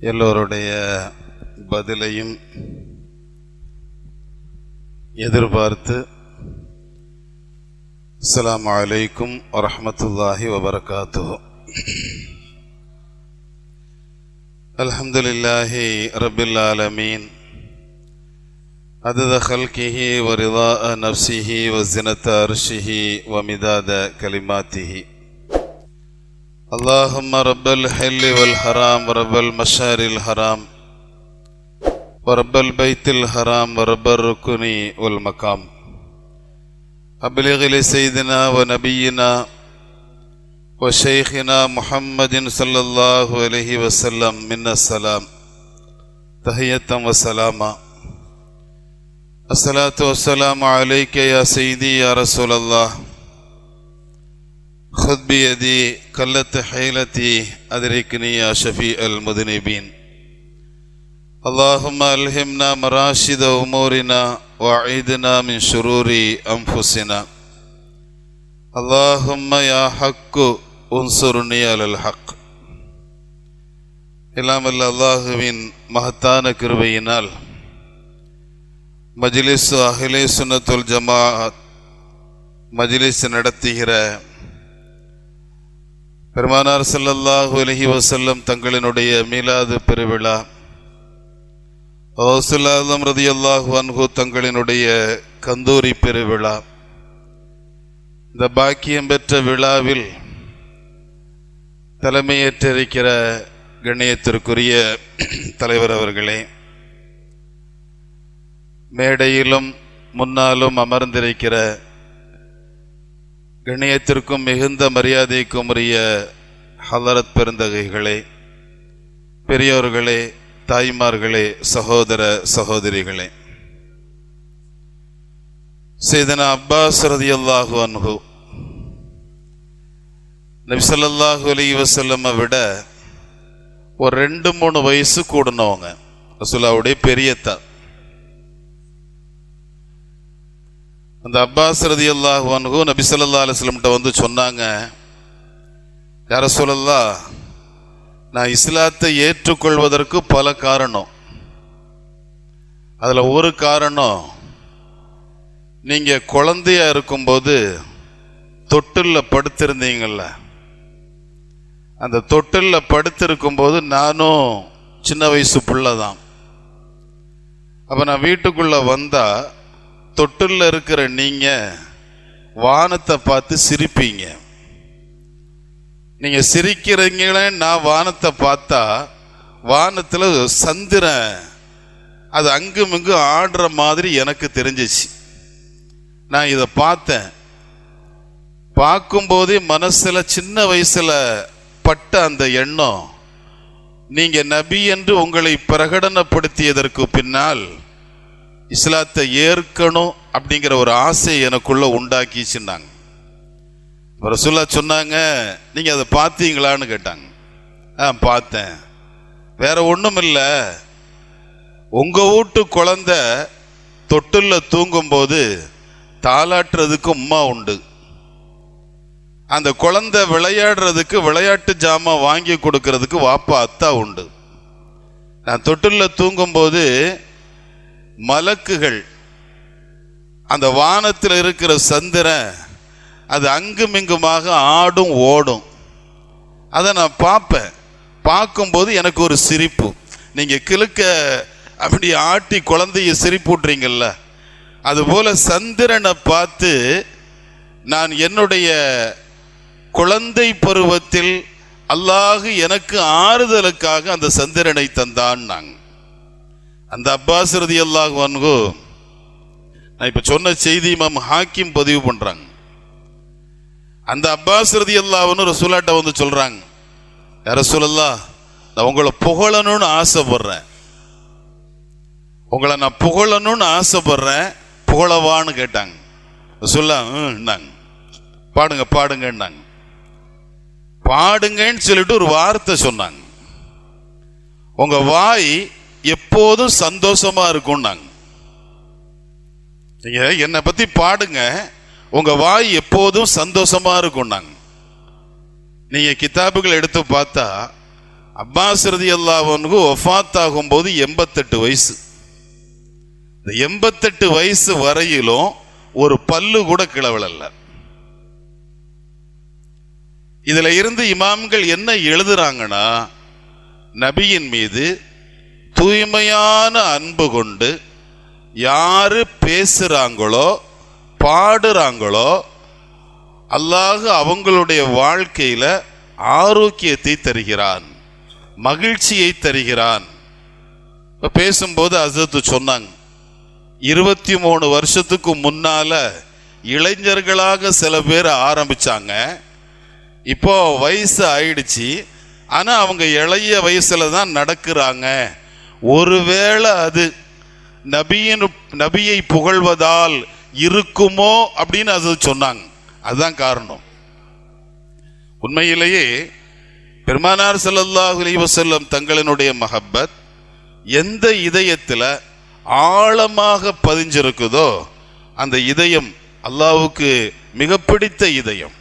எல்லோருடைய பதிலையும் எதிர்பார்த்து அஸ்ஸலாமு அலைக்கும் வரஹ்மத்துல்லாஹி வபரகாத்துஹு. அல்ஹம்துலில்லாஹி ரப்பில் ஆலமீன் அதத ஹல்கிஹி வரிதாக நஃப்ஸிஹி வஸினத அர்ஷிஹி வமிதாத கலிமாத்திஹி. அல்லாஹும்ம ரப்பல் ஹல்லி வல் ஹராம் ரப்பல் மஷாரில் ஹராம் வரப்பல் பைத்தில் ஹராம் வரப்பர் ருக்குனி வல் மகாம். அப்லிகிலி சைதினா வ நபியினா வ ஷைഖினா முஹம்மதின் ஸல்லல்லாஹு அலைஹி வஸல்லம் மின்னஸ்ஸலாம் தஹியத்தம் வ சலாமா. அஸ்ஸலாத்து வஸ்ஸலாமு அலைக்க யா சையதி யா ரசூலல்லாஹ் خذ بيدي قلت حيلتي أدركني يا شفيع المذنبين. اللهم ألهمنا مراشد أمورنا وأعيذنا من شرور أنفسنا. اللهم يا حق انصرني على الحق. எல்லாம் வல்ல அல்லாஹுவின் மகத்தான கிருபையினால் மஜ்லிஸ் அஹ்லே சுன்னத்துல் ஜமாஅத் மஜ்லிஸ் நடத்துகிற பெருமானார் ஸல்லல்லாஹு அலைஹி வஸல்லம் தங்களினுடைய மீலாது பெருவிழா, கௌசுல் ஆஸம் ரலியல்லாஹு அன்ஹு தங்களினுடைய கந்தூரி பெருவிழா, இந்த பாக்கியம் பெற்ற விழாவில் தலைமையேற்றிருக்கிற கண்ணியத்திற்குரிய தலைவர் அவர்களே, மேடையிலும் முன்னாலும் அமர்ந்திருக்கிற கண்ணியத்திற்கும் மிகுந்த மரியாதைக்கும் உரிய ஹலரத் பெருந்தகைகளே, பெரியோர்களே, தாய்மார்களே, சகோதர சகோதரிகளே, சையதுனா அப்பாஸ் ரலியல்லாஹு அன்ஹு நபி ஸல்லல்லாஹு அலைஹி வஸல்லம் விட ஒரு 2-3 வயசு கூடனவங்க. ரசூலுல்லாஹ்வுடைய பெரியத்தா அந்த அப்பாஸ் ரலியல்லாஹு அன்ஹு நபி ஸல்லல்லாஹு அலைஹி வஸல்லம் வந்து சொன்னாங்க, யா ரசூலல்லாஹ், நான் இஸ்லாத்தை ஏற்றுக்கொள்வதற்கு பல காரணம். அதில் ஒரு காரணம், நீங்கள் குழந்தையா இருக்கும்போது தொட்டிலில் படுத்திருந்தீங்கள்ல, அந்த தொட்டிலில் படுத்திருக்கும்போது நானும் சின்ன வயசு பிள்ளை தான். அப்போ நான் வீட்டுக்குள்ளே வந்தால் தொட்டிலில் இருக்கிற நீங்கள் வானத்தை பார்த்து சிரிப்பீங்க. நீங்கள் சிரிக்கிறீங்களே, நான் வானத்தை பார்த்தா வானத்தில் சந்திரன் அது அங்கும் இங்கும் ஆடுற மாதிரி எனக்கு தெரிஞ்சிச்சு. நான் இதை பார்த்தேன். பார்க்கும்போதே மனசில் சின்ன வயசில் பட்ட அந்த எண்ணம், நீங்கள் நபி என்று உங்களை பிரகடனப்படுத்தியதற்கு பின்னால் இஸ்லாத்தை ஏற்கணும் அப்படிங்கிற ஒரு ஆசை எனக்குள்ள உண்டாக்கிச்சுன்னாங்க. ரசூலுல்லாஹ் சொன்னாங்க, நீங்கள் அதை பார்த்தீங்களான்னு கேட்டாங்க. பார்த்தேன். வேற ஒன்றும் இல்லை, உங்கள் வீட்டு குழந்தை தொட்டிலில் தூங்கும்போது தாலாட்டுறதுக்கு உம்மா உண்டு, அந்த குழந்தை விளையாடுறதுக்கு விளையாட்டு ஜாமான் வாங்கி கொடுக்கறதுக்கு வாப்பா அத்தா உண்டு. நான் தொட்டிலில் தூங்கும்போது மலக்குகள், அந்த வானத்தில் இருக்கிற சந்திரன் அது அங்கும் இங்குமாக ஆடும் ஓடும், அதை நான் பார்ப்பேன். பார்க்கும்போது எனக்கு ஒரு சிரிப்பு. நீங்கள் கிழக்க அப்படி ஆட்டி குழந்தைய சிரிப்புட்றீங்கல்ல, அதுபோல சந்திரனை பார்த்து நான் என்னுடைய குழந்தை பருவத்தில் அல்லாஹ் எனக்கு ஆறுதலுக்காக அந்த சந்திரனை தந்தான். நாங்கள் அந்த அப்பாஸ் ரலியல்லாஹு அன்ஹு, நான் இப்போ சொன்ன செய்தி இமாம் ஹாக்கிம் பதிவு பண்ணுறாங்க. அந்த அப்பாஸ் ரலியல்லாஹு அன்ஹு ரசூலுல்லாஹ்ட்ட வந்து சொல்கிறாங்க, யா ரசூலல்லாஹ், நான் உங்களை புகழணும்னு ஆசைப்படுறேன், உங்களை நான் புகழணும்னு ஆசைப்படுறேன், புகழவான்னு கேட்டாங்க. ரசூலுல்லாஹ் பாடுங்க பாடுங்கன்னாங்க. பாடுங்கன்னு சொல்லிட்டு ஒரு வார்த்தை சொன்னாங்க, உங்க வாய் எப்போதும் சந்தோஷமா இருக்கும். நீங்க என்னை பத்தி பாடுங்க, உங்க வாய் எப்போதும் சந்தோஷமா இருக்கும். நீங்க கிதாபுகள் எடுத்து பார்த்தா அப்பாஸ் ரலியல்லாஹு அன்ஹு வஃபாத் ஆகும்போது 88 வயசு. இந்த 88 வயசு வரையிலும் ஒரு பல்லு கூட கிளவலல்ல. இதுல இருந்து இமாம்கள் என்ன எழுதுறாங்கன்னா, நபியின் மீது தூய்மையான அன்பு கொண்டு யாரு பேசுறாங்களோ பாடுறாங்களோ அல்லாஹ் அவங்களுடைய வாழ்க்கையில ஆரோக்கியத்தை தருகிறான், மகிழ்ச்சியை தருகிறான். பேசும்போது ஹஸ்ரத் சொன்னாங்க, 23 வருஷத்துக்கு முன்னால இளைஞர்களாக சில பேர் ஆரம்பிச்சாங்க, இப்போ வயசு ஆயிடுச்சு, ஆனா அவங்க இளைய வயசுல தான் நடக்கிறாங்க. ஒருவேளை அது நபியை புகழ்வதால் இருக்குமோ அப்படின்னு அது சொன்னாங்க. அதுதான் காரணம். உண்மையிலேயே பெருமானார் ஸல்லல்லாஹு அலைஹி வஸல்லம் தங்களினுடைய மஹப்பத் எந்த இதயத்தில் ஆழமாக பதிஞ்சிருக்குதோ அந்த இதயம் அல்லாஹ்வுக்கு மிக பிடித்த இதயம்.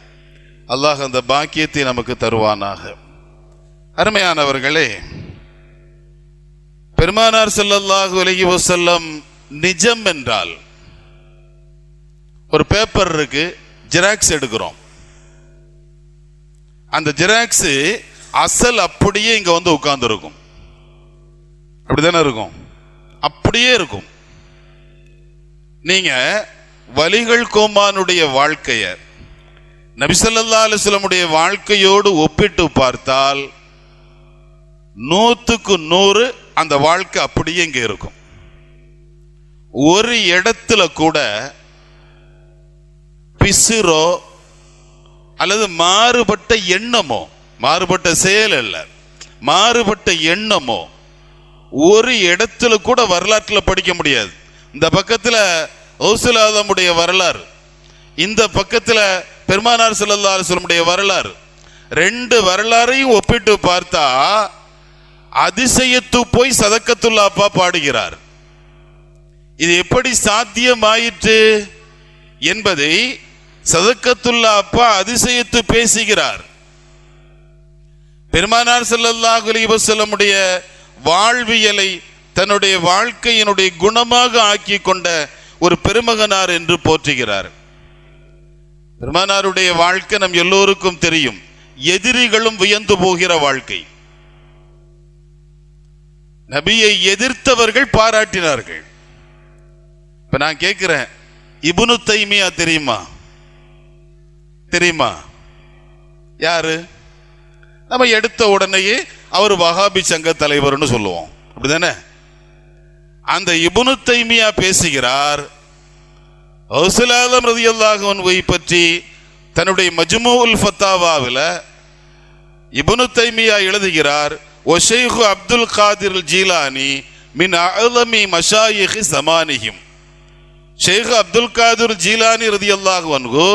அல்லாஹ் அந்த பாக்கியத்தை நமக்கு தருவானாக. அருமையானவர்களே, பெருமானார் ஸல்லல்லாஹு அலைஹி வஸல்லம் நிஜம் என்றால், ஒரு பேப்பர் இருக்கு, ஜெராக்ஸ் எடுக்கிறோம், அந்த ஜெராக்ஸ் அசல் அப்படியே இங்க வந்து உட்கார்ந்து இருக்கும். அப்படிதானே இருக்கும்? அப்படியே இருக்கும். நீங்க வலிகள் கோமானுடைய வாழ்க்கைய நபி ஸல்லல்லாஹு அலைஹி வஸல்லம் வாழ்க்கையோடு ஒப்பிட்டு பார்த்தால் 100க்கு 100 அந்த வாழ்க்கை அப்படியே இங்க இருக்கும். ஒரு இடத்துல கூட பிசுரோ அல்லது மாறுபட்ட எண்ணமோ, மாறுபட்ட செயல் அல்ல, மாறுபட்ட எண்ணமோ ஒரு இடத்துல கூட வரலாற்றில் படிக்க முடியாது. இந்த பக்கத்துல கௌசுல் ஆதமுடைய வரலாறு, இந்த பக்கத்துல பெருமானார் ஸல்லல்லாஹு அலைஹி வஸல்லம் வரலாறு, ரெண்டு வரலாறையும் ஒப்பிட்டு பார்த்தா அதிசயத்து போய் சதக்கத்துல்லா அப்பா பாடுகிறார். இது எப்படி சாத்தியமாயிற்று என்பதை சதக்கத்துல்லா அப்பா அதிசயத்து பேசுகிறார். பெருமானார் ஸல்லல்லாஹு அலைஹி வஸல்லம் வாழ்வியலை தன்னுடைய வாழ்க்கையினுடைய குணமாக ஆக்கி கொண்ட ஒரு பெருமகனார் என்று போற்றுகிறார். பெருமானாருடைய வாழ்க்கை நம் எல்லோருக்கும் தெரியும். எதிரிகளும் வியந்து போகிற வாழ்க்கை. நபியை எதிர்த்தவர்கள் பாராட்டினார்கள். இப்ப நான் கேட்கிறேன், இப்னு தைமியா தெரியுமா? தெரியுமா? யாரு? நம்ம எடுத்த உடனேயே அவர் வஹாபி சங்க தலைவர்னு சொல்லுவோம், அப்படிதானே? அந்த இப்னு தைமியா பேசுகிறார், கௌசுல் ஆலம் ரலியல்லாஹு அன்ஹு பற்றி தன்னுடைய மஜ்மூஉல் ஃபத்தாவாவில் இப்னு தைமியா எழுதுகிறார், ஒ ஷைഖ் அப்துல் காதிர் ஜீலானி மின் அஅலமி மஷாயிஹ் ஸமானிஹிம். ஷைഖ் அப்துல் காதிர் ஜீலானி ரலியல்லாஹு அன்ஹு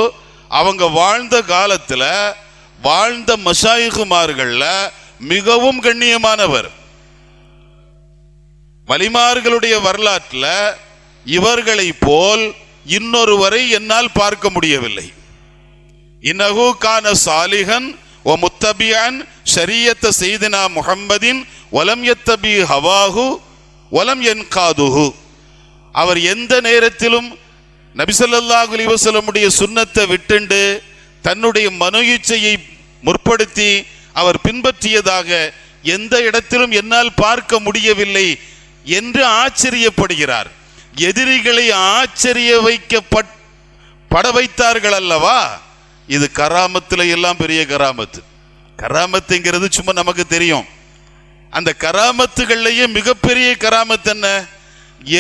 அவங்க வாழ்ந்த காலத்துல வாழ்ந்த மஷாயிகுமார்கள்ல மிகவும் கண்ணியமானவர். வலிமார்களுடைய வரலாற்றில் இவர்களை போல் இன்னொருவரை என்னால் பார்க்க முடியவில்லை. இன்னஹு கான சாலிஹன் வ முத்தபியன் ஷரியத்த சையதினா முஹம்மதின் வலம் யத்தபி ஹவாஹு வலம் யன்காதுஹு. அவர் எந்த நேரத்திலும் நபி ஸல்லல்லாஹு அலைஹி வஸல்லம் சுன்னத்தை விட்டுண்டு தன்னுடைய மனோ இச்சையை முற்படுத்தி அவர் பின்பற்றியதாக எந்த இடத்திலும் என்னால் பார்க்க முடியவில்லை என்று ஆச்சரியப்படுகிறார். எதிரிகளை ஆச்சரிய பட வைத்தார்கள் அல்லவா? இது கராமத்துல எல்லாம் பெரிய கராமத்து. கராமத்துங்கிறது சும்மா நமக்கு தெரியும். அந்த கராமத்துகள்லயே மிகப்பெரிய கராமத்து என்ன?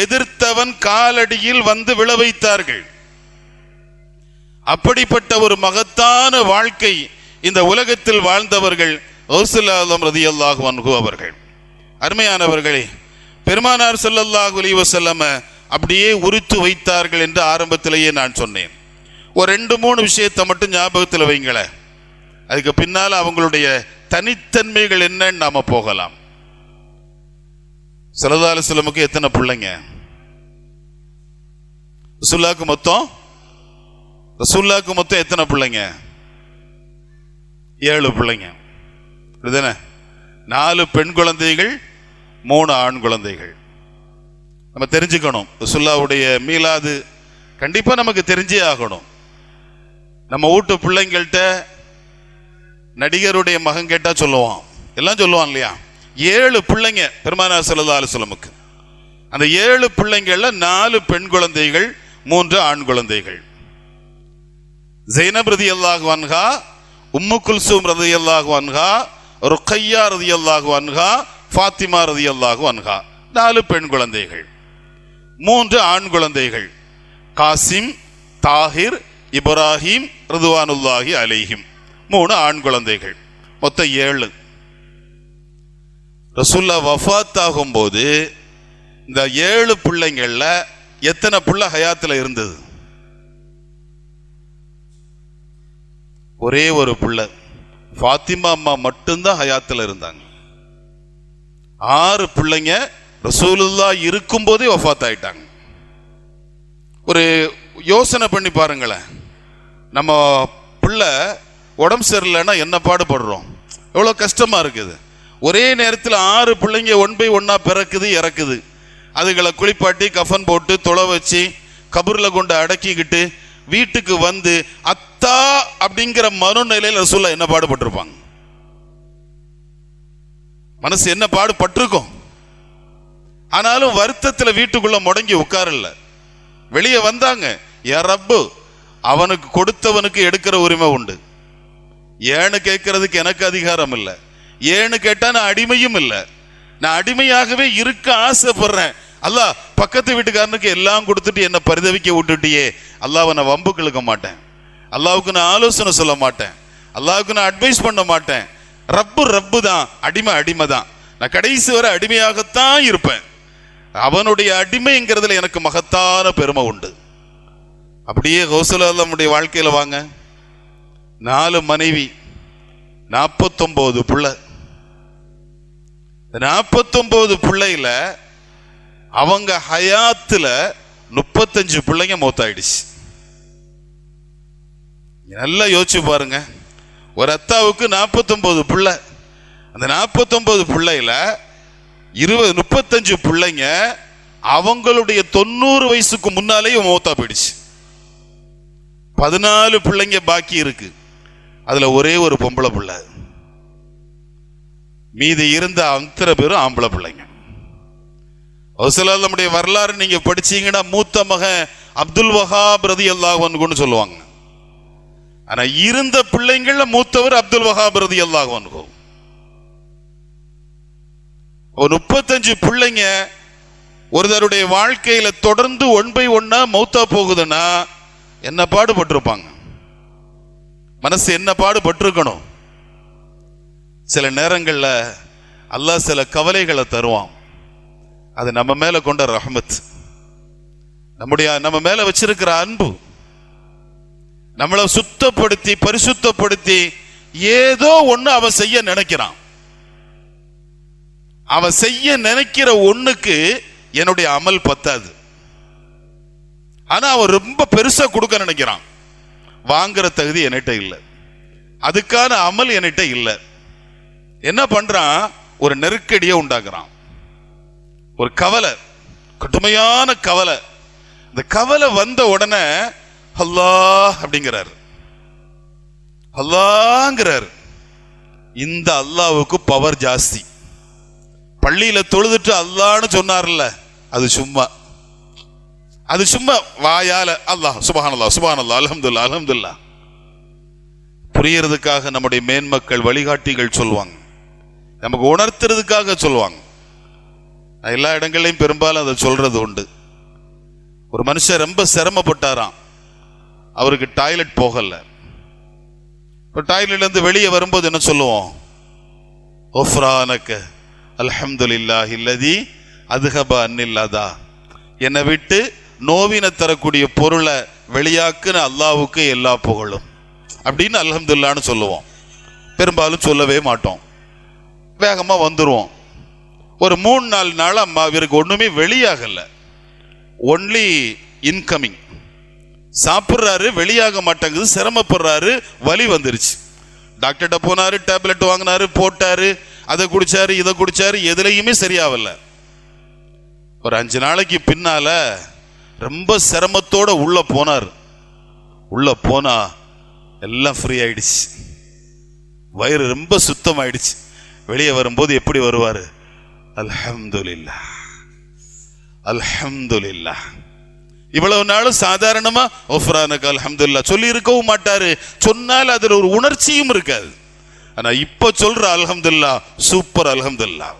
எதிர்த்தவன் காலடியில் வந்து விழ வைத்தார்கள். அப்படிப்பட்ட ஒரு மகத்தான வாழ்க்கை இந்த உலகத்தில் வாழ்ந்தவர்கள் கௌசுல் ஆலம் ரலியல்லாஹு அன்ஹு அவர்கள். அருமையானவர்களே, பெருமானார் ஸல்லல்லாஹு அலைஹி வஸல்லம் அப்படியே உரித்து வைத்தார்கள் என்று ஆரம்பத்திலேயே நான் சொன்னேன். ஒரு 2-3 விஷயத்தை மட்டும் ஞாபகத்தில் வைங்களேன். அதுக்கு பின்னால் அவங்களுடைய தனித்தன்மைகள் என்னன்னு நாம போகலாம். ஸல்லல்லாஹு அலைஹி வஸல்லமுக்கு எத்தனை பிள்ளைங்க? ரசூலுல்லாஹ்க்கு மொத்தம் எத்தனை பிள்ளைங்க? 7 பிள்ளைங்க, இதுதானே? 4 பெண் குழந்தைகள், 3 ஆண் குழந்தைகள். நம்ம தெரிஞ்சுக்கணும், ரசூலுல்லாஹ்வுடைய மீலாது கண்டிப்பா நமக்கு தெரிஞ்சே ஆகணும். நம்ம வீட்டு பிள்ளைங்கள்ட்ட நடிகருடைய மகன் கேட்டா சொல்லுவான், எல்லாம் சொல்லுவான் இல்லையா? 7 பிள்ளைங்க பெருமானார் ஸல்லல்லாஹு அலைஹி வஸல்லமுக்கு. அந்த 7 பிள்ளைங்கள்ல 4 பெண் குழந்தைகள், 3 ஆண் குழந்தைகள். ஸைனப் ரலியல்லாஹு அன்ஹா, உம்மு குல்சூம் ரலியல்லாஹு அன்ஹா, ருக்கையா ரலியல்லாஹு அன்ஹா, ஃபாத்திமா ரலியல்லாஹு அன்ஹா. 4 பெண் குழந்தைகள், 3 ஆண் குழந்தைகள். காசிம், தாஹிர், இப்ராஹிம் ரிதுவானுல்லாஹி அலைஹிம். 3 ஆண் குழந்தைகள், மொத்தம் 7. ரசூலுல்லாஹ் வஃபாத் ஆகும்போது இந்த 7 பிள்ளைங்கள்ல எத்தனை பிள்ளை ஹயாத்துல இருந்தது? ஒரே ஒரு பிள்ளை, ஃபாத்திமா அம்மா மட்டும்தான் ஹயாத்துல இருந்தாங்க. 6 பிள்ளைங்க ரசூலுல்லாஹ் இருக்கும் போதே வஃபாத் ஆயிட்டாங்க. ஒரு யோசனை பண்ணி பாருங்களேன், நம்ம பிள்ளை உடம்பு சரியில்லைன்னா என்ன பாடுபடுறோம், எவ்வளோ கஷ்டமா இருக்குது. ஒரே நேரத்தில் 6 பிள்ளைங்க 1 by 1 பிறக்குது, இறக்குது. அதுகளை குளிப்பாட்டி கஃன் போட்டு தொலை வச்சு கபூர்ல கொண்டு அடக்கிக்கிட்டு வீட்டுக்கு வந்து அத்தா அப்படிங்கிற மறுநிலையில் ரசூலுல்லாஹ் என்ன பாடுபட்டிருப்பாங்க? மனசு என்ன பாடுபட்டிருக்கும். ஆனாலும் வருத்தத்தில் வீட்டுக்குள்ள முடங்கி உட்காரல, வெளியே வந்தாங்க. யா ரப்பு, அவனுக்கு கொடுத்தவனுக்கு எடுக்கிற உரிமை உண்டு. ஏன்னு கேட்கறதுக்கு எனக்கு அதிகாரம் இல்லை. ஏன்னு கேட்டா நான் அடிமையும் இல்லை. நான் அடிமையாகவே இருக்க ஆசைப்படுறேன். அல்லாஹ், பக்கத்து வீட்டுக்காரனுக்கு எல்லாம் கொடுத்துட்டு என்ன பரிதவிக்க விட்டுட்டியே, அல்லாஹ்வை நான் வம்புக்கு இழுக்க மாட்டேன். அல்லாஹ்வுக்கு நான் ஆலோசனை சொல்ல மாட்டேன். அல்லாஹ்வுக்கு நான் அட்வைஸ் பண்ண மாட்டேன். ரப்பு ரப்பு தான், அடிமை அடிமை தான். நான் கடைசி வரை அடிமையாகத்தான் இருப்பேன். அவனுடைய அடிமைங்கிறதுல எனக்கு மகத்தான பெருமை உண்டு. அப்படியே கௌசல்யாவுடைய வாழ்க்கையில வாங்க, 4 மனைவி, 49 பிள்ளை. 49 பிள்ளையில அவங்க ஹயாத்துல 35 பிள்ளைங்க மௌத்தாயிடுச்சு. நல்லா யோசிச்சு பாருங்க, ஒரு அத்தாவுக்கு 49 பிள்ளை. அந்த 49 பிள்ளையில 35 பிள்ளைங்க அவங்களுடைய 90 வயசுக்கு முன்னாலேயே மௌத்தா போயிடுச்சு. 14 பிள்ளைங்க பாக்கி இருக்கு. அதுல ஒரே ஒரு பொம்பளை பிள்ளை, மீதி இருந்த அத்தனை பேரும் ஆம்பளை பிள்ளைங்க. நம்முடைய வரலாறு நீங்க படிச்சீங்கன்னா மூத்த மகன் அப்துல் வஹாப் ரலியல்லாஹு அன்ஹுன்னு சொல்லுவாங்க. ஆனா இருந்த பிள்ளைங்கள்ல மூத்தவர் அப்துல் வஹாப் ரலியல்லாஹு அன்ஹு. 35 பிள்ளைங்க ஒருத்தருடைய வாழ்க்கையில தொடர்ந்து 1 by 1 மௌத்தா போகுதுன்னா என்ன பாடுபட்டிருப்பாங்க? மனசு என்ன பாடுபட்டிருக்கணும்? சில நேரங்கள்ல அல்லாஹ் சில கவலைகளை தருவான். அது நம்ம மேல கொண்ட ரஹ்மத், நம்ம மேல வச்சிருக்கிற அன்பு. நம்மளை சுத்தப்படுத்தி பரிசுத்தப்படுத்தி ஏதோ ஒண்ணு அவன் செய்ய நினைக்கிறான். அவன் செய்ய நினைக்கிற ஒண்ணுக்கு என்னுடைய அமல் பத்தாது. ஆனா அவன் ரொம்ப பெருசா கொடுக்க நினைக்கிறான். வாங்குற தகுதி என்கிட்ட இல்லை, அதுக்கான அமல் என்கிட்ட இல்லை. என்ன பண்றான்? ஒரு நெருக்கடியை உண்டாக்குறான், ஒரு கவலை, கடுமையான கவலை. இந்த கவலை வந்த உடனே அல்லாஹ் அப்படிங்கிறார், அல்லாஹ்ங்கிறார். இந்த அல்லாஹ்வுக்கு பவர் ஜாஸ்தி. பள்ளியில தொழுதுட்டு அல்லாஹ்னு சொன்னார்ல, அது சும்மா வாயால அல்லாஹ் சுப்ஹானல்லாஹ் சுப்ஹானல்லாஹ் அல்ஹம்துலில்லாஹ் அல்ஹம்துலில்லாஹ் புரியறதுக்காக நம்முடைய மேன்மக்கள் வழிகாட்டிகள் சொல்லுவாங்க, நமக்கு உணர்த்துறதுக்காக சொல்லுவாங்க. எல்லா இடங்களையும் பெரும்பாலும் அதை சொல்றது உண்டு. ஒரு மனுஷன் ரொம்ப சிரமப்பட்டாராம், அவருக்கு டாய்லெட் போகல. டாய்லெட்ல இருந்து வெளியே வரும்போது என்ன சொல்லுவோம்? ஒஃப்ரானக அல்ஹம்துலில்லாஹி அல்லதி அதுஹப அன்னில் அதா. என்னை விட்டு நோவினை தரக்கூடிய பொருளை வெளியாக்குன அல்லாஹ்வுக்கு எல்லா புகழும் அப்படின்னு அல்ஹம்துலில்லாஹ்னு சொல்லுவோம். பெரும்பாலும் சொல்லவே மாட்டோம், வேகமா வந்துருவோம். ஒரு 3-4 நாள் அம்மா இவருக்கு ஒண்ணுமே வெளியாகல, ஒன்லி இன்கமிங். சாப்பிட்றாரு, வெளியாக மாட்டேங்குது, சிரமப்படுறாரு, வலி வந்துருச்சு. டாக்டர்கிட்ட போனாரு, டேப்லெட் வாங்கினாரு, போட்டாரு. அதை குடிச்சாரு இதை குடிச்சாரு, எதுலையுமே சரியாவல. ஒரு 5 நாளைக்கு பின்னால ரொம்ப சிரமத்தோட உள்ள போனார். உள்ள போனா எல்லாம் ஃப்ரீ ஆயிடுச்சு, வயிறு ரொம்ப சுத்தம் ஆயிடுச்சு. வெளியே வரும்போது எப்படி வருவாரு? அல்ஹம்துலில்லாஹ் அல்ஹம்துலில்லாஹ். இவ்வளவு நாளும் சாதாரணமா ஒஃப்ரானக அல்ஹம்துலில்லாஹ் சொல்லி இருக்கவும் மாட்டாரு. சொன்னால் அதுல ஒரு உணர்ச்சியும் இருக்காது. ஆனா இப்ப சொல்ற அல்ஹம்துலில்லாஹ் சூப்பர் அல்ஹம்துலில்லாஹ்,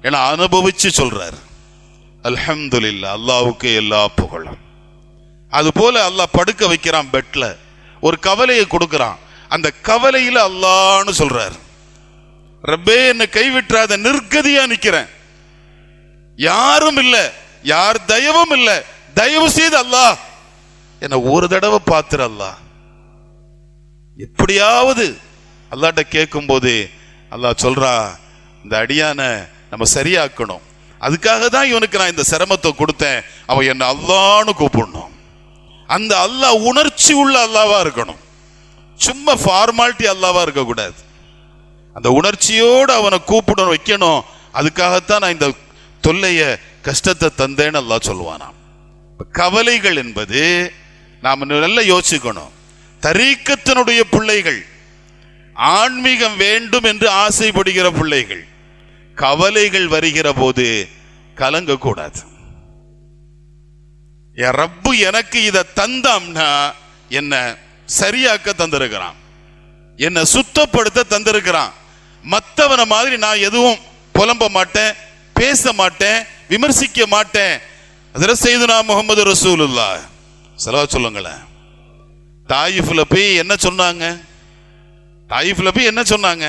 ஏன்னா அனுபவிச்சு சொல்றாரு. அல்ஹம்துலில்லாஹ், அல்லாஹ்வுக்கு எல்லா புகழும். அது போல அல்லாஹ் படுக்க வைக்கிறான் பெட்ல, ஒரு கவலையை கொடுக்கிறான். அந்த கவலையில அல்லாஹ்னு சொல்றாரு. ரப்பே என்னை கைவிட்டுறாத, நிர்கதியா நிக்கிறேன், யாரும் இல்ல, யார் தயவும் இல்ல, தயவு செய்து அல்லாஹ் என்ன ஒரு தடவை பார்த்துரு அல்லாஹ். எப்படியாவது அல்லாஹ்ட்ட கேட்கும் போது அல்லாஹ் சொல்றா, இந்த அடியான நம்ம சரியாக்கணும், அதுக்காக தான் இவனுக்கு நான் இந்த சிரமத்தை கொடுத்தேன், அவன் என்ன அல்லாஹ்னு கூப்பிடணும். அந்த அல்லாஹ் உணர்ச்சி உள்ள அல்லாஹ்வா இருக்கணும், சும்மா ஃபார்மாலிட்டி அல்லாஹ்வா இருக்க கூடாது. அந்த உணர்ச்சியோடு அவனை கூப்பிட வைக்கணும். அதுக்காகத்தான் நான் இந்த தொல்லைய கஷ்டத்தை தந்தேன்னு அல்லாஹ் சொல்லுவானாம். கவலைகள் என்பது நாம நல்லா யோசிக்கணும். தரீக்கத்தினுடைய பிள்ளைகள், ஆன்மீகம் வேண்டும் என்று ஆசைப்படுகிற பிள்ளைகள், கவலைகள் வருகிற போது கலங்க கூடாது. என் ரப்பு எனக்கு இதை தந்தாம்னா என்ன சரியாக்க தந்திருக்கிறான், என்ன சுத்தப்படுத்த தந்திருக்கிறான். மற்றவனை மாதிரி நான் எதுவும் புலம்ப மாட்டேன், பேச மாட்டேன், விமர்சிக்க மாட்டேன். அதில் செய்துனா முகமது ரசூலுல்லாஹ் ஸல்லல்லாஹு சொல்லுங்களேன். தாயிஃப்ல போய் என்ன சொன்னாங்க? தாயிஃப்ல போய் என்ன சொன்னாங்க?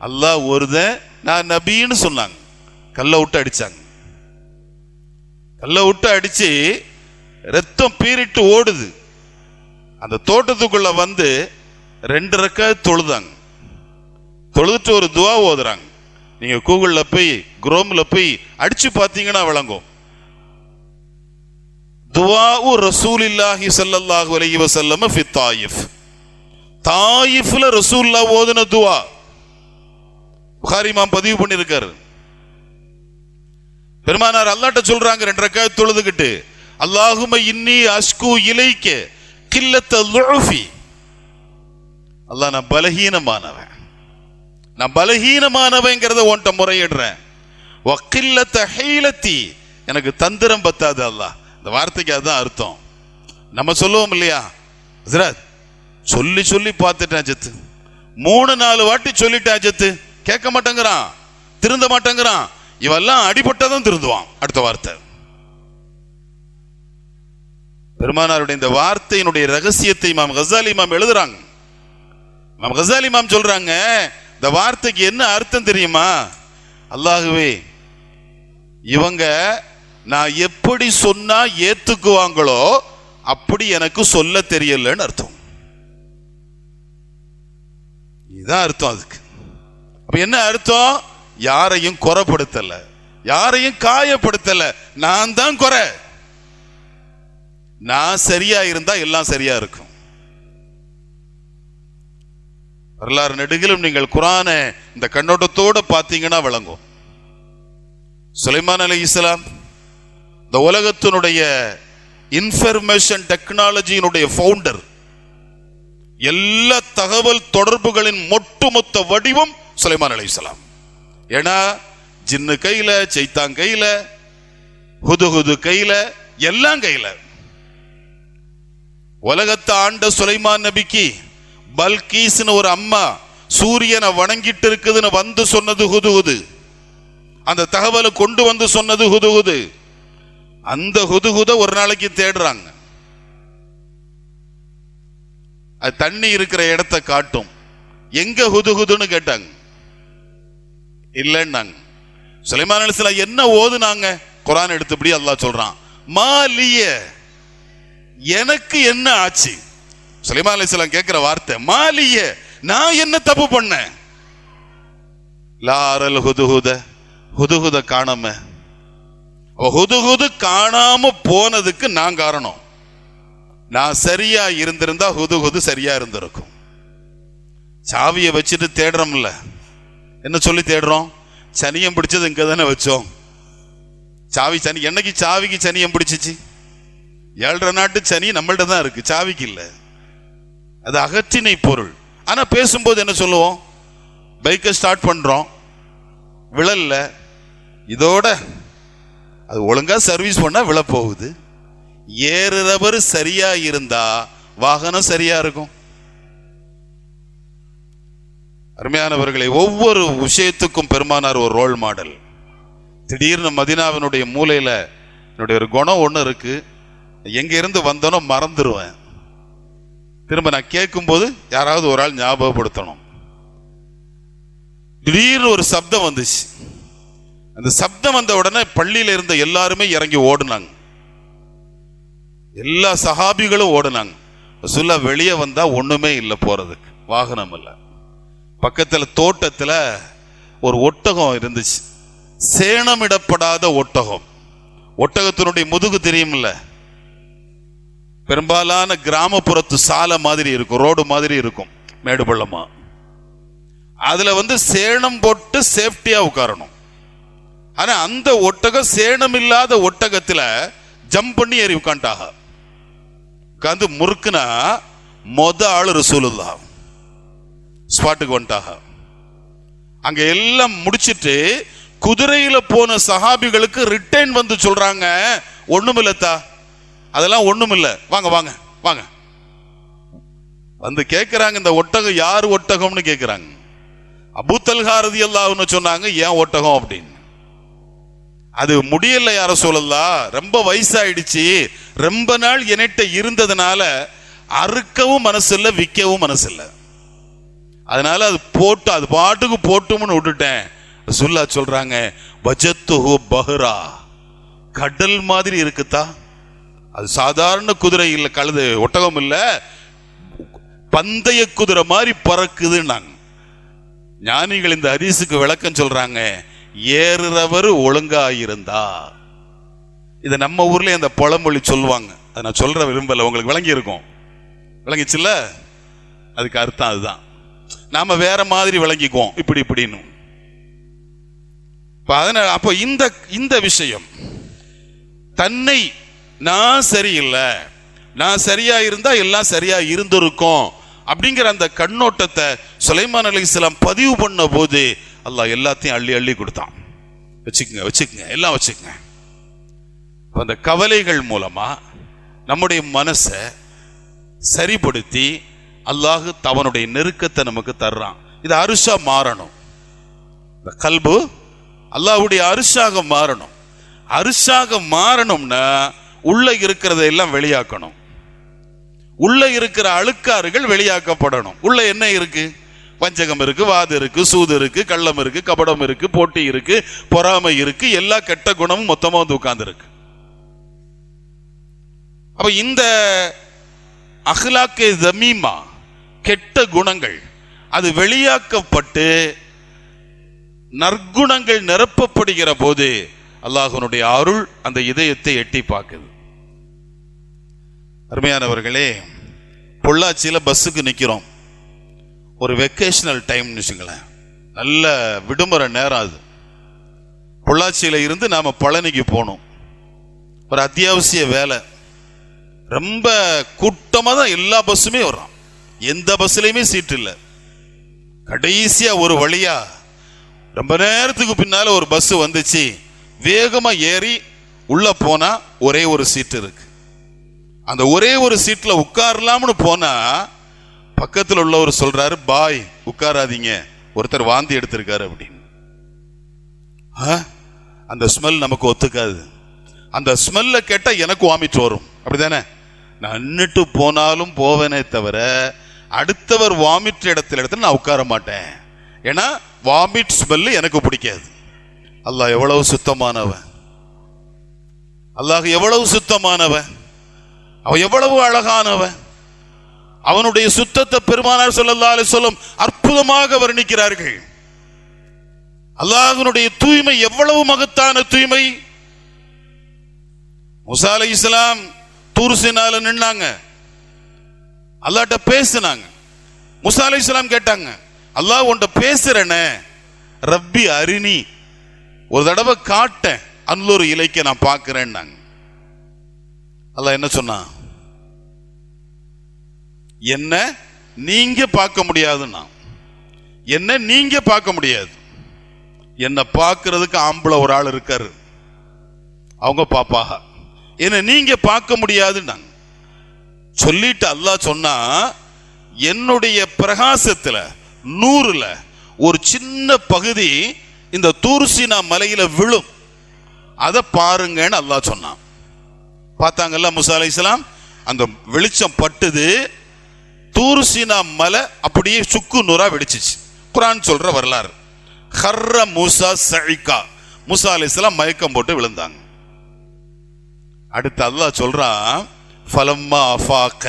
அல்லாஹ் ஒருதன், நான் நபின்னு சொன்னாங்க. கல்லை விட்டு அடிச்சாங்க. கல்லை விட்டு அடிச்சு ரத்தம் பீறிட்டு ஓடுது. அந்த தோட்டத்துக்குள்ள வந்து 2 ரக்காத் தொழுதாங்க. தொழுதுட்டு ஒரு துவா ஓதுறாங்க. நீங்க கூகுள்ல போய் குரோம்ல போய் அடிச்சு பார்த்தீங்கன்னா விளங்கும். துஆஉ ரசூலில்லாஹி ஸல்லல்லாஹு அலைஹி வஸல்லம் ஃபி தாயிஃப். தாயிஃப்ல ரசூலுல்லாஹ் ஓதுன துஆ புகாரி இமாம் பதிவு பண்ணியிருக்காரு. பெருமானார் அல்லாஹ்ட்ட சொல்றாங்க 2 ரக்காத் தொழுதுகிட்டு, அல்லாஹும்ம இன்னி அஷ்கு இலைக்க கில்லத்த லுஃபி. அல்லாஹ் நான் பலஹீனமானவன், நான் பலஹீனமானவங்கிறத உன்கிட்ட முறையிடுறேன். வக்கில்லத்த ஹீலத்தி, எனக்கு தந்திரம் பத்தாது அல்லாஹ். இந்த வார்த்தைக்கு அதுதான் அர்த்தம். நம்ம சொல்லுவோம் இல்லையா, ஹஸ்ரத் சொல்லி சொல்லி பார்த்துட்டேன் ஜத்து, 3-4 வாட்டி சொல்லிட்டேன் ஜத்து, கேட்க மாட்டேங்கிறான், திருந்த மாட்டேங்கிறான். இவெல்லாம் அடிபட்டதும் திருந்துவான். அடுத்த வார்த்தை பெருமானாருடைய இந்த வார்த்தையினுடைய ரகசியத்தை இமாம் கஸாலி இமாம் எழுதுறாங்க. இமாம் கஸாலி இமாம் சொல்றாங்க, இந்த வார்த்தைக்கு என்ன அர்த்தம் தெரியுமா? அல்லாஹ்வே, இவங்க நான் எப்படி சொன்னா ஏத்துக்குவாங்களோ அப்படி எனக்கு சொல்ல தெரியலன்னு அர்த்தம். இதுதான் அர்த்தம். அதுக்கு அப்ப என்ன அர்த்தம்? யாரையும் குறைப்படுத்தல, யாரையும் காயப்படுத்தல, நான் தான் குறை. நான் சரியா இருந்தா எல்லாம் சரியா இருக்கும். வரலாறு நெடுகிலும் நீங்கள் குர்ஆனை இந்த கண்ணோட்டத்தோட பார்த்தீங்கன்னா விளங்கும். சுலைமான் அலைஹிஸ்ஸலாம் இந்த உலகத்தினுடைய இன்ஃபர்மேஷன் டெக்னாலஜியினுடைய ஃபவுண்டர். எல்லா தகவல் தொடர்புகளின் ஒட்டுமொத்த வடிவம் சுலைமான் அலைஹிஸ்ஸலாம். ஏன்னா ஜின்னு கையில, சைத்தான் கையில, ஹுதுஹுது கையில, எல்லாம் கையில. உலகத்தை ஆண்ட சுலைமான் நபிக்கு பல்கீஸ்னு ஒரு அம்மா சூரியனை வணங்கிட்டு இருக்குதுன்னு வந்து சொன்னது ஹுதுஹுது. அந்த தகவலை கொண்டு வந்து சொன்னது ஹுதுஹுது. அந்த ஹுதுஹுத ஒரு நாளைக்கு தேடுறாங்க. அது தண்ணி இருக்கிற இடத்தை காட்டும். எங்க ஹுதுஹுதுன்னு கேட்டாங்க. இல்லைன்னாங்க. சுலைமான் அலைஹிஸ்ஸலாம் என்ன ஓதுனாங்க? குர்ஆன் எடுத்தபடி அல்லாஹ் சொல்றான், மாலிய, எனக்கு என்ன ஆச்சு? சுலைமான் அலைஹிஸ்ஸலாம் கேட்கிற வார்த்தை மாலிய, நான் என்ன தப்பு பண்ணேன்? லாரல் ஹுதுஹுத, ஹுதுஹுத காணாம. ஹுதுஹுது காணாம போனதுக்கு நான் காரணம். நான் சரியா இருந்திருந்தா ஹுதுஹுது சரியா இருந்திருக்கும். சாவியை வச்சுட்டு தேடுறோம்ல, என்ன சொல்லி தேடுறோம்? சனியம் பிடிச்சது இங்க தானே வச்சோம். சாவி சனி என்னைக்கு சாவிக்கு சனியம் பிடிச்சிச்சு? 7.5 நாட்டு சனி நம்மள்ட்ட தான் இருக்கு, சாவிக்கு இல்லை. அது அகற்றினை பொருள். ஆனா பேசும்போது என்ன சொல்லுவோம்? பைக்கை ஸ்டார்ட் பண்றோம், விழல்ல, இதோட அது ஒழுங்கா சர்வீஸ் பண்ணா விழ போகுது. ஏறுறவர் சரியா இருந்தா வாகனம் சரியா இருக்கும். அருமையானவர்களை, ஒவ்வொரு விஷயத்துக்கும் பெருமானார் ஒரு ரோல் மாடல். திடீர்னு மதீனாவினுடைய மூலையில என்னுடைய ஒரு குணம் ஒன்று இருக்கு, எங்க இருந்து வந்தனோ மறந்துடுவேன். திரும்ப நான் கேட்கும்போது யாராவது ஒரு ஆள் ஞாபகப்படுத்தணும். திடீர்னு ஒரு சப்தம் வந்துச்சு. அந்த சப்தம் வந்த உடனே பள்ளியில இருந்த எல்லாருமே இறங்கி ஓடுனாங்க. எல்லா சஹாபிகளும் ஓடுனாங்க. ரசூலுல்லாஹ் வெளியே வந்தா ஒண்ணுமே இல்லை போறதுக்கு, வாகனம் இல்லை. பக்கத்துல தோட்டத்துல ஒரு ஒட்டகம் இருந்துச்சு, சேணமிடப்படாத ஒட்டகம். ஒட்டகத்தினுடைய முதுகு தெரியுமில்ல, பெரும்பாலான கிராமப்புறத்து சாலை மாதிரி இருக்கும், ரோடு மாதிரி இருக்கும், மேடு பள்ளமா. அதுல சேணம் போட்டு சேஃப்டியா உட்காரணும். ஆனா அந்த ஒட்டகம் சேணம் இல்லாத ஒட்டகத்துல ஜம்ப் பண்ணி ஏறி உட்காண்டாக. உட்காந்து முறுக்குனா ஆளு ரசூலுல்லாஹ் ஸ்பாட்டுக்கு வந்துட்டாக. அங்க எல்லாம் முடிச்சிட்டு குதிரையில போன சஹாபிகளுக்கு ரிட்டர்ன் வந்து சொல்றாங்க, ஒண்ணுமில்லத்தா, அதெல்லாம் ஒண்ணுமில்ல, வாங்க வாங்க வாங்க. வந்து கேட்கிறாங்க, இந்த ஒட்டகம் யாரு ஒட்டகம்னு கேட்கிறாங்க. அபூ தல்ஹா ரலியல்லாஹு அன்ஹு சொன்னாங்க, ஏன் ஒட்டகம் அப்படின்னு. அது முடியல யார சொல்லலாம், ரொம்ப வயசாயிடுச்சு, ரொம்ப நாள் என்கிட்ட இருந்ததுனால அறுக்கவும் மனசு இல்லை, விற்கவும் மனசு இல்லை, அதனால அது போட்டு அது பாட்டுக்கு போட்டும்னு விட்டுட்டேன். ரசூலுல்லாஹ் சொல்றாங்க, வஜத்துஹு பஹ்ரா, கடல் மாதிரி இருக்குதா. அது சாதாரண குதிரை இல்லை, கழுது ஒட்டகம் இல்லை, பந்தய குதிரை மாதிரி பறக்குதுன்னாங்க. ஞானிகள் இந்த ஹதீஸுக்கு விளக்கம் சொல்றாங்க, ஏறுறவர் ஒழுங்கா இருந்தா. இதை நம்ம ஊர்ல அந்த பழமொழி சொல்லுவாங்க, அதை நான் சொல்ற விரும்பல, உங்களுக்கு விளங்கி இருக்கும், விளங்கிச்சுல்ல? அதுக்கு அர்த்தம் அதுதான். நாம வேற மாதிரி விளங்கிக்குவோம், இப்படி இப்படின்னு. அதனால அப்போ இந்த விஷயம், தன்னை நான் சரியில்லை, நான் சரியா இருந்தா எல்லாம் சரியா இருந்திருக்கும் அப்படிங்கிற அந்த கண்ணோட்டத்தை சுலைமான் அலைஹிஸ்ஸலாம் பதிவு பண்ண போது அல்லாஹ் எல்லாத்தையும் அள்ளி அள்ளி கொடுத்தான். வச்சுக்கங்க வச்சுக்கங்க எல்லாம் வச்சுக்கங்க. அந்த கவலைகள் மூலமா நம்முடைய மனசை சரிப்படுத்தி அல்லாஹ் தவனுடைய நெருக்கத்தை நமக்கு தர்றான். இது அரிசா மாறணும். இந்த கல்பு அல்லாஹ்வுடைய அரிசாக மாறணும். அரிசாக மாறணும்னா உள்ள இருக்கிறத எல்லாம் வெளியாக்கணும். உள்ள இருக்கிற அழுக்காறுகள் வெளியாக்கப்படணும். உள்ள என்ன இருக்கு? வஞ்சகம் இருக்கு, வாது இருக்கு, சூது இருக்கு, கள்ளம் இருக்கு, கபடம் இருக்கு, போட்டி இருக்கு, பொறாமை இருக்கு, எல்லா கெட்ட குணமும் மொத்தமா வந்து உட்கார்ந்து இருக்கு. அப்ப இந்த அஹ்லாக்கே ஜமீமா, கெட்ட குணங்கள் அது வெளியாக்கப்பட்டு நற்குணங்கள் நிரப்பப்படுகிற போது அல்லாஹ்வுடைய அருள் அந்த இதயத்தை எட்டி பார்க்குது. அருமையானவர்களே, பொள்ளாச்சியில பஸ்ஸுக்கு நிக்கிறோம். ஒரு வெக்கேஷனல் டைம்னு வச்சுங்களேன், நல்ல விடுமுறை நேரம். அது பொள்ளாச்சியில இருந்து நாம பழனிக்கு போகணும். ஒரு அத்தியாவசிய வேலை, ரொம்ப கூட்டமா தான் எல்லா பஸ்ஸுமே வரும், எந்த பஸ்லயுமே சீட் இல்லை. கடைசியா ஒரு வழியா ரொம்ப நேரத்துக்கு பின்னால ஒரு பஸ் வந்துச்சு, வேகமா ஏறி உள்ள போனா ஒரே ஒரு சீட் இருக்கு. அந்த ஒரே ஒரு சீட்ல உட்காரலாம்னு போனா பக்கத்தில் உள்ளவர் சொல்றாரு, பாய் உட்காராதீங்க, ஒருத்தர் வாந்தி எடுத்திருக்காரு அப்படின்னு. அந்த ஸ்மெல் நமக்கு ஒத்துக்காது. அந்த ஸ்மெல்ல கேட்டா எனக்கு வாமிட் வரும், அப்படிதானே? நான் நின்னுட்டு போனாலும் போவேனே தவிர அடுத்தவர் வாமிட் இடத்துல நான் உட்கார மாட்டேன். ஏன்னா வாமிட் ஸ்மெல் எனக்கு பிடிக்காது. அல்லாஹ் எவ்வளவு சுத்தமானவன், அல்லாஹ் எவ்வளவு சுத்தமானவன், அவன் எவ்வளவு அழகானவன். அவனுடைய சுத்தத்தை பெருமானார் ஸல்லல்லாஹு அலைஹி வஸல்லம் அற்புதமாக வர்ணிக்கிறார்கள். அல்லாஹ்வுடைய தூய்மை எவ்வளவு மகத்தான தூய்மை. மூசா அலைஹிஸ்ஸலாம் தூர் சீனால நின்னாங்க, அல்லாஹ்ட்ட பேசினாங்க. மூசா அலைஹிஸ்ஸலாம் கேட்டாங்க, அல்லாஹ் உன்கிட்ட பேசுறேனே, ரப்பி அரிணி, ஒரு தடவை காட்டேன், அன்லொரு இலைக்க நான் பார்க்கிறேன். அல்லாஹ் என்ன சொன்னா, என்ன நீங்க பார்க்க முடியாதுன்னா, என்ன நீங்க பார்க்க முடியாது, என்ன பார்க்கறதுக்கு ஆம்பளை ஒரு ஆள் இருக்காரு, அவங்க பாப்பாக, என்ன நீங்க பார்க்க முடியாதுன்னு சொல்லிட்டு அல்லாஹ் சொன்னா, என்னுடைய பிரகாசத்துல நூறுல ஒரு சின்ன பகுதி இந்த தூர்சினா மலையில விழும், அதை பாருங்கன்னு அல்லாஹ் சொன்னான். பார்த்தாங்கல்ல மூசா அலைஹிஸ்ஸலாம், அந்த வெளிச்சம் பட்டுது, தூர்சினா மலை அப்படியே சுக்கு நூறா வெடிச்சிச்சு. குர்ஆன் சொல்ற வரலாறு. ஹர்ர மூசா சஇகா, மூசா அலைஹிஸ்ஸலாம் மயக்கம் போட்டு விழுந்தாங்க. அடுத்து அல்லாஹ் சொல்றான், ஃபலம்மா அஃபாக,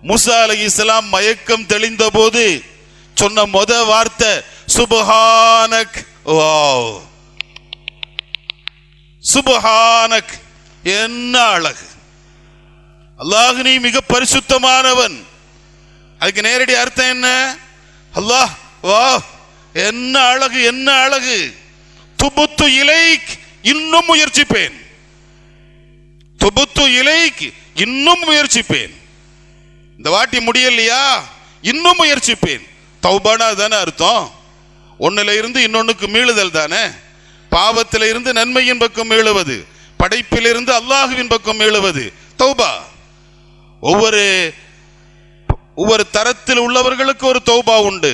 மூசா அலைஹிஸ்ஸலாம் மயக்கம் தெளிந்த போது சொன்ன முத வார்த்தை சுப்ஹானக். வாவ், சுப்ஹானக், என்ன அழகு அல்லாஹ், நீ மிக பரிசுத்தமானவன். அதுக்கு நேரடி அர்த்தம் என்ன? அல்லாஹ் வா, என்ன அழகு, என்ன அழகு. துபுத்து இலைக், இன்னும் முயற்சிப்பேன். துபுத்து இலைக், இன்னும் முயற்சிப்பேன். இந்த வாட்டி முடியலையா, இன்னும் முயற்சிப்பேன். தௌபானா தானே அர்த்தம், ஒன்னுல இருந்து இன்னொன்னுக்கு மீளுதல் தானே. பாவத்தில இருந்து நன்மையின் பக்கம் மீளுவது, படைப்பிலிருந்து அல்லாஹுவின் பக்கம் மீளுவது தௌபா. ஒவ்வொரு தரத்தில் உள்ளவர்களுக்கு ஒரு தௌபா உண்டு.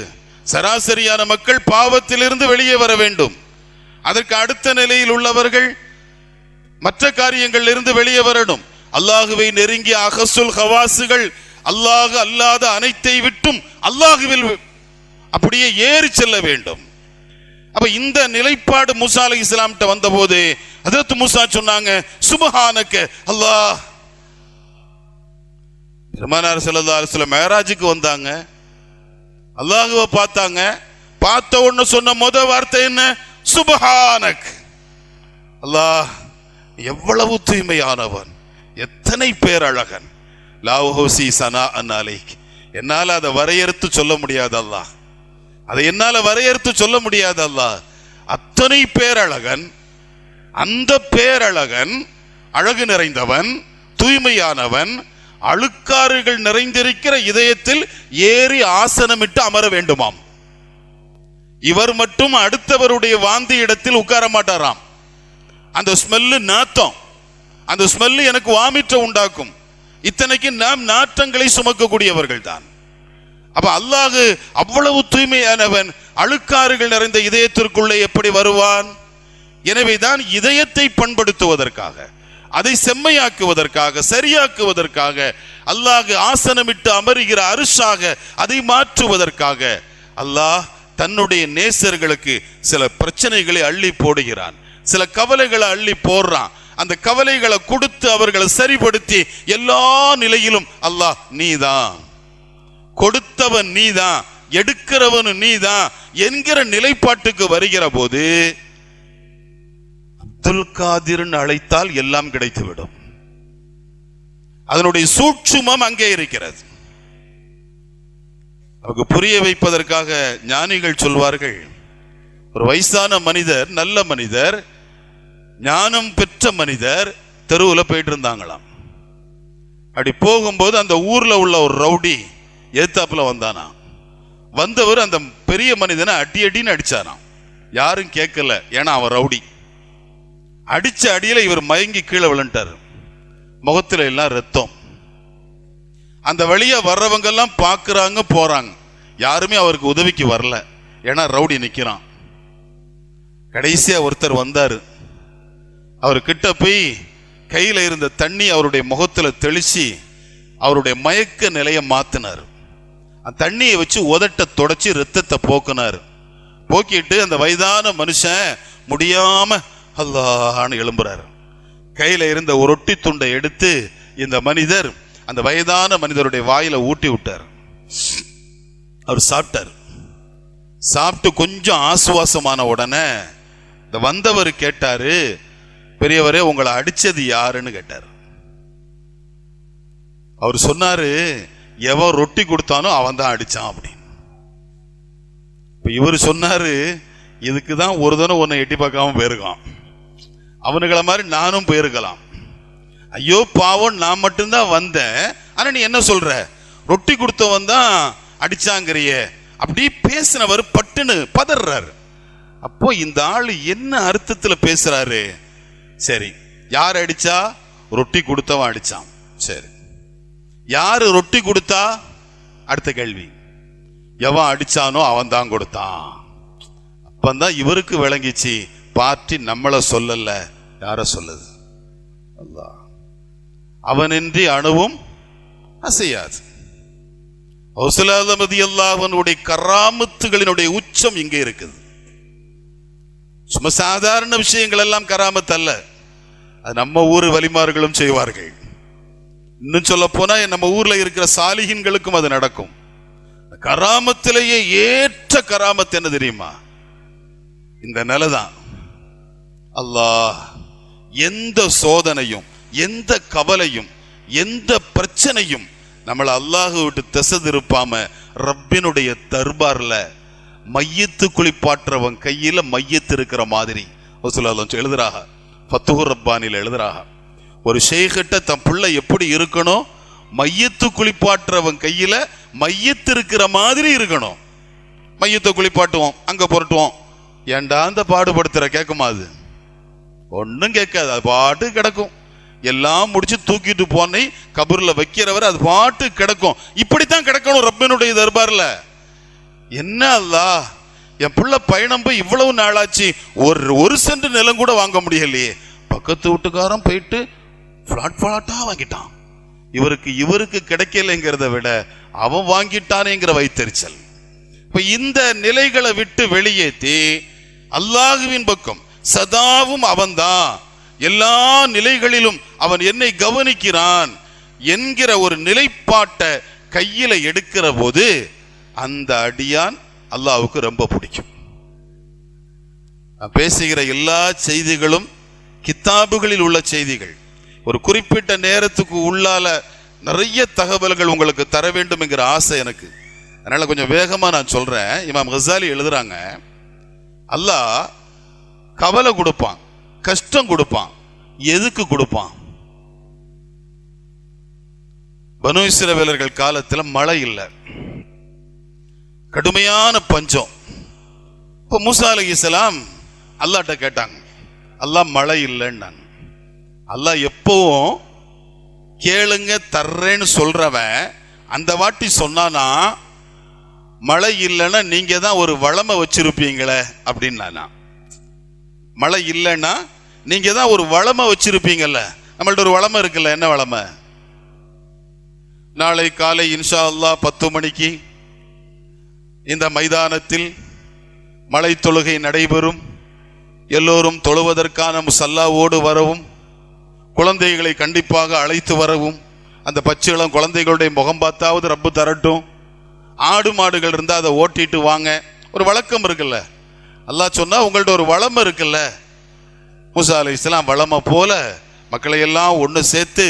சராசரியான மக்கள் பாவத்திலிருந்து வெளியே வர வேண்டும். அதற்கு அடுத்த நிலையில் உள்ளவர்கள் மற்ற காரியங்களில் இருந்து வெளியே வரணும். அல்லாஹுவை நெருங்கிய அகசுல் ஹவாசுகள் அல்லாஹ் அல்லாத அனைத்தை விட்டும் அல்லாஹுவில் அப்படியே ஏறி செல்ல வேண்டும். அப்ப இந்த நிலைப்பாடு மூசா அலைஹிஸ்ஸலாம் கிட்ட வந்தபோது ஹஜ்ரத் மூசா சொன்னாங்க, சுப்ஹானக அல்லாஹ். பெருமானார் ஸல்லல்லாஹு அலைஹி வஸல்லம் மேராஜுக்கு வந்தாங்க, அல்லாஹுவை பார்த்தாங்க. பார்த்த உடனே சொன்ன முத வார்த்தை என்ன? சுப்ஹானக். அல்லாஹ் எவ்வளவு தூய்மையானவன், எத்தனை பேரழகன். லாஹோசி சனா அன்னாலைக், என்னால் அதை வரையறுத்து சொல்ல முடியாது அல்லாஹ், அதை என்னால் வரையறுத்து சொல்ல முடியாது அல்லாஹ். அத்தனை பேரழகன், அந்த பேரழகன் அழகு நிறைந்தவன், தூய்மையானவன், அழுக்காறுகள் நிறைந்திருக்கிற இதயத்தில் ஏறி ஆசனமிட்டு அமர வேண்டுமாம். இவர் மட்டும் அடுத்தவருடைய வாந்தி இடத்தில் உட்கார மாட்டாராம். அந்த ஸ்மெல்லு நாத்தம், அந்த ஸ்மெல்லு எனக்கு வாமிட்ட உண்டாக்கும். இத்தனைக்கு நாம் நாற்றங்களை சுமக்கக்கூடியவர்கள் தான். அப்ப அல்லாஹ் அவ்வளவு தூய்மையானவன், அழுக்காறுகள் நிறைந்த இதயத்திற்குள்ளே எப்படி வருவான்? எனவேதான் இதயத்தை பண்படுத்துவதற்காக, அதை செம்மையாக்குவதற்காக, சரியாக்குவதற்காக, அல்லாஹ் ஆசனமிட்டு அமருகிற அரிசாக அதை மாற்றுவதற்காக அல்லாஹ் தன்னுடைய நேசர்களுக்கு சில பிரச்சனைகளை அள்ளி போடுகிறான், சில கவலைகளை அள்ளி போடுறான். அந்த கவலைகளை கொடுத்து அவர்களை சரிப்படுத்தி எல்லா நிலையிலும் அல்லாஹ் நீதான், கொடுத்தவன் நீதான், எடுக்கிறவன் நீதான் என்கிற நிலைப்பாட்டுக்கு வருகிற போது அப்துல் காதிர்னு அழைத்தால் எல்லாம் கிடைத்துவிடும். அதனுடைய சூட்சுமம் அங்கே இருக்கிறது. நமக்கு புரிய வைப்பதற்காக ஞானிகள் சொல்வார்கள், ஒரு வயசான மனிதர், நல்ல மனிதர், ஞானம் பெற்ற மனிதர் தெருவில் போயிட்டு இருந்தாங்களாம். அப்படி போகும்போது அந்த ஊர்ல உள்ள ஒரு ரவுடி எதிர்த்தாப்புல வந்தானா. வந்தவர் அந்த பெரிய மனிதனை அடி அடின்னு அடிச்சாராம். யாரும் கேட்கல, ஏன்னா அவன் ரவுடி. அடிச்ச அடியில இவர் மயங்கி கீழே விழுந்துட்டாரு. முகத்துல எல்லாம் ரத்தம். அந்த வழியா வர்றவங்க எல்லாம் பாக்குறாங்க, போறாங்க. யாருமே அவருக்கு உதவிக்கு வரல, ஏன்னா ரவுடி நிக்கிறான். கடைசியா ஒருத்தர் வந்தாரு. அவர் கிட்ட போய் கையில இருந்த தண்ணி அவருடைய முகத்துல தெளிச்சு அவருடைய மயக்க நிலையை மாத்தினார். அந்த தண்ணியை வச்சு உதட்ட தொடச்சி ரத்தத்தை போக்குனார். போக்கிட்டு அந்த வயதான மனுஷன் முடியாம அல்லாஹ்னு எழும்புறாரு. கையில இருந்த ஒரு ரொட்டி துண்டை எடுத்து இந்த மனிதர் அந்த வயதான மனிதருடைய வாயில ஊட்டி விட்டார். அவர் சாப்பிட்டார். சாப்பிட்டு கொஞ்சம் ஆசுவாசமான உடனே இந்த வந்தவர் கேட்டாரு, பெரியவரே உங்களை அடிச்சது யாருன்னு கேட்டார். அவர் சொன்னாரு, எவன் ரொட்டி கொடுத்தானோ அவன் தான் அடிச்சான் அப்படின்னு. இப்ப இவர் சொன்னாரு, இதுக்கு தான் ஒரு தினம் உன்னை எட்டி பார்க்காம போயிருக்கான். அவனுங்களை மாதிரி நானும் போயிருக்கலாம். ஐயோ பாவம், நான் மட்டும்தான் வந்தேன், ஆனா நீ என்ன சொல்ற, ரொட்டி கொடுத்தவன் தான் அடிச்சாங்கிறிய, அப்படி பேசினவர் பட்டுன்னு பதறாரு. அப்போ இந்த ஆள் என்ன அர்த்தத்துல பேசுறாரு? சரி, யார் அடிச்சா? ரொட்டி கொடுத்தவன் அடிச்சான். சரி, யாரு ரொட்டி கொடுத்தா? அடுத்த கேள்வி, எவன் அடிச்சானோ அவன் தான் கொடுத்தான். அப்பந்தான் இவருக்கு விளங்கிச்சு, பார்ட்டி நம்மள சொல்லல, யார சொல்லுது? அல்லாஹ். அவனின்றி அணுவும் அசையாது. அவனுடைய கராமத்துகளினுடைய உச்சம் இங்கே இருக்குது. சும்மா சாதாரண விஷயங்கள் எல்லாம் கராமத்து அல்ல, அது நம்ம ஊர் வலிமார்களும் செய்வார்கள். இன்னும் சொல்ல போனா நம்ம ஊர்ல இருக்கிற சாலிகின்களுக்கும் அது நடக்கும். கராமத்திலேயே ஏற்ற கராமத்து என்ன தெரியுமா? இந்த நிலைதான். அல்லாஹ் எந்த சோதனையும், எந்த கவலையும், எந்த பிரச்சனையும் நம்மளை அல்லாஹ் விட்டு திசை திருப்பாம ரப்பினுடைய தர்பார்ல மையத்து குளிப்பாற்றவன் கையில மையத்து இருக்கிற மாதிரி எழுதுறாக. ஃபத்துஹுர் ரப்பானில் எழுதுறாக, ஒரு ஷேகிட்ட தன் பிள்ளை எப்படி இருக்கணும், மையத்து குளிப்பாற்றவன் கையில மையத்து இருக்கிற மாதிரி இருக்கணும். மையத்தை குளிப்பாட்டுவோம், அங்க புரட்டுவோம், ஏண்டா அந்த பாடுபடுத்துற, கேட்குமா? அது ஒன்னும் கேட்காது, அது பாட்டு கிடக்கும். எல்லாம் முடிச்சு தூக்கிட்டு போனை கபூர்ல வைக்கிறவர் அது பாட்டு கிடக்கும். இப்படித்தான் கிடக்கணும் ரப்பினுடைய தர்பார்ல. என்ன அல்லாஹ், என் பிள்ளை பயணம் போய் இவ்வளவு நாளாச்சு, ஒரு சென்ட் நிலம் கூட வாங்க முடியலையே. பக்கத்து வீட்டுக்காரன் போயிட்டு பிளாட்டா வாங்கிட்டான், இவருக்கு கிடைக்கலைங்கிறத விட அவன் வாங்கிட்டானேங்கிற வைத்தறிச்சல். இப்ப இந்த நிலைகளை விட்டு வெளியேற்றி அல்லாஹுவின் பக்கம் சதாவும் அவன்தான், எல்லா நிலைகளிலும் அவன் என்னை கவனிக்கிறான் என்கிற ஒரு நிலைப்பாட்டை கையில எடுக்கிற போது அந்த அடியான் அல்லாஹ்வுக்கு ரொம்ப பிடிக்கும். பேசுகிற எல்லா செய்திகளும் கித்தாபுகளில் உள்ள செய்திகள். ஒரு குறிப்பிட்ட நேரத்துக்கு உள்ளால நிறைய தகவல்கள் உங்களுக்கு தர வேண்டும் என்கிற ஆசை எனக்கு. அதனால கொஞ்சம் வேகமா நான் சொல்றேன். இமாம் கஸாலி எழுதுறாங்க, அல்லாஹ் கவலை கொடுப்பான், கஷ்டம் கொடுப்பான். எதுக்கு கொடுப்பான்? பனு இஸ்ரவேலர்கள் காலத்துல மழை இல்லை, கடுமையான பஞ்சம். இப்ப மூசா அலைஹிஸ்ஸலாம் அல்லாஹ்ட்ட கேட்டாங்க, அல்லாஹ் மழை இல்லைன்னாங்க. அல்லாஹ் எப்பவும் கேளுங்க தர்றேன்னு சொல்றவன் அந்த வாட்டி சொன்னானா, மழை இல்லைன்னா நீங்க தான் ஒரு வளமை வச்சிருப்பீங்களே அப்படின்னா. மழை இல்லைன்னா நீங்க தான் ஒரு வளமை வச்சிருப்பீங்கல்ல. நம்மள்ட்ட ஒரு வளமை இருக்குல்ல, என்ன வளமை? நாளை காலை இன்ஷா அல்லாஹ் 10 மணிக்கு இந்த மைதானத்தில் மழை தொழுகை நடைபெறும். எல்லோரும் தொழுவதற்கான முசல்லாவோடு வரவும், குழந்தைகளை கண்டிப்பாக அழைத்து வரவும். அந்த பச்சிளம் குழந்தைகளுடைய முகம் பார்த்தாவது ரப்பு தரட்டும். ஆடு மாடுகள் இருந்தால் அதை ஓட்டிட்டு வாங்க. ஒரு வழக்கம் இருக்குல்ல. அல்லாஹ் சொன்னா உங்கள்ட்ட ஒரு வளமை இருக்குல்ல. மூசா அலைஹிஸ்ஸலாம் வளமை போல மக்களை எல்லாம் ஒன்று சேர்த்து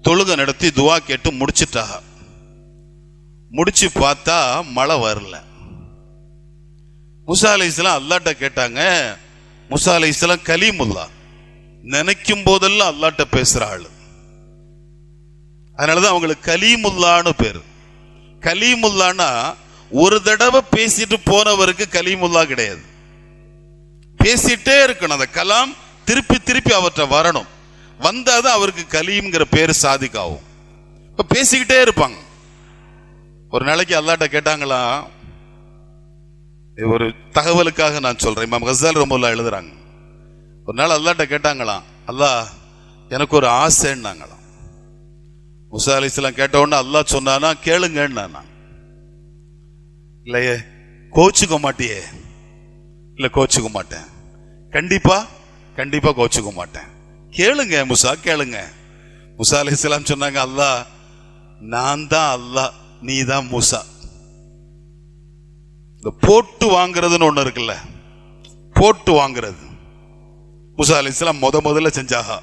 தொழுகை நடத்தி துவா கேட்டு முடிச்சுட்டாங்க. முடிச்சு பார்த்தா மழை வரல. மூசா அலைஹிஸ்ஸலாம் அல்லாஹ்ட்ட கேட்டாங்க. மூசா அலைஹிஸ்ஸலாம் கலீமுல்லா, நினைக்கும் போதெல்லாம் அல்லாஹ்ட்ட பேசுற ஆளு. அதனாலதான் அவங்களுக்கு கலீமுல்லான்னு பேரு. கலீமுல்லான்னா ஒரு தடவை பேசிட்டு போனவருக்கு கலீமுல்லா கிடையாது. பேசிட்டே இருக்கணும், அந்த கலாம் திருப்பி திருப்பி அவர்கிட்ட வரணும். வந்தாதான் அவருக்கு கலீம்ங்கிற பேரு சாதிக்காகும். இப்ப பேசிக்கிட்டே இருப்பாங்க. ஒரு நாளைக்கு அல்லாஹ்ட்ட கேட்டாங்களா, ஒரு தகவலுக்காக நான் சொல்றேன், இமாம் கஸாலி ரஹ்மத்துல்லாஹி எழுதுறாங்க. ஒரு நாள் அல்லாஹ்ட்ட கேட்டாங்களாம், அல்லாஹ் எனக்கு ஒரு ஆசைன்னாங்களாம். மூசா அலைஹிஸ்ஸலாம் கேட்ட உடனே அல்லாஹ் சொன்னானா, கேளுங்கன்னு. இல்லையே, கோச்சுக்க மாட்டியே? இல்ல கோச்சுக்க மாட்டேன், கண்டிப்பா கண்டிப்பா கோச்சுக்க மாட்டேன், கேளுங்க மூசா கேளுங்க. மூசா அலைஹிஸ்ஸலாம் சொன்னாங்க, அல்லாஹ் நான் தான் அல்லாஹ், நீ தான் மூசா. இந்த போட்டு வாங்குறதுன்னு ஒண்ணு இருக்குல்ல, போட்டு வாங்குறது. மூசா அலைஹிஸ்ஸலாம் முதல்ல செஞ்சாக,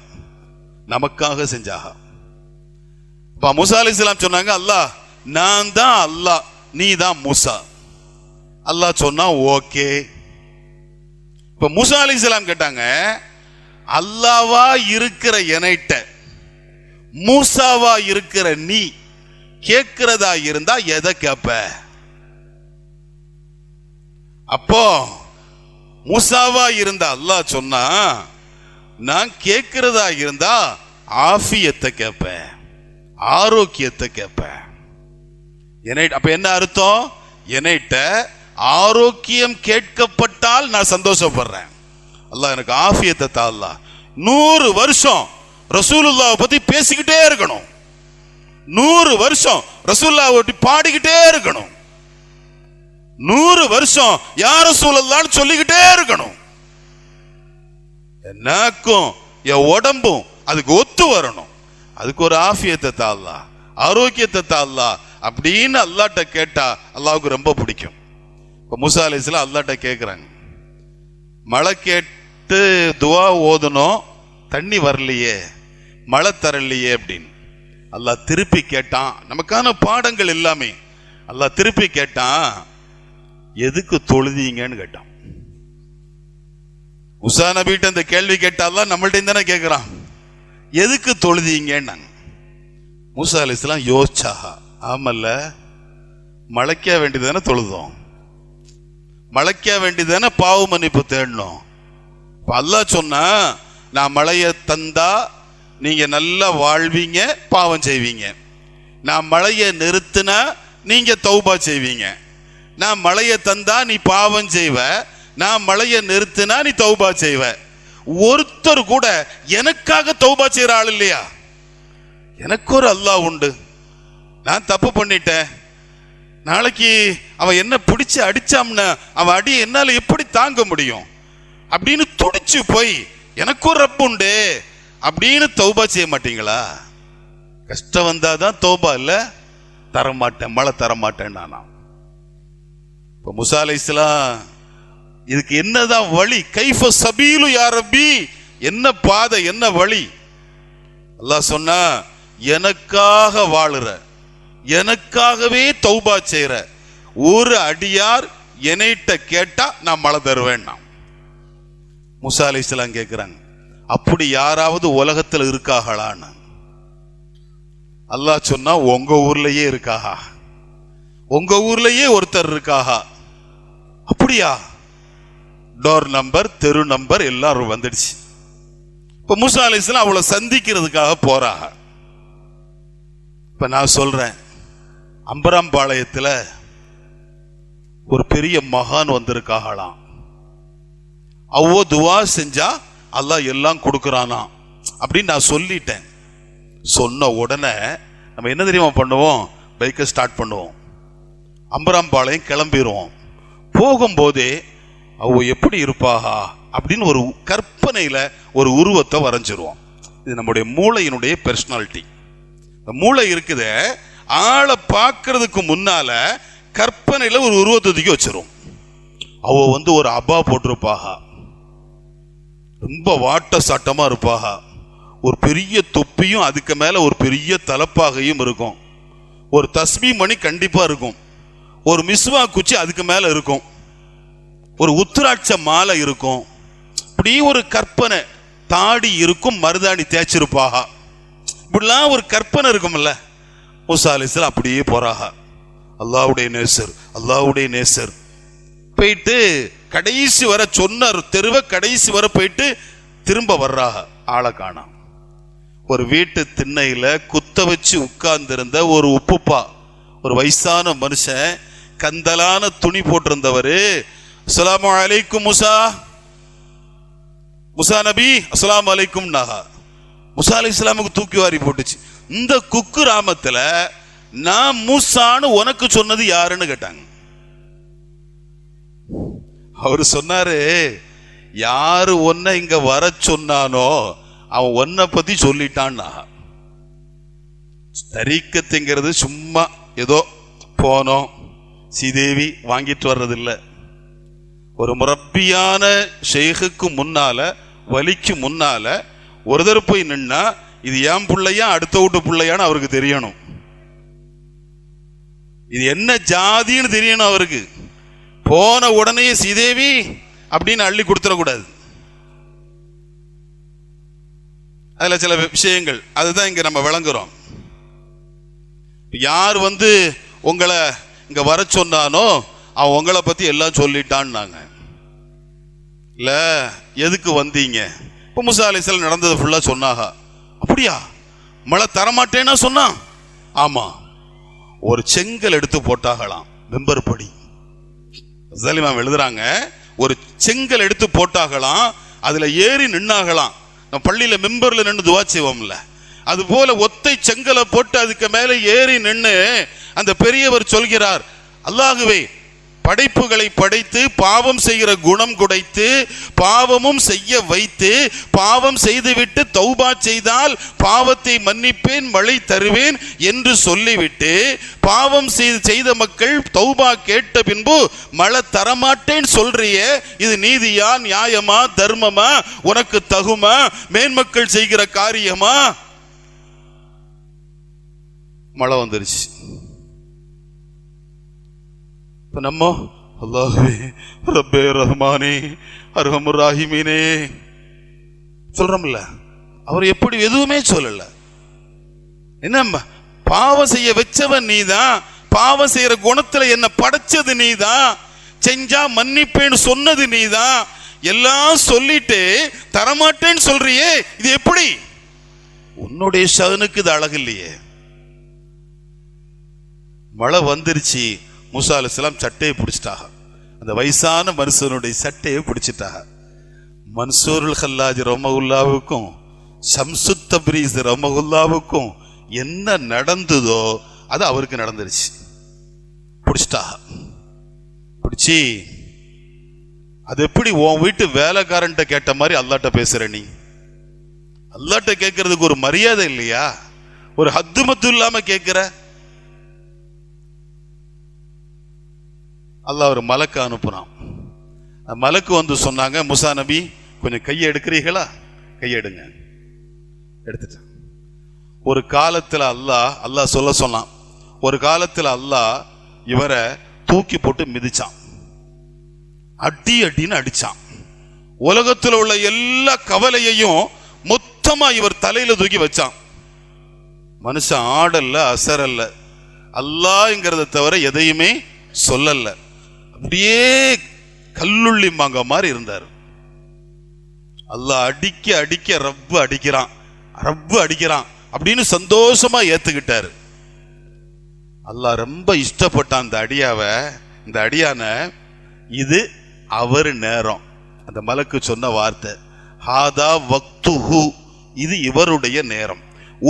நமக்காக செஞ்சாக. மூசா அலைஹிஸ்ஸலாம் சொன்னாங்க, அல்லாஹ் நான் தான் அல்லாஹ், நீ தான் மூசா. அல்லாஹ் சொன்னா ஓகே. இப்ப மூசா அலைஹிஸ்ஸலாம் கேட்டாங்க, அல்லாவா இருக்கிற எனைட்ட மூசாவா இருக்கிற நீ கேட்கிறதா இருந்தா எதை கேப்ப? அப்போ மூசாவா இருந்தா அல்லாஹ் சொன்னா, நான் கேட்கிறதா இருந்தா ஆஃபியத்தை கேட்பேன், ஆரோக்கியத்தை கேட்பேன். அப்ப என்ன அர்த்தம்? எனைட்ட ஆரோக்கியம் கேட்கப்பட்டால் நான் சந்தோஷப்படுறேன். அல்லாஹ் எனக்கு ஆஃபியத்தை தா. அல்லாஹ் 100 வருஷம் ரசூலுல்லாஹ் பத்தி பேசிக்கிட்டே இருக்கணும், 100 வருஷம் ரசூலுல்லாஹ் பத்தி பாடிக்கிட்டே இருக்கணும், 100 வருஷம் யா ரசூலல்லாஹ்னு சொல்லிக்கிட்டே இருக்கணும். நாக்கும் என் உடம்பும் அதுக்கு ஒத்து வரணும். அதுக்கு ஒரு ஆஃபியத்தை தா அல்லாஹ், ஆரோக்கியத்தை தா அல்லாஹ் அப்படின்னு அல்லாஹ்ட்ட கேட்டா அல்லாஹ்வுக்கு ரொம்ப பிடிக்கும். இப்ப மூசா அலைஹிஸ்ஸலாம் அல்லாஹ்ட்ட கேட்கிறாங்க, மழை கேட்டு துவா ஓதணும், தண்ணி வரலையே, மழை தரலையே அப்படின்னு. அல்லாஹ் திருப்பி கேட்டான், நமக்கான பாடங்கள் எல்லாமே. அல்லாஹ் திருப்பி கேட்டான், எதுக்கு தொழுதீங்கன்னு கேட்டான். மூசா நபிட்ட அந்த கேள்வி கேட்டாலாம் நம்மள்ட்ட தானே கேட்கிறான், எதுக்கு தொழுதீங்கன்னு. மூசா அலைஹிஸ்ஸலாம் யோசிச்சாஹா, ஆமல்ல மழைக்க வேண்டியதானே தொழுதோம், மழைக்க வேண்டியதானே பாவ மன்னிப்பு தேடணும். அல்லாஹ் சொன்னா, நான் மழையை தந்தா நீங்க நல்லா வாழ்வீங்க, பாவம் செய்வீங்க. நான் மழையை நிறுத்தினா நீங்க தௌபா செய்வீங்க. நான் மழையை தந்தா நீ பாவம் செய்வ, நான் மழையை நிறுத்தினா நீ தௌபா செய்வ. ஒருத்தர் கூட எனக்காக தௌபா செய்யற ஆள் இல்லையா? எனக்கு ஒரு அல்லாஹ் உண்டு. நான் தப்பு பண்ணிட்டேன், நாளைக்கு அவன் என்ன பிடிச்சு அடிச்சாம்னா அவன் அடி என்னால எப்படி தாங்க முடியும் அப்படின்னு துடிச்சு போய் எனக்கு ஒரு ரப்பு உண்டு அப்படின்னு தௌபா செய்ய மாட்டீங்களா? கஷ்டம் வந்தாதான் தௌபா இல்ல, தரமாட்டேன், மழை தரமாட்டேன் நானா. இப்ப மூசா அலைஹிஸ்ஸலாம் இதுக்கு என்னதான் வழி? கைஃப சபீலு யா ரப்பி, என்ன பாதை, என்ன வழி? அல்லாஹ் சொன்னா, எனக்காக வாழுற, எனக்காகவே தௌபா செய்யற ஒரு அடியார் என்னைட்ட கேட்டா நான் மழை தருவேன். மூசா அலைஹிஸ்ஸலாம் கேட்கிறாங்க, அப்படி யாராவது உலகத்தில் இருக்காகளான்னு. அல்லாஹ் சொன்னா, உங்க ஊர்லயே இருக்காகா, உங்க ஊர்லயே ஒருத்தர் இருக்காகா. அப்படியா? டோர் நம்பர், தெரு நம்பர் எல்லாரும் வந்துடுச்சு. இப்ப மூசா அலைஹிஸ்ஸலாம் அவளை சந்திக்கிறதுக்காக போறாங்க. இப்ப நான் சொல்றேன், அம்பராம்பாளையத்துல ஒரு பெரிய மகான் வந்திருக்காகலாம். அவ்வளோ துவா செஞ்சா அல்லாஹ் எல்லாம் கொடுக்குறானா அப்படின்னு நான் சொல்லிட்டேன். சொன்ன உடனே நம்ம என்ன தெரியுமா பண்ணுவோம்? பைக்கை ஸ்டார்ட் பண்ணுவோம், அம்பராம்பாளையம் கிளம்பிடுவோம். போகும்போதே அவ எப்படி இருப்பாகா அப்படின்னு ஒரு கற்பனையில ஒரு உருவத்தை வரைஞ்சிருவோம். இது நம்முடைய மூளையினுடைய பெர்சனாலிட்டி. இந்த மூளை இருக்குது, ஆளை பார்க்கறதுக்கு முன்னால கற்பனையில ஒரு உருவத்தை தூக்கி வச்சிரும். அவ ஒரு அபா போட்டிருப்பாகா, ரொம்ப வாட்ட சாட்டமா இருப்பாகா, ஒரு பெரிய தொப்பியும் அதுக்கு மேல ஒரு பெரிய தலப்பாகையும் இருக்கும், ஒரு தஸ்மீ மணி கண்டிப்பா இருக்கும், ஒரு மிஸ்வா குச்சி அதுக்கு மேல இருக்கும், ஒரு உத்திராட்ச மாலை இருக்கும், இப்படி ஒரு கற்பனை, தாடி இருக்கும், மருதாணி தேய்ச்சிருப்பாகா, இப்படிலாம் ஒரு கற்பனை இருக்கும்ல. மூசா அலைஹிஸ்ஸலாம் அப்படியே போறாக, அல்லாஹ்வுடைய நேசர், அல்லாஹ்வுடைய நேசர். போயிட்டு கடைசி வர சொன்ன தெருவை கடைசி வர போயிட்டு திரும்ப வர்றாக, ஆளை காணோம். ஒரு வீட்டு திண்ணையில குத்த வச்சு உட்கார்ந்திருந்த ஒரு உப்புப்பா, ஒரு வயசான மனுஷன், கந்தலான துணி போட்டிருந்தவரு, அஸ்ஸலாமு அலைக்கும் மூசா, மூசா நபி அஸ்ஸலாமு அலைக்கும் நாஹா. மூசா அலைஹிஸ்ஸலாமுக்கு தூக்கி வாரி போட்டுச்சு. இந்த குக்கிராமத்துல நான் மூசான்னு உனக்கு சொன்னது யாருன்னு கேட்டாங்க. அவரு சொன்னாரு, யாரு ஒன்ன இங்க வர சொன்னானோ அவன் ஒன்ன பத்தி சொல்லிட்டான்னா. தரீக்கத்துங்கிறது சும்மா ஏதோ போனோம் சீதேவி வாங்கிட்டு வர்றது இல்லை. ஒரு முரப்பியான ஷேகுக்கு முன்னால, வலிக்கு முன்னால ஒருத்தர் போய் நின்னா இது ஏன் பிள்ளையா அடுத்த வீட்டு பிள்ளையான்னு அவருக்கு தெரியணும், இது என்ன ஜாதின்னு தெரியணும் அவருக்கு. போன உடனே ஸ்ரீதேவி அப்படின்னு அள்ளி கொடுத்துடக்கூடாது. அதுல சில விஷயங்கள் அதுதான் இங்க நம்ம விளங்குறோம். யார் உங்களை இங்க வர சொன்னானோ அவன் உங்களை பத்தி எல்லாம் சொல்லிட்டான்னாங்க. இல்ல எதுக்கு வந்தீங்க? இப்ப மூசா அலைஹிஸ்ஸலாம் நடந்தது ஃபுல்லா சொன்னாங்க. அப்படியா? மழை தரமாட்டேன்னா சொன்னான். ஆமா, ஒரு செங்கல் எடுத்து போட்டாகலாம் மெம்பர் படி. ஜலிமாம் எழுதுறாங்க, ஒரு செங்கல் எடுத்து போட்டாகலாம், அதுல ஏறி நின்னாகலாம். நம்ம பள்ளியில மெம்பர்ல நின்று துவா செய்வோம்ல, அது போல ஒத்தை செங்கலை போட்டு அதுக்கு மேல ஏறி நின்று அந்த பெரியவர் சொல்கிறார், அல்லாஹ்வே படைப்புகளை படைத்து பாவம் செய்கிற குணம் குடைத்து பாவமும் செய்ய வைத்து பாவம் செய்துவிட்டு தௌபா செய்தால் பாவத்தை மன்னிப்பேன் மழை தருவேன் என்று சொல்லிவிட்டு பாவம் செய்த மக்கள் தௌபா கேட்ட பின்பு மழை தரமாட்டேன் சொல்றிய, இது நீதியா, நியாயமா, தர்மமா, உனக்கு தகுமா, மேன்மக்கள் செய்கிற காரியமா? மழை வந்துருச்சு. இப்ப நம்ம அல்லாஹ்வே ரப்பே ரஹ்மானே அர்ஹமுர் ராஹிமீனே சொல்றோம்ல, அவர் எப்படி எதுவுமே சொல்லல. என்ன பாவம் செய்ய வச்சவன் நீதான், பாவம் செய்யற குணத்துல என்ன படைச்சது நீதான், செஞ்சா மன்னிப்பேன்னு சொன்னது நீதான், எல்லாம் சொல்லிட்டு தரமாட்டேன்னு சொல்றியே, இது எப்படி? உன்னுடைய ஷஅனுக்கு இது அழகு இல்லையே. மழை வந்துருச்சு, மூசா அலைஹிஸ்ஸலாம் சட்டையை பிடிச்சிட்டாங்க. அந்த வயசான மனுஷனுடைய சட்டையை பிடிச்சிட்டாங்க. மன்சூருல் ஹல்லாஜ் ரஹ்மத்துல்லாஹுக்கும் ஷம்சு தப்ரீஸ் ரஹ்மத்துல்லாஹுக்கும் என்ன நடந்ததோ அது அவருக்கு நடந்துருச்சு. பிடிச்சிட்டாங்க. பிடிச்சி அது எப்படி உன் வீட்டு வேலைக்காரன்ட்ட கேட்ட மாதிரி அல்லாட்ட பேசுற நீ? அல்லாட்ட கேட்கறதுக்கு ஒரு மரியாதை இல்லையா? ஒரு ஹத்து மத்து இல்லாம கேட்கிற. அல்லாஹ் ஒரு மலக்கு அனுப்புறான். மலக்கு சொன்னாங்க, மூசா நபி கொஞ்சம் கையை எடுக்கிறீங்களா? கையெடுங்க. எடுத்துட்டேன். ஒரு காலத்துல அல்லாஹ் சொல்ல சொன்னான், ஒரு காலத்துல அல்லாஹ் இவரை தூக்கி போட்டு மிதிச்சான், அடி அடின்னு அடிச்சான். உலகத்துல உள்ள எல்லா கவலையையும் மொத்தமா இவர் தலையில தூக்கி வச்சான். மனுஷன் ஆடல்ல, அசரல்ல, அல்லாஹ்ங்கிறத தவிர எதையுமே சொல்லல. அப்படியே கல்லுள்ளி மாங்க மாதிரி இருந்தார். அல்லாஹ் அடிக்க அடிக்க ரப்பு அடிக்கிறான், ரப்பு அடிக்கிறான் அப்படின்னு சந்தோஷமா ஏத்துக்கிட்டாரு. அல்லாஹ் ரொம்ப இஷ்டப்பட்டான் இந்த அடியாவை, இந்த அடியான. இது அவர் நேரம். அந்த மலக்கு சொன்ன வார்த்தை ஹாதா வக்துஹு, இது இவருடைய நேரம்.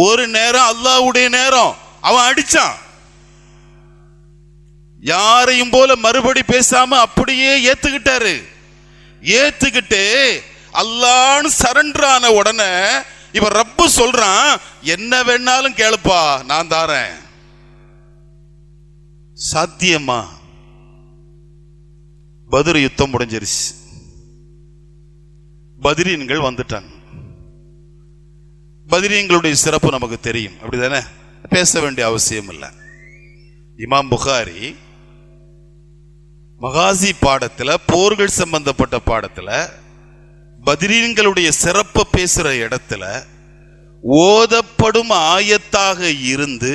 ஒரு நேரம் அல்லாஹ்வுடைய நேரம். அவன் அடிச்சான். யாரையும் போல மறுபடி பேசாம அப்படியே ஏத்துக்கிட்டாரு. ஏத்துக்கிட்டு அல்லாஹ்னு சரண்டர் ஆன உடனே இவன் ரப்பு சொல்றான், என்ன வேணாலும் கேளுப்பா, நான் தாரேன். சாத்தியமா? பத்ர் யுத்தம் முடிஞ்சிருச்சு. பத்ரீன்கள் வந்துட்டாங்க. பத்ரீன்களுடைய சிறப்பு நமக்கு தெரியும், அப்படிதானே? பேச வேண்டிய அவசியம் இல்லை. இமாம் புகாரி மகாசி பாடத்துல, போர்கள் சம்பந்தப்பட்ட பாடத்துல பத்ரீன்களுடைய சிறப்பை பேசுற இடத்துல ஓதப்படும் ஆயத்தாக இருந்து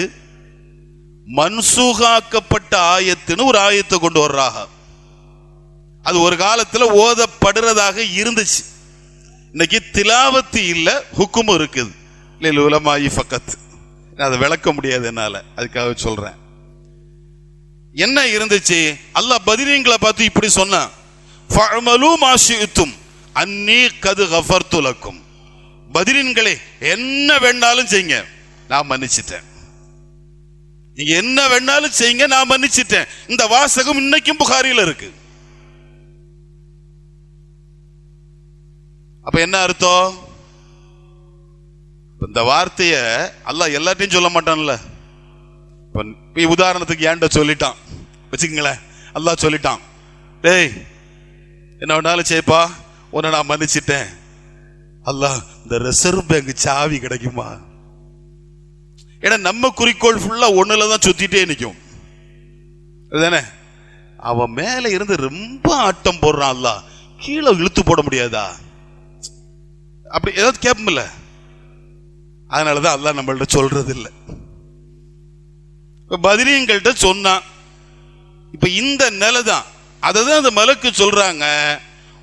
மன்சூகாக்கப்பட்ட ஆயத்துன்னு ஒரு ஆயத்தை கொண்டு வர்றாங்க. அது ஒரு காலத்துல ஓதப்படுறதாக இருந்துச்சு. இன்னைக்கு திலாவத்து இல்ல, ஹுக்கும் இருக்குது. இல்லை உலமாயி ஃபக்கத், அதை விளக்க முடியாது என்னால, அதுக்காக சொல்றேன். என்ன இருந்துச்சு? அல்லாஹ் பத்ரீன்களை பார்த்து இப்படி சொன்னான், ஃபஅமலு மா ஷிஅ்தும் அன்னி கத் கஃபர்து லக்கும். பத்ரீன்களே என்ன வேணாலும் செய்யுங்க, நான் மன்னிச்சிட்டேன். நீங்க என்ன வேணாலும் செய்யுங்க, நான் மன்னிச்சிட்டேன். இந்த வாசகம் இன்னைக்கும் புகாரில இருக்கு. அப்ப என்ன அர்த்தம்? இந்த வார்த்தைய அல்லாஹ் எல்லாத்தையும் சொல்ல மாட்டான்ல. உதாரணத்துக்கு ஏன்ட சொல்லிட்டான் வச்சுக்கங்களேன். அல்லாஹ் சொல்லிட்டான், டேய் என்ன வேணாலும் செய்ப்பா, உன்னை நான் மன்னிச்சிட்டேன். அல்லாஹ் இந்த ரிசர்வ் பேங்க் சாவி கிடைக்குமா? ஏன்னா நம்ம குறிக்கோள் ஃபுல்லா ஒண்ணுலதான் சுத்திட்டே நிற்கும், அதுதானே? அவன் மேல இருந்து ரொம்ப ஆட்டம் போடுறான், அல்லாஹ் கீழே இழுத்து போட முடியாதா? அப்படி ஏதாவது கேட்போம்ல. அதனாலதான் அல்லாஹ் நம்மள்ட்ட சொல்றது இல்லை. இப்ப பத்ரீன்கள்ட்ட சொன்னான். இப்ப இந்த நிலை தான், அததான் அந்த மலக்கு சொல்றாங்க.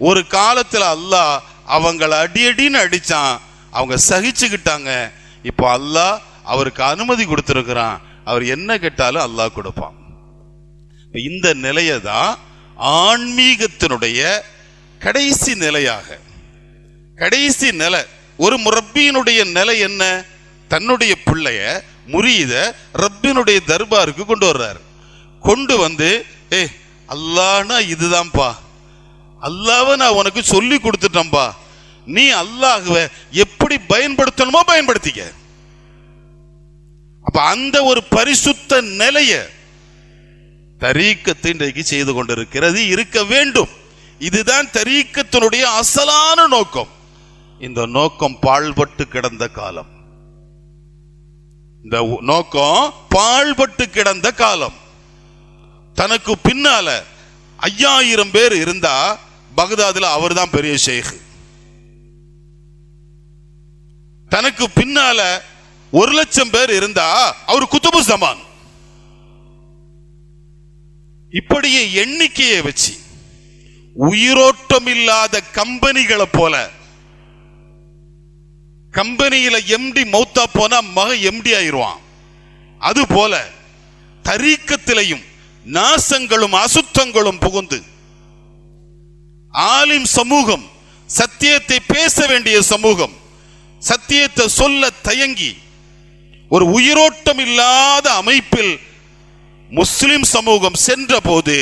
ஒரு காலத்துல அல்லாஹ் அவங்கள அடின்னு அடிச்சான், அவங்க சகிச்சுக்கிட்டாங்க. இப்போ அல்லாஹ் அவருக்கு அனுமதி கொடுத்திருக்கிறான், அவர் என்ன கேட்டாலும் அல்லாஹ் கொடுப்பான். இந்த நிலையை தான் ஆன்மீகத்தினுடைய கடைசி நிலையாக, கடைசி நிலை. ஒரு முரப்பியினுடைய நிலை என்ன? தன்னுடைய பிள்ளைய முரீத ரப்பினுடைய தர்பாருக்கு கொண்டு வர்றாரு. கொண்டு வந்து, அல்லாஹ்னா இதுதான்ப்பா, அல்லாஹ்வை நான் உனக்கு சொல்லி கொடுத்துட்டேன்பா, நீ அல்லாஹ்வை எப்படி பயன்படுத்தணுமோ பயன்படுத்திக்க. அப்ப அந்த ஒரு பரிசுத்த நிலைய தரீக்கத்தை இன்றைக்கு செய்து கொண்டிருக்கிறது, இருக்க வேண்டும். இதுதான் தரீக்கத்தினுடைய அசலான நோக்கம். இந்த நோக்கம் பாழ்பட்டு கிடந்த காலம், இந்த நோக்கம் பாழ்பட்டு கிடந்த காலம். தனக்கு பின்னால 5000 பேர் இருந்தா பகதாதுல அவர் தான் பெரிய ஷேக். தனக்கு பின்னால 1,00,000 பேர் இருந்தா அவர் குத்துபு ஜமான். இப்படியே எண்ணிக்கையை வச்சு உயிரோட்டம் இல்லாத கம்பெனிகளை போல, கம்பெனியில எம்டி மௌத்தா போனா மக எம்டி ஆயிருவான், அது போல தரீக்கத்திலையும் நாசங்களும் அசுத்தங்களும் புகுந்து ஆலிம் சமூகம், சத்தியத்தை பேச வேண்டிய சமூகம், சத்தியத்தை சொல்ல தயங்கி ஒரு உயிரோட்டம் இல்லாத அமைப்பில் முஸ்லிம் சமூகம் சென்ற போது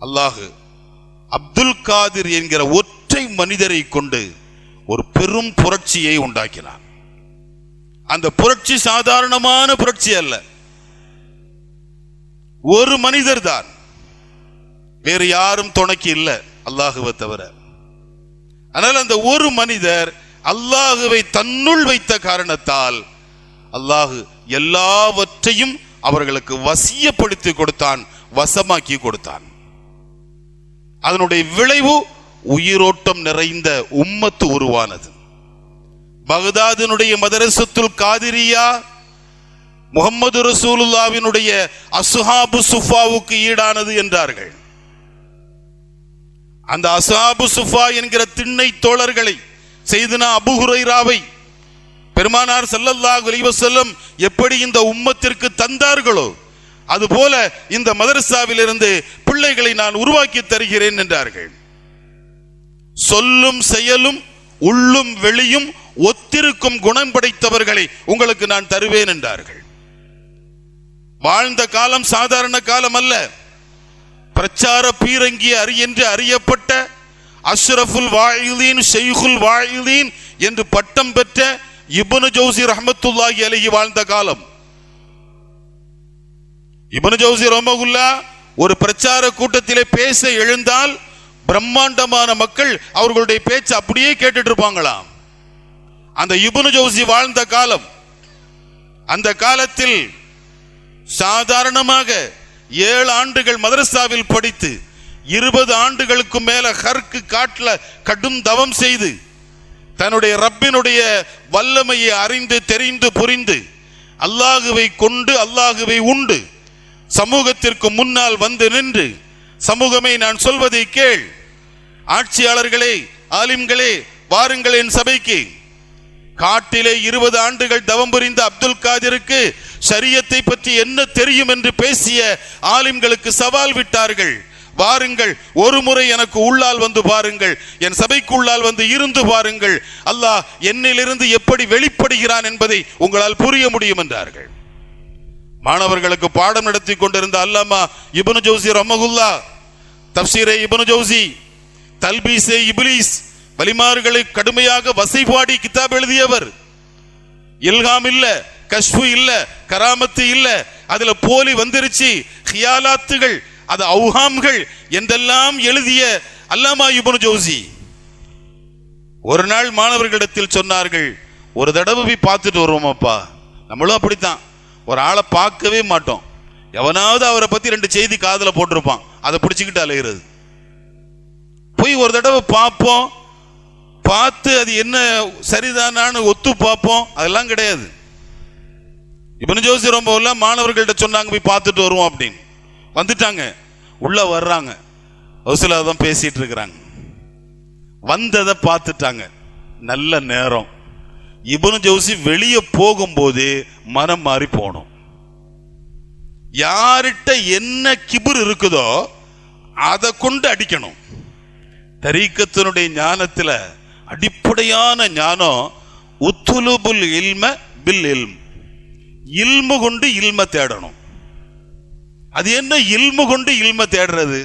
அல்லாஹ் அப்துல் காதிர் என்கிற ஒற்றை மனிதரை கொண்டு ஒரு பெரும் புரட்சியை உண்டாக்கினான். அந்த புரட்சி சாதாரணமான புரட்சி அல்ல, ஒரு மனிதர் தான், வேறு யாரும் துணைக்கு இல்லை அல்லாஹுவை தவிர. ஆனால் அந்த ஒரு மனிதர் அல்லாஹுவை தன்னுள் வைத்த காரணத்தால் அல்லாஹு எல்லாவற்றையும் அவர்களுக்கு வசியப்படுத்தி கொடுத்தான், வசமாக்கி கொடுத்தான். அதனுடைய விளைவு உயிரோட்டம் நிறைந்த உம்மத்து உருவானது. பகதாதினுடைய மதரசத்துல் காதிரியா முஹம்மது ரசூலுல்லாஹ்வினுடைய அஸ்ஹாபு சுஃபாவுக்கு ஈடானது என்றார்கள். அந்த அஸ்ஹாபு சுஃபா என்கிற திண்ணை தோழர்களை, செய்தனா அபூ ஹுரைராவை பெருமானார் ஸல்லல்லாஹு அலைஹி வஸல்லம் எப்படி இந்த உம்மத்திற்கு தந்தார்களோ அதுபோல இந்த மதரசாவில் இருந்து பிள்ளைகளை நான் உருவாக்கி தருகிறேன் என்றார்கள். சொல்லும் செயலும் உள்ளும் வெளியும் ஒத்திருக்கும் குணம் படைத்தவர்களை உங்களுக்கு நான் தருவேன் என்றார்கள். வாழ்ந்த காலம் சாதாரண காலம் அல்ல. பிரச்சார பீரங்கி என்று அறியப்பட்ட அஷ்ரஃபுல் வாயிலீன், ஷைகுல் வாயிலீன் என்று பட்டம் பெற்ற இப்னு ஜௌசி ரஹ்மத்துல்லாஹி அலைஹி வாழ்ந்த காலம். இப்னு ஜௌசி ரஹ்மத்துல்லாஹ் ஒரு பிரச்சார கூட்டத்திலே பேச எழுந்தால் பிரம்மாண்டமான மக்கள் அவர்களுடைய பேச்சு அப்படியே கேட்டுட்டு இருப்பாங்களாம். அந்த இப்னு ஜௌசி வாழ்ந்த காலம். அந்த காலத்தில் சாதாரணமாக 7 ஆண்டுகள் மதரசாவில் படித்து 20 ஆண்டுகளுக்கு மேல ஹர்க்கு காட்டுல கடும் தவம் செய்து தன்னுடைய ரப்பினுடைய வல்லமையை அறிந்து தெரிந்து புரிந்து அல்லாஹுவை கொண்டு அல்லாஹுவை உண்டு சமூகத்திற்கு முன்னால் வந்து நின்று, சமூகமே நான் சொல்வதை கேள், ஆட்சியாளர்களே ஆலிம்களே வாருங்கள் என் சபைக்கு. காட்டிலே 20 ஆண்டுகள் தவம் புரிந்த அப்துல் காதிருக்கு ஷரியத்தை பற்றி என்ன தெரியும் என்று பேசிய ஆலிம்களுக்கு சவால் விட்டார்கள். வாருங்கள், ஒரு முறை எனக்கு உள்ளால் வந்து பாருங்கள், என் சபைக்கு உள்ளால் வந்து இருந்து பாருங்கள், அல்லாஹ் என்னிலிருந்து எப்படி வெளிப்படுகிறான் என்பதை உங்களால் புரிய முடியும் என்றார்கள். மாணவர்களுக்கு பாடம் நடத்தி கொண்டிருந்த அல்லாமா இப்னு ஜௌசி ரஹ்மத்துல்லாஹ் தஃப்சீரே இப்னு ஜௌசி, தல்பீஸே இப்லீஸ், வலிமார்களை கடுமையாக வசைபாடி கிதாப் எழுதியவர். இல்ஹாம் இல்ல, கஷ்ஃபு இல்ல, கராமத்து இல்ல, அதுல போலி வந்துருச்சு, ஹியாலாத்துகள், அது அவுஹாம்கள் என்றெல்லாம் எழுதிய அல்லாமா இப்னு ஜௌசி ஒரு நாள் மாணவர்களிடத்தில் சொன்னார்கள், ஒரு தடவை போய் பார்த்துட்டு வருவோமாப்பா. நம்மளும் அப்படித்தான், ஒரு ஆளை பார்க்கவே மாட்டோம், எவனாவது அவரை பத்தி 2 செய்தி காதுல போட்டிருப்பான், அதை பிடிச்சுக்கிட்டு அலைகிறது. போய் ஒரு தடவை பார்ப்போம், பார்த்து அது என்ன சரிதானான்னு ஒத்து பார்ப்போம், அதெல்லாம் கிடையாது. இப்னு ஜௌசி ரொம்ப மாணவர்கள்ட்ட சொன்னாங்க போய் பார்த்துட்டு வருவோம் அப்படின்னு. வந்துட்டாங்க, உள்ள வர்றாங்க, ஹவுஸ்ல தான் பேசிட்டு இருக்கிறாங்க. வந்ததை பார்த்துட்டாங்க, நல்ல நேரம். இப்னு ஜௌசி வெளியே போகும்போது மனம் மாறி போனோம். யார்கிட்ட என்ன கிபுர் இருக்குதோ அதை கொண்டு அடிக்கணும். தரீக்கத்தினுடைய ஞானத்துல அடிப்படையான ஞானம் உத்துலுபுல் இல்ம பில் இல்ம், இல்மு கொண்டு இல்ம தேடணும். அது என்ன இல்மு கொண்டு இல்ம தேடுறது?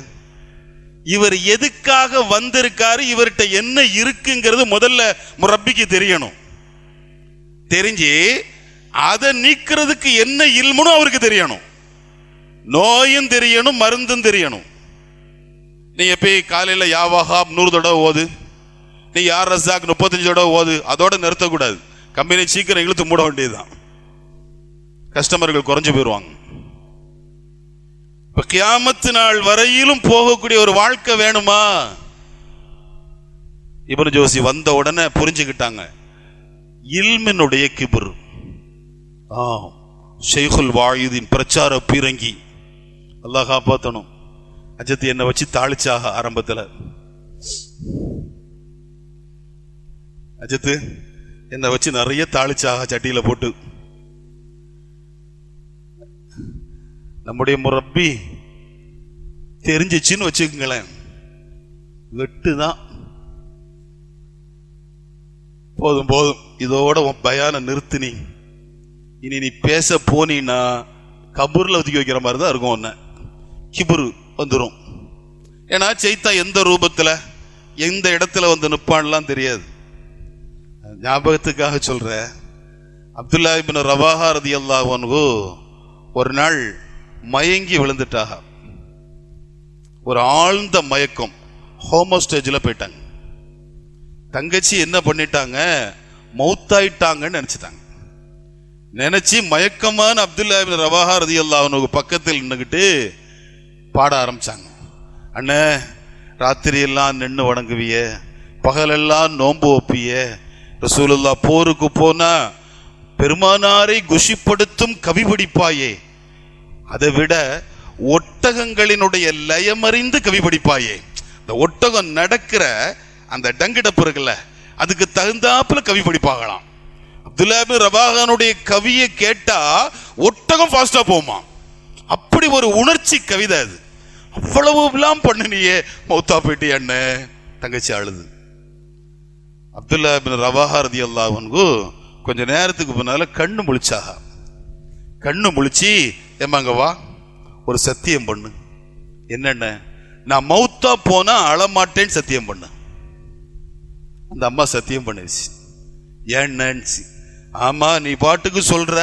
இவர் எதுக்காக வந்திருக்காரு, இவர்கிட்ட என்ன இருக்குங்கிறது முதல்ல முரப்பிக்கு தெரியணும். தெரிஞ்சு அதை நீக்கிறதுக்கு என்ன இல்முன்னு அவருக்கு தெரியணும். நோயும் தெரியணும், மருந்தும் தெரியணும். நீ எப்பய் காலையில யா வஹாப் 100 தடவை ஓது, நீ யா ரஸாக் 35 தடவை ஓது, அதோட நிறுத்தக்கூடாது. கம்பெனி சீக்கிரம் இழுத்து மூட வேண்டியதுதான், கஸ்டமர்கள் குறைஞ்சு போயிடுவாங்க. இப்ப கியாமத்து நாள் வரையிலும் போகக்கூடிய ஒரு வாழ்க்கை வேணுமா? இப்னு ஜௌசி வந்த உடனே புரிஞ்சுக்கிட்டாங்க, இல்மினுடைய கிபுர். ஷைகுல் வாயிதின் பிரச்சார பீரங்கி, அல்லாஹ் காப்பாத்தணும். அஜத்து என்னை வச்சு தாளிச்சாக ஆரம்பத்தில், அஜத்து என்னை வச்சு நிறைய தாளிச்சாக சட்டியில போட்டு. நம்முடைய முரப்பி தெரிஞ்சிச்சுன்னு வச்சுக்கங்களேன், வெட்டுதான். போதும் போதும், இதோட பயான நிறுத்தினி, இனி நீ பேச போனீன்னா கபூர்ல ஒதுக்கி வைக்கிற மாதிரி தான் இருக்கும். ஒன்ன கிபுரு வந்துடும். ஏன்னா சைத்தா எந்த ரூபத்துல எந்த இடத்துல வந்து நிப்பான்லாம் தெரியாது. ஞாபகத்துக்காக சொல்ற, அப்துல்லா இப்னு ரவாஹா ரலியல்லாஹு அன்ஹு ஒரு நாள் மயங்கி விழுந்துட்டாக. ஒரு ஆழ்ந்த மயக்கம், ஹோமோஸ்டேஜில் போயிட்டாங்க. தங்கச்சி என்ன பண்ணிட்டாங்க, மௌத்தாயிட்டாங்கன்னு நினைச்சிட்டாங்க. நினைச்சு மயக்கமான அப்துல்லா இப்னு ரவாஹா ரலியல்லாஹு அன்ஹு பக்கத்தில் நின்னுக்கிட்டு பாட ஆரம்பிச்சாங்க. அண்ணே, ராத்திரி எல்லாம் நின்று வணங்குவிய, பகலெல்லாம் நோன்பு வைப்பிய, ரசூலுல்லாஹ் போருக்கு போனா பெருமானாரை குஷிப்படுத்தும் கவி படிப்பாயே, அதை விட ஒட்டகங்களினுடைய லயமறிந்து கவி படிப்பாயே. இந்த ஒட்டகம் நடக்கிற அந்த டங்கிடப்பு இருக்குல்ல, அதுக்கு தகுந்தாப்புல கவி படிப்பாகலாம். அப்துல்லா இப்னு ரவாஹானுடைய கவியை கேட்டா ஒட்டகம் ஃபாஸ்டா போமா, அப்படி ஒரு உணர்ச்சி கவிதை அது. அவ்வளவு எல்லாம் பண்ணினியே, மௌத்தா போயிட்டு என்ன. தங்கச்சி அழுது. அப்துல்லா இப்னு ரவாஹா ரலியல்லாஹு அன்ஹு கொஞ்ச நேரத்துக்கு முன்னால கண்ணு முழிச்சாக. கண்ணு முழிச்சு, ஏமாங்க வா, ஒரு சத்தியம் பண்ணு. என்னென்ன? நான் மௌத்தா போனா அழமாட்டேன்னு சத்தியம் பண்ணு. அந்த அம்மா சத்தியம் பண்ணிடுச்சு. ஏன்னு? ஆமா, நீ பாட்டுக்கு சொல்ற,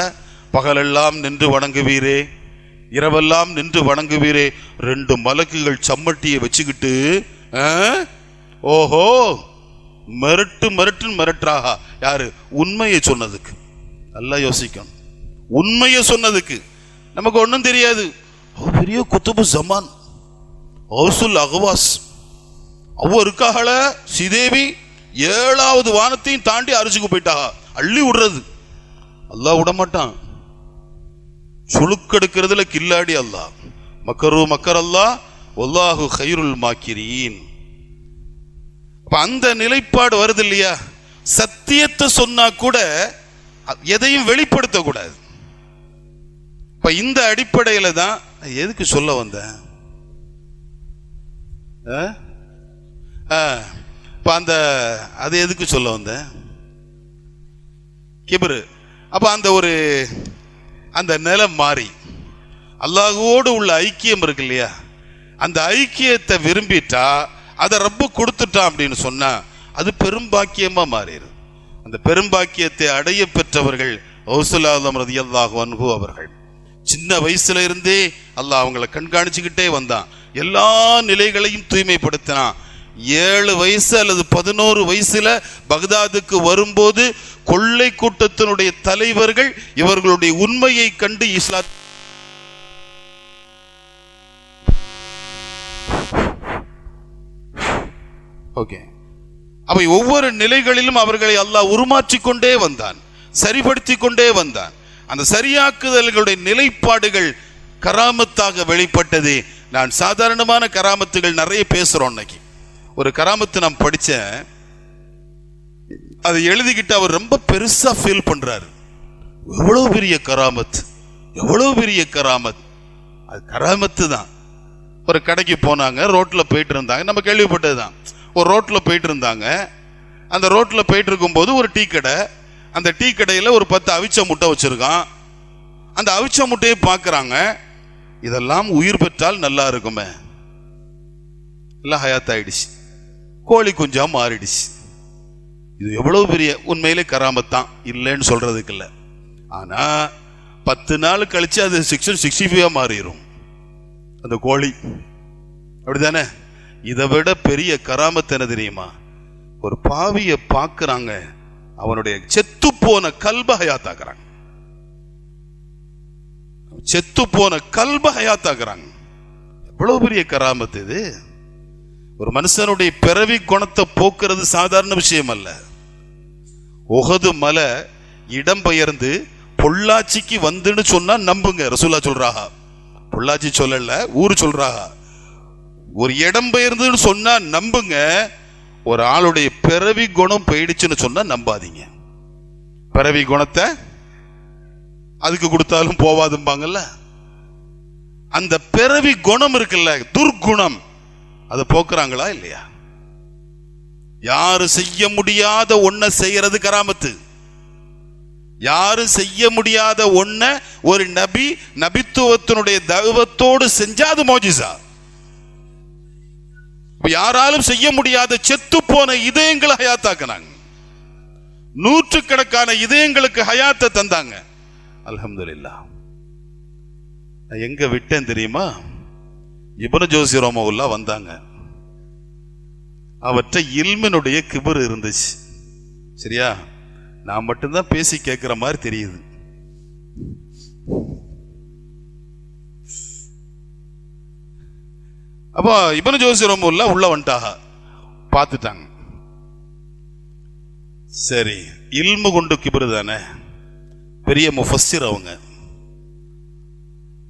பகலெல்லாம் நின்று வணங்குவீரே, இரவெல்லாம் நின்று வணங்குவீரே. 2 மலக்குகள் சம்மட்டியை வச்சுக்கிட்டு ஓஹோ மிரட்டு மிரட்டுன்னு மிரட்டுறாக. யாரு? உண்மையை சொன்னதுக்கு. நல்லா யோசிக்கணும். உண்மையை சொன்னதுக்கு நமக்கு ஒன்றும் தெரியாது. பெரிய குத்துபு ஜமான் ஹவுசுல் அகவாஸ் அவ இருக்காகள, ஸ்ரீதேவி 7வது வானத்தையும் தாண்டி அரிசிக்கு போயிட்டாக. அள்ளி விடுறது. அல்லாஹ் விடமாட்டான். சுழுக்கெடுக்கிறதுல கில்லாடி அல்லாஹ். மக்கரு மக்கர் அல்லாஹ் வல்லாஹு கைருல் மாக்கிரீன். அந்த நிலைப்பாடு வருது இல்லையா? சத்தியத்தை சொன்னா கூட எதையும் வெளிப்படுத்த கூடாது. இப்ப இந்த அடிப்படையில தான் எதுக்கு சொல்ல வந்த அந்த அது எதுக்கு சொல்ல வந்த கிபுரு. அப்ப அந்த ஒரு அந்த நிலம் மாறி அல்லாஹ்வோடு உள்ள ஐக்கியம் இருக்கு இல்லையா, அந்த ஐக்கியத்தை விரும்பிட்டா, அதை ரப்பு கொடுத்துட்டான் அப்படின்னு சொன்னா அது பெரும்பாக்கியமா மாறிடும். அந்த பெரும்பாக்கியத்தை அடைய பெற்றவர்கள் கௌசுல் ஆலம் ரலியல்லாஹு அன்ஹு அவர்கள். சின்ன வயசுல இருந்தே அல்லாஹ் அவங்களை கண்காணிச்சுக்கிட்டே வந்தான். எல்லா நிலைகளையும் தூய்மைப்படுத்தினான். 7 வயசு அல்லது 11 வயசுல பக்தாதுக்கு வரும்போது கொள்ளை கூட்டத்தினுடைய தலைவர்கள் இவர்களுடைய உண்மையை கண்டு ஓகே. அப்ப ஒவ்வொரு நிலைகளிலும் அவர்களை அல்லாஹ் உருமாற்றி கொண்டே வந்தான், சரிபடுத்தி கொண்டே வந்தான். அந்த சரியாக்குதல்களுடைய நிலைப்பாடுகள் கராமத்தாக வெளிப்பட்டது. நான் சாதாரணமான கராமத்துகள் நிறைய பேசுறோம். இன்னைக்கு ஒரு கராமத்து நான் படிச்சேன், அதை எழுதிக்கிட்டு அவர் ரொம்ப பெருசா ஃபீல் பண்றாரு. எவ்வளவு பெரிய கராமத், எவ்வளவு பெரிய கராமத். அது கராமத்து தான். ஒரு கடைக்கு போனாங்க, ரோட்ல போயிட்டு இருந்தாங்க, நம்ம கேள்விப்பட்டதுதான். ஒரு ரோட்ல போயிட்டு இருந்தாங்க. அந்த ரோட்ல போயிட்டு இருக்கும் போது ஒரு டீ கடை, அந்த டீ கடையில ஒரு 10 அவிச்ச முட்டை வச்சிருக்கான். அந்த அவிச்ச முட்டையை பார்க்கறாங்க, இதெல்லாம் உயிர் பெற்றால் நல்லா இருக்குமே, எல்லாம் ஹயாத் ஆயிடுச்சு, கோழி குஞ்சா மாறிடுச்சு. இது எவ்வளவு பெரிய உண்மையிலே கராமத்தான், இல்லைன்னு சொல்றதுக்கு இல்லை. ஆனா 10 நாள் கழிச்சு அது 665 மாறிடும் அந்த கோழி, அப்படித்தானே? இதை விட பெரிய கராமத்து என்ன தெரியுமா? ஒரு பாவிய பார்க்கறாங்க, அவனுடைய செத்து போன கல்ப ஹயாத்தாக்குறாங்க, செத்து போன கல்ப ஹயாத்தாக்குறாங்க. எவ்வளவு பெரிய கராமத்து இது! ஒரு மனுஷனுடைய பிறவி குணத்தை போக்குறது சாதாரண விஷயம் அல்ல. உஹது மலை இடம்பெயர்ந்து பொள்ளாச்சிக்கு வந்துன்னு சொன்னா நம்புங்க. ரசூலா சொல்றாங்க, பொள்ளாச்சி சொல்லல, ஊரு சொல்றாங்க. ஒரு இடம் பெயர்ந்துன்னு சொன்னா நம்புங்க. ஒரு ஆளுடைய பிறவி குணம் போயிடுச்சுன்னு சொன்னா நம்பாதீங்க. பிறவி குணத்தை அதுக்கு கொடுத்தாலும் போவாதும்பாங்கல்ல. அந்த பிறவி குணம் இருக்குல்ல, துர்குணம், அதை போக்குறாங்களா இல்லையா? யாரு செய்ய முடியாத ஒன்ன செய்யறது கராமத்து. யாரும் செய்ய முடியாத ஒன்ன ஒரு நபி நபித்துவத்தினுடைய தௌவத்தோடு செஞ்சா அது மோஜிசா. யாராலும் செய்ய முடியாத செத்து போன இதயங்களை ஹயாத்தாக்குனாங்க. நூற்றுக்கணக்கான இதயங்களுக்கு ஹயாத்தை தந்தாங்க. அல்ஹம்துலில்லாஹ். எங்க விட்டேன் தெரியுமா? இப்னு ஜௌசி ரஹ்மத்துல்லாஹ் வந்தாங்க. அவற்றை இல்மினுடைய கிபர் இருந்துச்சு. சரியா? நான் மட்டும்தான் பேசி கேட்கிற மாதிரி தெரியுது. அப்போ இப்னு ஜௌசி ரஹ்மத்துல்லாஹ் உள்ள வந்துட்டாங்க, பார்த்துட்டாங்க. சரி, இல்மு கொண்டு கிபர் தானே, பெரிய முஃபஸ்ஸிர் அவங்க.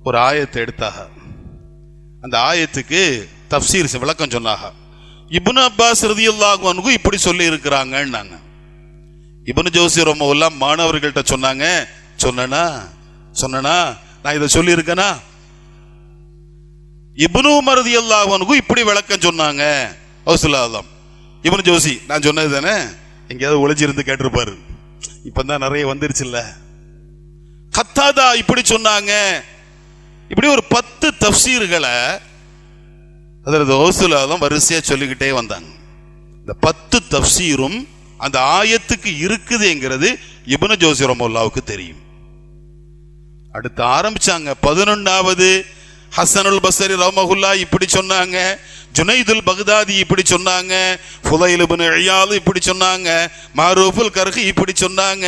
ஒரு ஆயத்தை எடுத்தாக, அந்த ஆயத்துக்கு தஃப்சீர் விளக்கம் சொன்னாங்க. இப்னு அப்பாஸ் ரலியல்லாஹு அன்ஹு இப்படி சொல்லி இருக்கிறாங்கன்னாங்க. இப்னு ஜௌசி ரஹ்மத்துல்லாஹ் மாணவர்கள்ட்ட சொன்னாங்க, சொன்னனா நான் இதை சொல்லி இருக்கேனா? இப்னு உமர் ரலியல்லாஹு அன்ஹு இப்படி விளக்கம் சொன்னாங்க. அவுசுல்லாஹ் இப்னு ஜௌசி நான் சொன்னது தானே, எங்கேயாவது ஒளிஞ்சிருந்து கேட்டிருப்பாரு. இப்பதான் நிறைய வந்துருச்சுல்ல. கத்தாதா இப்படி சொன்னாங்க. இப்படி ஒரு 10 தஃப்சீர்களை அதற்கு அவுசுல்லாஹ் வரிசையா சொல்லிக்கிட்டே வந்தாங்க. இந்த 10 தஃப்சீரும் அந்த ஆயத்துக்கு இருக்குதுங்கிறது இப்னு ஜௌசி ரஹ்மத்துல்லாஹ்வுக்கு தெரியும். அடுத்து ஆரம்பிச்சாங்க. 11வது ஹசனுல் பஸ்ரி ரஹ்மத்துல்லாஹ் இப்படி சொன்னாங்க, ஜுனைதுல் பக்தாதி இப்படி சொன்னாங்க, ஃபுதைல் இப்னு இயாத் இப்படி சொன்னாங்க, மாரூஃபுல் கர்ஹி இப்படி சொன்னாங்க,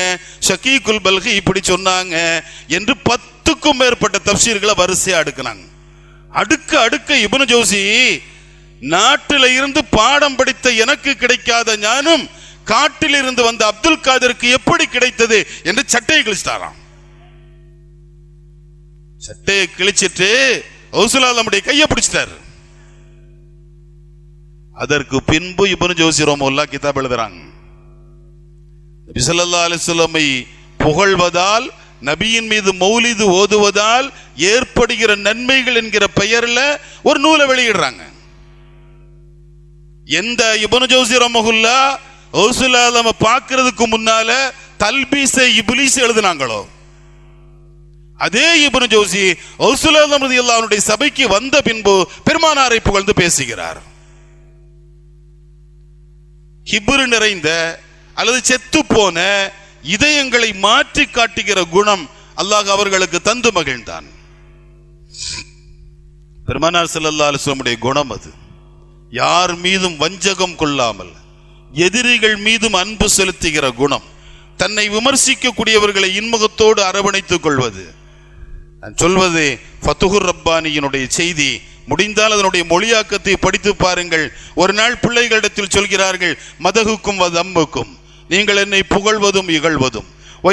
ஷகீகுல் பல்கி இப்படி சொன்னாங்க என்று 10க்கும் மேற்பட்ட தஃப்சீர்களை வரிசையா அடுக்குனாங்க. அடுக்க இப்னு ஜௌசி, நாட்டில் இருந்து பாடம் படித்த எனக்கு கிடைக்காத ஞானம் காட்டில் இருந்து வந்த அப்துல் காதருக்கு எப்படி கிடைத்தது என்று சட்டையை கிழிச்சிட்டாராம். சட்டையை கிழிச்சிட்டு அவுசுல்லாஹ் நம்முடைய கையை பிடிச்சிட்டாரு. அதற்கு பின்பு இப்னு ஜௌசி ரஹ்மத்துல்லாஹ் கிதாப் எழுதுறாங்க. நபி ஸல்லல்லாஹு அலைஹி வஸல்லம் புகழ்வதால், நபியின் மீது மௌலிது ஓதுவதால் ஏற்படுகிற நன்மைகள் என்கிற பெயர்ல ஒரு நூலை வெளியிடுறாங்க. எந்த இப்னு ஜௌசி ரஹ்மத்துல்லாஹ் அவுசுல்லாஹ் பார்க்கிறதுக்கு முன்னால தல்பீஸே இப்லீஸ் எழுதினாங்களோ, அதே இப்னு ஜௌசி அவுசுல்லாஹ் ரலியல்லாஹு அன்ஹு சபைக்கு வந்த பின்பு பெருமானாரை புகழ்ந்து பேசுகிறார். கிப்ரு நிறைந்த அல்லது செத்து போன இதயங்களை மாற்றி காட்டுகிற குணம் அல்லாஹ் அவர்களுக்கு தந்து மகிழ்ந்தான். பெருமானார் ஸல்லல்லாஹு அலைஹி வஸல்லம் குணம் அது. யார் மீதும் வஞ்சகம் கொள்ளாமல் எதிரிகள் மீதும் அன்பு செலுத்துகிற குணம், தன்னை விமர்சிக்கக்கூடியவர்களை இன்முகத்தோடு அரவணைத்துக் கொள்வது. நான் சொல்வது ஃபத்துஹுர் ரப்பானியினுடைய செய்தி முடிந்தால் அதனுடைய மொழியாக்கத்தை படித்து பாருங்கள். ஒரு நாள் பிள்ளைகளிடத்தில் சொல்கிறார்கள், மதகுக்கும் வதம்புக்கும், நீங்கள் என்னை புகழ்வதும் இகழ்வதும்,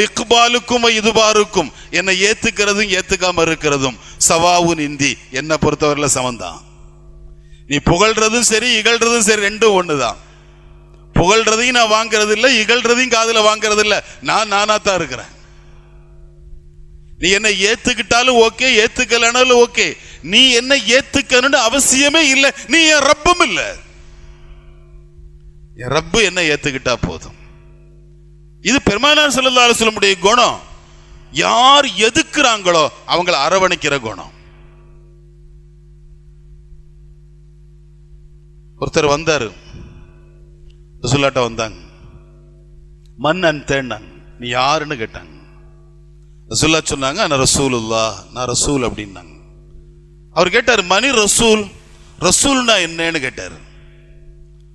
இக்பாலுக்கும் இதுபாருக்கும், என்னை ஏத்துக்கிறதும் ஏத்துக்காம இருக்கிறதும் சவாவுன் இந்தி, என்னை பொறுத்தவரையில சமந்தான். நீ புகழ்றதும் சரி இகழ்றதும் சரி, ரெண்டும் ஒண்ணுதான். புகழ்றதையும் நான் வாங்கிறது இல்லை, இகழ்றதையும் காதுல வாங்கிறது இல்லை. நானாத்தான் இருக்கிறேன். நீ என்னை ஏத்துக்கிட்டாலும் ஓகே, ஏத்துக்கலனாலும் ஓகே. நீ என்ன ஏத்துக்கணும்னு அவசியமே இல்லை. நீ என் ரப்பும் இல்லை. என் ரப்பு என்ன ஏத்துக்கிட்டா போதும். இது பெருமானார் ஸல்லல்லாஹு அலைஹி வஸல்லம் குணம். யார் எதுக்குறாங்களோ அவங்களை அரவணைக்கிற குணம். ஒருத்தர் வந்தாரு, ரசூலுல்லாஹ்ட்ட வந்தாங்க. மன்னன் தேடினாங்க, நீ யாருன்னு கேட்டாங்க. ரசூலுல்லாஹ் சொன்னாங்க, நான் ரசூலுல்லாஹ், நான் ரசூல் அப்படின்னாங்க. அவர் கேட்டார், மணி ரசூல், ரசூல்னா என்னன்னு கேட்டார்.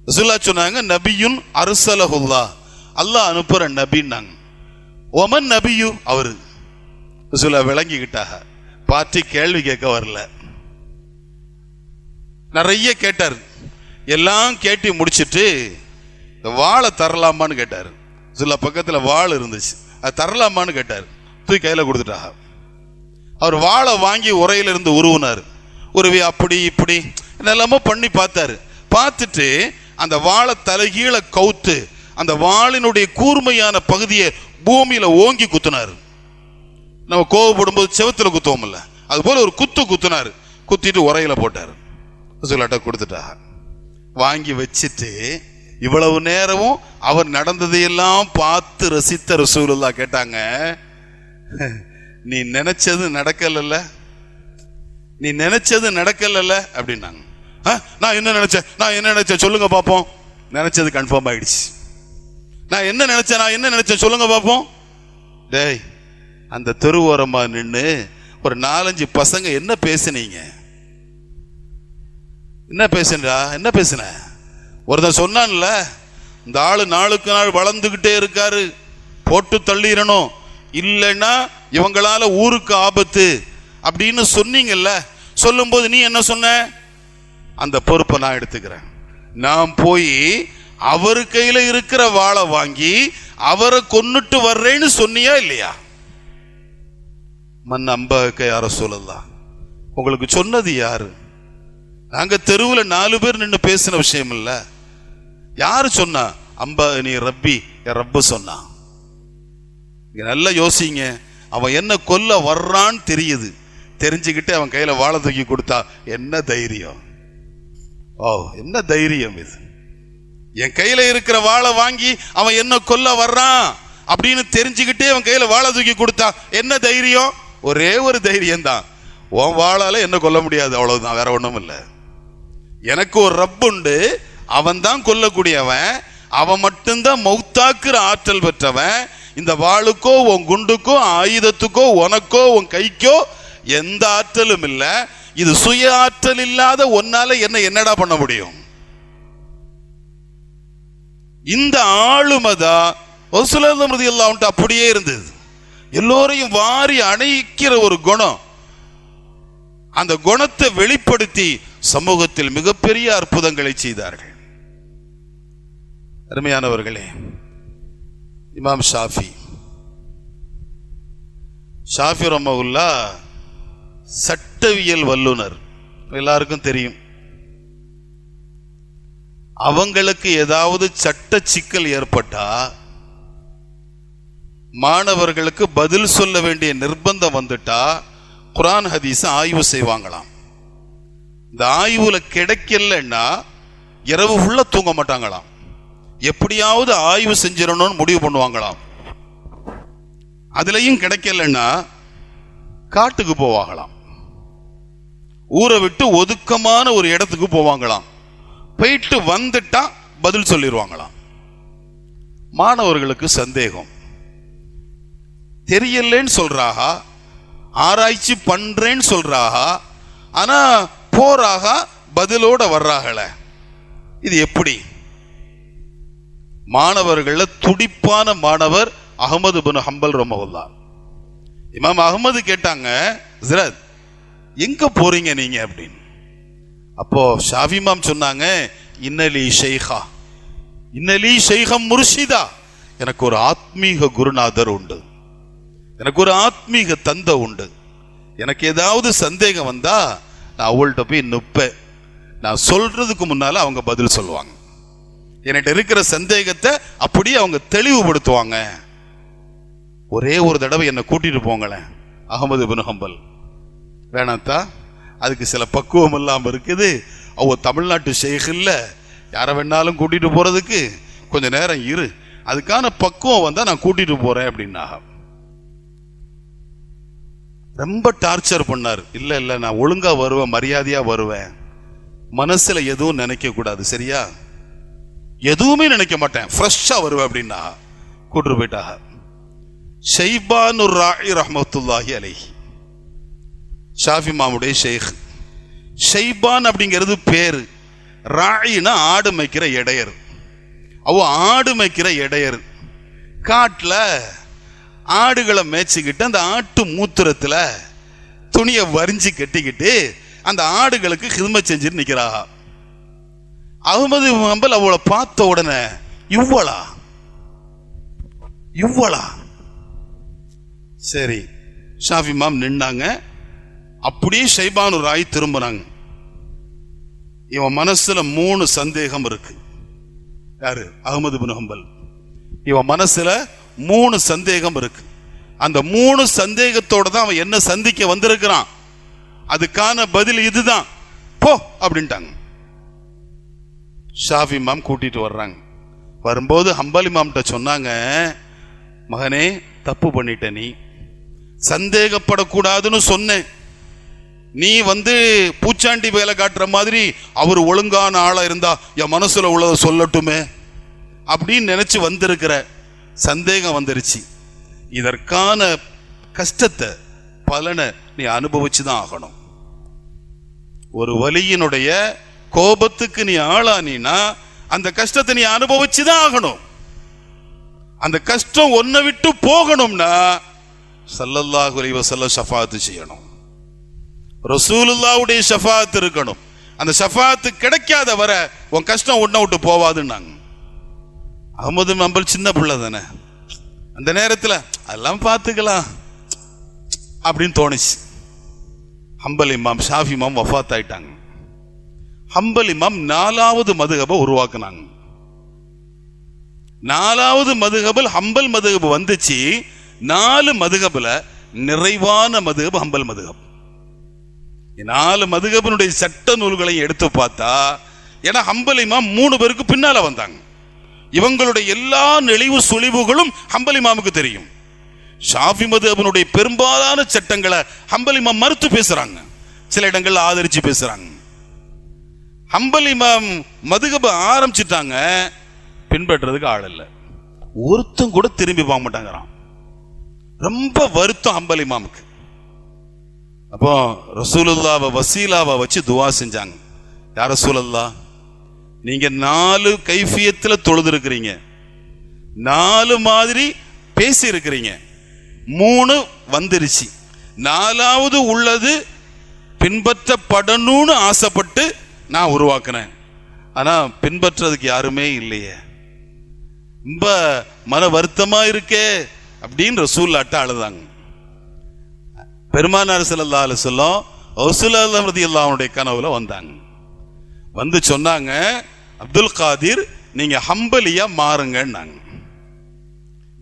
ரசூலுல்லாஹ் சொன்னாங்க, நபியுன் அர்ஸலஹுல்லாஹ், அல்லாஹ் அனுப்புற நபின்னாங்க. ஒமன் நபியு, அவரு. ரசூலுல்லாஹ் விளங்கிக்கிட்டாக, பார்த்து கேள்வி கேட்க வரல. நிறைய கேட்டார். எல்லாம் கேட்டு முடிச்சுட்டு வாழை தரலாமான்னு கேட்டார். ரசூலுல்லாஹ் பக்கத்தில் வாள் இருந்துச்சு, அது தரலாமான்னு கேட்டார். தூக்கி கையில் கொடுத்துட்டாங்க. அவர் வாழை வாங்கி உரையிலிருந்து உருவினார். உருவி அப்படி இப்படி என்னெல்லாமோ பண்ணி பார்த்தாரு. பார்த்துட்டு அந்த வாழை தலைகீழ கவுத்து அந்த வாளினுடைய கூர்மையான பகுதியை பூமியில ஓங்கி குத்துனாரு. நம்ம கோவப்படும் போது செவத்துல குத்துவோம்ல, அது போல ஒரு குத்துனாரு. குத்திட்டு உரையில போட்டாரு. ரசூலுல்லாஹ்ட்ட கொடுத்துட்டாங்க. வாங்கி வச்சுட்டு இவ்வளவு நேரமும் அவர் நடந்ததையெல்லாம் பார்த்து ரசித்த ரசூலுல்லாஹ் கேட்டாங்க, நீ நினைச்சது நடக்கல, நீ நினைச்சது நடக்கல அப்படின்னாங்க. நான் என்ன நினைச்சேன் சொல்லுங்க பாப்போம். நினைச்சது கன்ஃபார்ம் ஆயிடுச்சு. நான் என்ன நினைச்சேன் சொல்லுங்க பாப்போம். டேய், அந்த தெருவோரமா நின்று ஒரு 4-5 பசங்க என்ன பேசுனீங்க? என்ன பேசுன? ஒருத்தன் சொன்னான்ல, இந்த ஆளு நாளுக்கு நாள் வளர்ந்துகிட்டே இருக்காரு, போட்டு தள்ளிடணும், இல்லைன்னா இவங்களால ஊருக்கு ஆபத்து அப்படின்னு சொன்னீங்கல்ல. சொல்லும் போது நீ என்ன சொன்ன? அந்த பொறுப்பை நான் எடுத்துக்கிறேன். நான் போய் அவரு கையில இருக்கிற வாளை வாங்கி அவரை கொன்னுட்டு வர்றேன்னு சொன்னியா இல்லையா? மன் அம்பக யா ரசூலல்லாஹ், உங்களுக்கு சொன்னது யாரு? நாங்க தெருவுல 4 பேர் நின்று பேசின விஷயம் இல்ல. யாரு சொன்னா? அம்பா நீ ரப்பி, என் ரப்பு சொன்னான். நல்லா யோசிங்க. அவன் என்ன கொல்ல வர்றான்னு தெரியுது, தெரிஞ்சுக்கிட்டு அவன் கையில வாழை தூக்கி கொடுத்தா என்ன தைரியம்! என்ன தைரியம் இது! என் கையில இருக்கிற வாழை வாங்கி அவன் என்ன கொல்ல வர்றான் அப்படின்னு தெரிஞ்சுக்கிட்டே அவன் கையில வாழை தூக்கி கொடுத்தா என்ன தைரியம்! ஒரே ஒரு தைரியம் தான், உன் வாழால என்ன கொல்ல முடியாது, அவ்வளவுதான், வேற ஒண்ணும் இல்லை. எனக்கு ஒரு ரப்பு உண்டு, அவன் தான் கொல்லக்கூடியவன், அவன் மட்டும்தான் மௌத்தாக்குற ஆற்றல் பெற்றவன். இந்த வாளுக்கோ உன் குண்டுக்கோ ஆயுதத்துக்கோ உனக்கோ உன் கைக்கோ எந்த ஆற்றலும் இல்லை. இது சுய ஆற்றல் இல்லாத ஒன்னால என்னடா பண்ண முடியும்? இந்த ஆளுமைதான் ரசூலுல்லாஹ் ரலியல்லாஹு அன்ஹு அப்படியே இருந்தது. எல்லோரையும் வாரி அணைக்கிற ஒரு குணம். அந்த குணத்தை வெளிப்படுத்தி சமூகத்தில் மிகப்பெரிய அற்புதங்களை செய்தார்கள். அருமையானவர்களே, இமாம் ஷாஃபி ரஹ்மத்துல்லாஹ் சட்டவியல் வல்லுனர், எல்லாருக்கும் தெரியும். அவங்களுக்கு ஏதாவது சட்ட சிக்கல் ஏற்பட்டா மாணவர்களுக்கு பதில் சொல்ல வேண்டிய நிர்பந்தம் வந்துட்டா குர்ஆன் ஹதீஸ் ஆய்வு செய்வாங்களாம். இந்த ஆய்வுல கிடைக்கலன்னா இரவு ஃபுல்லா தூங்க மாட்டாங்களாம். எப்படியாவது ஆய்வு செஞ்சிடணும்னு முடிவு பண்ணுவாங்களாம். அதுலயும் கிடைக்கலன்னா காட்டுக்கு போவாங்களாம். ஊரை விட்டு ஒதுக்கமான ஒரு இடத்துக்கு போவாங்களாம். போயிட்டு வந்துட்டா பதில் சொல்லிடுவாங்களாம். மாணவர்களுக்கு சந்தேகம், தெரியலன்னு சொல்றாக, ஆராய்ச்சி பண்றேன்னு சொல்றாக, ஆனா போறாக பதிலோட வர்றாங்கள, இது எப்படி? மாணவர்கள துடிப்பான மாணவர் அஹ்மது பின் ஹம்பல் ரஹ்மத்துல்லாஹ். இமாம் அஹ்மது கேட்டாங்க, ஹஸ்ரத் எங்க போறீங்க நீங்க அப்படின்னு. அப்போ ஷாஃபி இமாம் சொன்னாங்க, இன்னலி ஷைஹா, இன்னலி ஷைஹம் முர்ஷிதா, எனக்கு ஒரு ஆத்மீக குருநாதர் உண்டு, எனக்கு ஒரு ஆத்மீக தந்தை உண்டு. எனக்கு ஏதாவது சந்தேகம் வந்தா நான் அவள்கிட்ட போய் நிற்பேன். நான் சொல்றதுக்கு முன்னால அவங்க பதில் சொல்லுவாங்க. என்கிட்ட இருக்கிற சந்தேகத்தை அப்படியே அவங்க தெளிவுபடுத்துவாங்க. ஒரே ஒரு தடவை என்னை கூட்டிட்டு போங்களேன் அஹமது இப்னு ஹம்பல். வேணாத்தா, அதுக்கு சில பக்குவம் இல்லாம இருக்குது. அவ தமிழ்நாட்டு ஷேக் இல்ல, யாரை வேணாலும் கூட்டிட்டு போறதுக்கு. கொஞ்ச நேரம் இரு, அதுக்கான பக்குவம் வந்தா நான் கூட்டிட்டு போறேன் அப்படின்னா. ரொம்ப டார்ச்சர் பண்ணார். இல்ல இல்ல, நான் ஒழுங்கா வருவேன், மரியாதையா வருவேன், மனசுல எதுவும் நினைக்க கூடாது, சரியா, எதுவுமே நினைக்க மாட்டேன், ஃப்ரெஷ்ஷா வருவேன் அப்படின்னா கூட்டு போயிட்டாங்க. ஷைபான் ராயி ரஹ்மத்துல்லாஹி அலைஹி, ஷாஃபி இமாமுடைய ஷேக். ஷைபான் அப்படிங்கிறது பேரு, ராயினா ஆடு மேய்க்கிற இடையர். அவ ஆடு மேய்க்கிற இடையர் காட்டுல ஆடுகளை மேய்ச்சிக்கிட்டு அந்த ஆட்டு மூத்திரத்துல துணியை வரிஞ்சு கட்டிக்கிட்டு அந்த ஆடுகளுக்கு ஹிதமத் செஞ்சுட்டு நிக்கிறா. அஹ்மது ஹம்பல் அவளை பார்த்த உடனே, இவ்வளா இவ்வளா, சரி. ஷாஃபி இமாம் நின்னாங்க. அப்படியே ஷைபானு ராய் திரும்பினாங்க. இவன் மனசுல 3 சந்தேகம் இருக்கு. யாரு? அஹ்மது இப்னு ஹம்பல். இவன் மனசுல 3 சந்தேகம் இருக்கு. அந்த 3 சந்தேகத்தோட தான் அவன் என்ன சந்திக்க வந்திருக்கிறான். அதுக்கான பதில் இதுதான், போ அப்படின்ட்டாங்க. ஷாஃபி இமாம் கூட்டிட்டு வர்றாங்க. வரும்போது ஹம்பல் இமாம்கிட்ட சொன்னாங்க, மகனே தப்பு பண்ணிட்ட, நீ சந்தேகப்படக்கூடாதுன்னு சொன்னேன். நீ பூச்சாண்டி வேலை காட்டுற மாதிரி அவர் ஒழுங்கான ஆளா இருந்தா என் மனசுல உள்ளதை சொல்லட்டுமே அப்படின்னு நினைச்சு வந்திருக்கிற, சந்தேகம் வந்துருச்சு. இதற்கான கஷ்டத்தை பலனை நீ அனுபவிச்சுதான் ஆகணும். ஒரு வலியினுடைய கோபத்துக்கு நீ ஆளானீனா அந்த கஷ்டத்தை நீ அனுபவிச்சுதான் ஆகணும். அந்த கஷ்டம் ஒன்ன விட்டு போகணும்னா ஸல்லல்லாஹு அலைஹி வஸல்லம் ஷஃபாஅத் செய்யணும், ரசூலுல்லாஹ்வுடைய ஷஃபாஅத் இருக்கணும். அந்த ஷஃபாஅத் கிடைக்காத வர உன் கஷ்டம் ஒன்ன விட்டு போவாதுன்னாங்க. அஹ்மது இப்னு ஹம்பல் சின்ன பிள்ளை தானே, அந்த நேரத்தில் அதெல்லாம் பார்த்துக்கலாம் அப்படின்னு தோணுச்சு. ஹம்பல் இமாம், ஷாஃபி இமாம் வஃபாத் ஆயிட்டாங்க. ஹம்பல் இமாம் 4வது மதுஹபை உருவாக்குனாங்க. 4வது மதுஹபில் ஹம்பல் மதுஹப் வந்துச்சு. 4 மதுஹப்ல நிறைவான மதுஹப் ஹம்பல் மதுஹப். 4 மதுஹபினுடைய சட்ட நூல்களை எடுத்து பார்த்தா, ஏன்னா ஹம்பல் இமாம் 3 பேருக்கு பின்னால வந்தாங்க. இவங்களுடைய எல்லா நெளிவு சுழிவுகளும் ஹம்பல் இமாமுக்கு தெரியும். ஷாஃபி மதுஹபினுடைய பெரும்பாலான சட்டங்களை ஹம்பல் இமாம் மறுத்து பேசுறாங்க, சில இடங்கள்ல ஆதரிச்சு பேசுறாங்க. ஹம்பல் இமாம் மதுஹப ஆரம்பிச்சுட்டாங்க, பின்பற்றதுக்கு ஆள் இல்லை, ஒருத்தம் கூட திரும்பி பார்க்க மாட்டாங்கிறான். ரொம்ப வருத்தம் ஹம்பல் இமாமுக்கு. அப்போ ரசூலுல்லாஹ்வை வசீலாவை வச்சு துவா செஞ்சாங்க. யார் ரசூலுல்லாஹ், நீங்க 4 கைஃபியத்துல தொழுது இருக்கிறீங்க, 4 மாதிரி பேசி இருக்கிறீங்க, 3 வந்துருச்சு, 4வது உள்ளது பின்பற்றப்படணும்னு ஆசைப்பட்டு நான் உருவாக்குனேன். ஆனா பின்பற்றதுக்கு யாருமே இல்லையே, ரொம்ப மன வருத்தமா இருக்கே அப்படின்னு ரசூலுல்லாஹ்ட்ட அழுதாங்க. பெருமானார் ஸல்லல்லாஹு அலைஹி வஸல்லம் ரசூலுல்லாஹ் ரலியல்லாஹு அன்ஹுடைய கனவுல வந்தாங்க. வந்து சொன்னாங்க, அப்துல் காதிர் நீங்க ஹம்பலியா மாறுங்கன்னாங்க.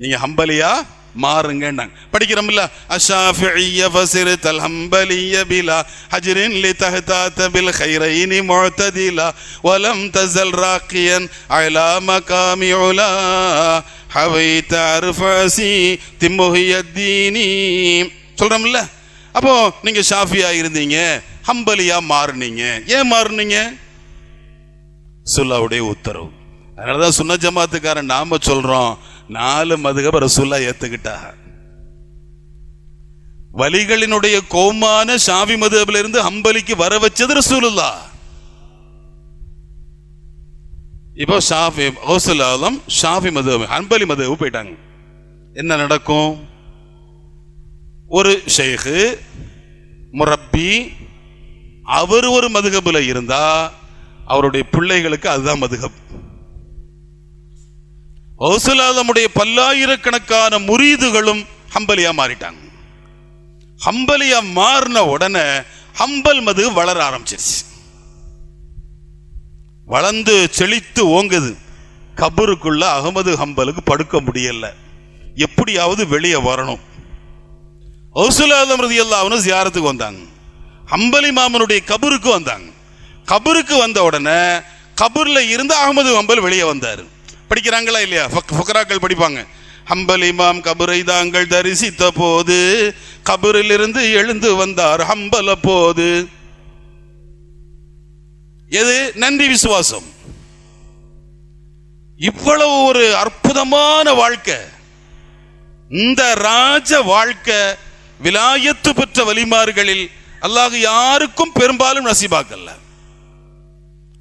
நீங்க ஹம்பலியா மாறுங்கன்னாங்க. படிக்கிறோம்ல, அஷாஃபிஇய்ய ஃபஸிர்தல் ஹம்பலிய பிலா ஹஜ்ரின் லிதஹதாத பில் கைரைனி முஅ்ததிலா வலம் தஸல் ராகியன் அலா மகாமி உலா ஹவைத அர்ஃபஸி திமுஹியத்தீனி சொல்றோம்ல. அப்போ நீங்க ஷாஃபியா இருந்தீங்க, ஹம்பலியா மாறுனீங்க. ஏன் மாறுனீங்க? ரசூலுல்லாஹ்வுடைய உத்தரவு. அதனாலதான் சுன்னத் ஜமாத்துக்காரன் நாம சொல்றோம், 4 மதுஹப் ரசூலுல்லாஹ் ஏத்துக்கிட்டாங்க. வலிகளினுடைய கோமான ஷாஃபி மதுஹப்ல இருந்து ஹம்பலிக்கு வர வச்சது ரசூலுல்லாஹ். இப்போ ஷாஃபி கௌசுல் ஆலம் ஷாஃபி மதுஹப் ஹம்பலி மதுஹப் போயிட்டாங்க. என்ன நடக்கும்? ஒரு ஷேக் முரப்பி அவர் ஒரு மதுஹபுல இருந்தா அவருடைய பிள்ளைகளுக்கு அதுதான் மதுஹப். கௌசுல் பல்லாயிரக்கணக்கான முரீதுகளும் ஹம்பலியா மாறிட்டாங்க. ஹம்பலியா மாறின உடனே ஹம்பல் மது வளர ஆரம்பிச்சிருச்சு. வளர்ந்து செழித்து ஓங்குது. கபருக்குள்ள அகமது ஹம்பலுக்கு படுக்க முடியல, எப்படியாவது வெளியே வரணும். கௌசுல் ஆலம் ரலியல்லாஹு அன்ஹு ஜியாரத்துக்கு வந்தாங்க. ஹம்பலி மாமனுடைய கபருக்கு வந்தாங்க. கபருக்கு வந்த உடனே கபூர்ல இருந்து அகமது ஹம்பல் வெளியே வந்தார். படிக்கிறாங்களா இல்லையா? ஃபுகராக்கள் படிப்பாங்க. ஹம்பல் இமாம் கபரை தாங்கள் தரிசித்த போது கபரில் இருந்து எழுந்து வந்தார் ஹம்பல போது. எது? நன்றி விசுவாசம். இவ்வளவு ஒரு அற்புதமான வாழ்க்கை, இந்த ராஜ வாழ்க்கை விலாயத்து பெற்ற வலிமார்களில் அல்லாஹ் யாருக்கும் பெரும்பாலும் நசீபாக்கல்ல.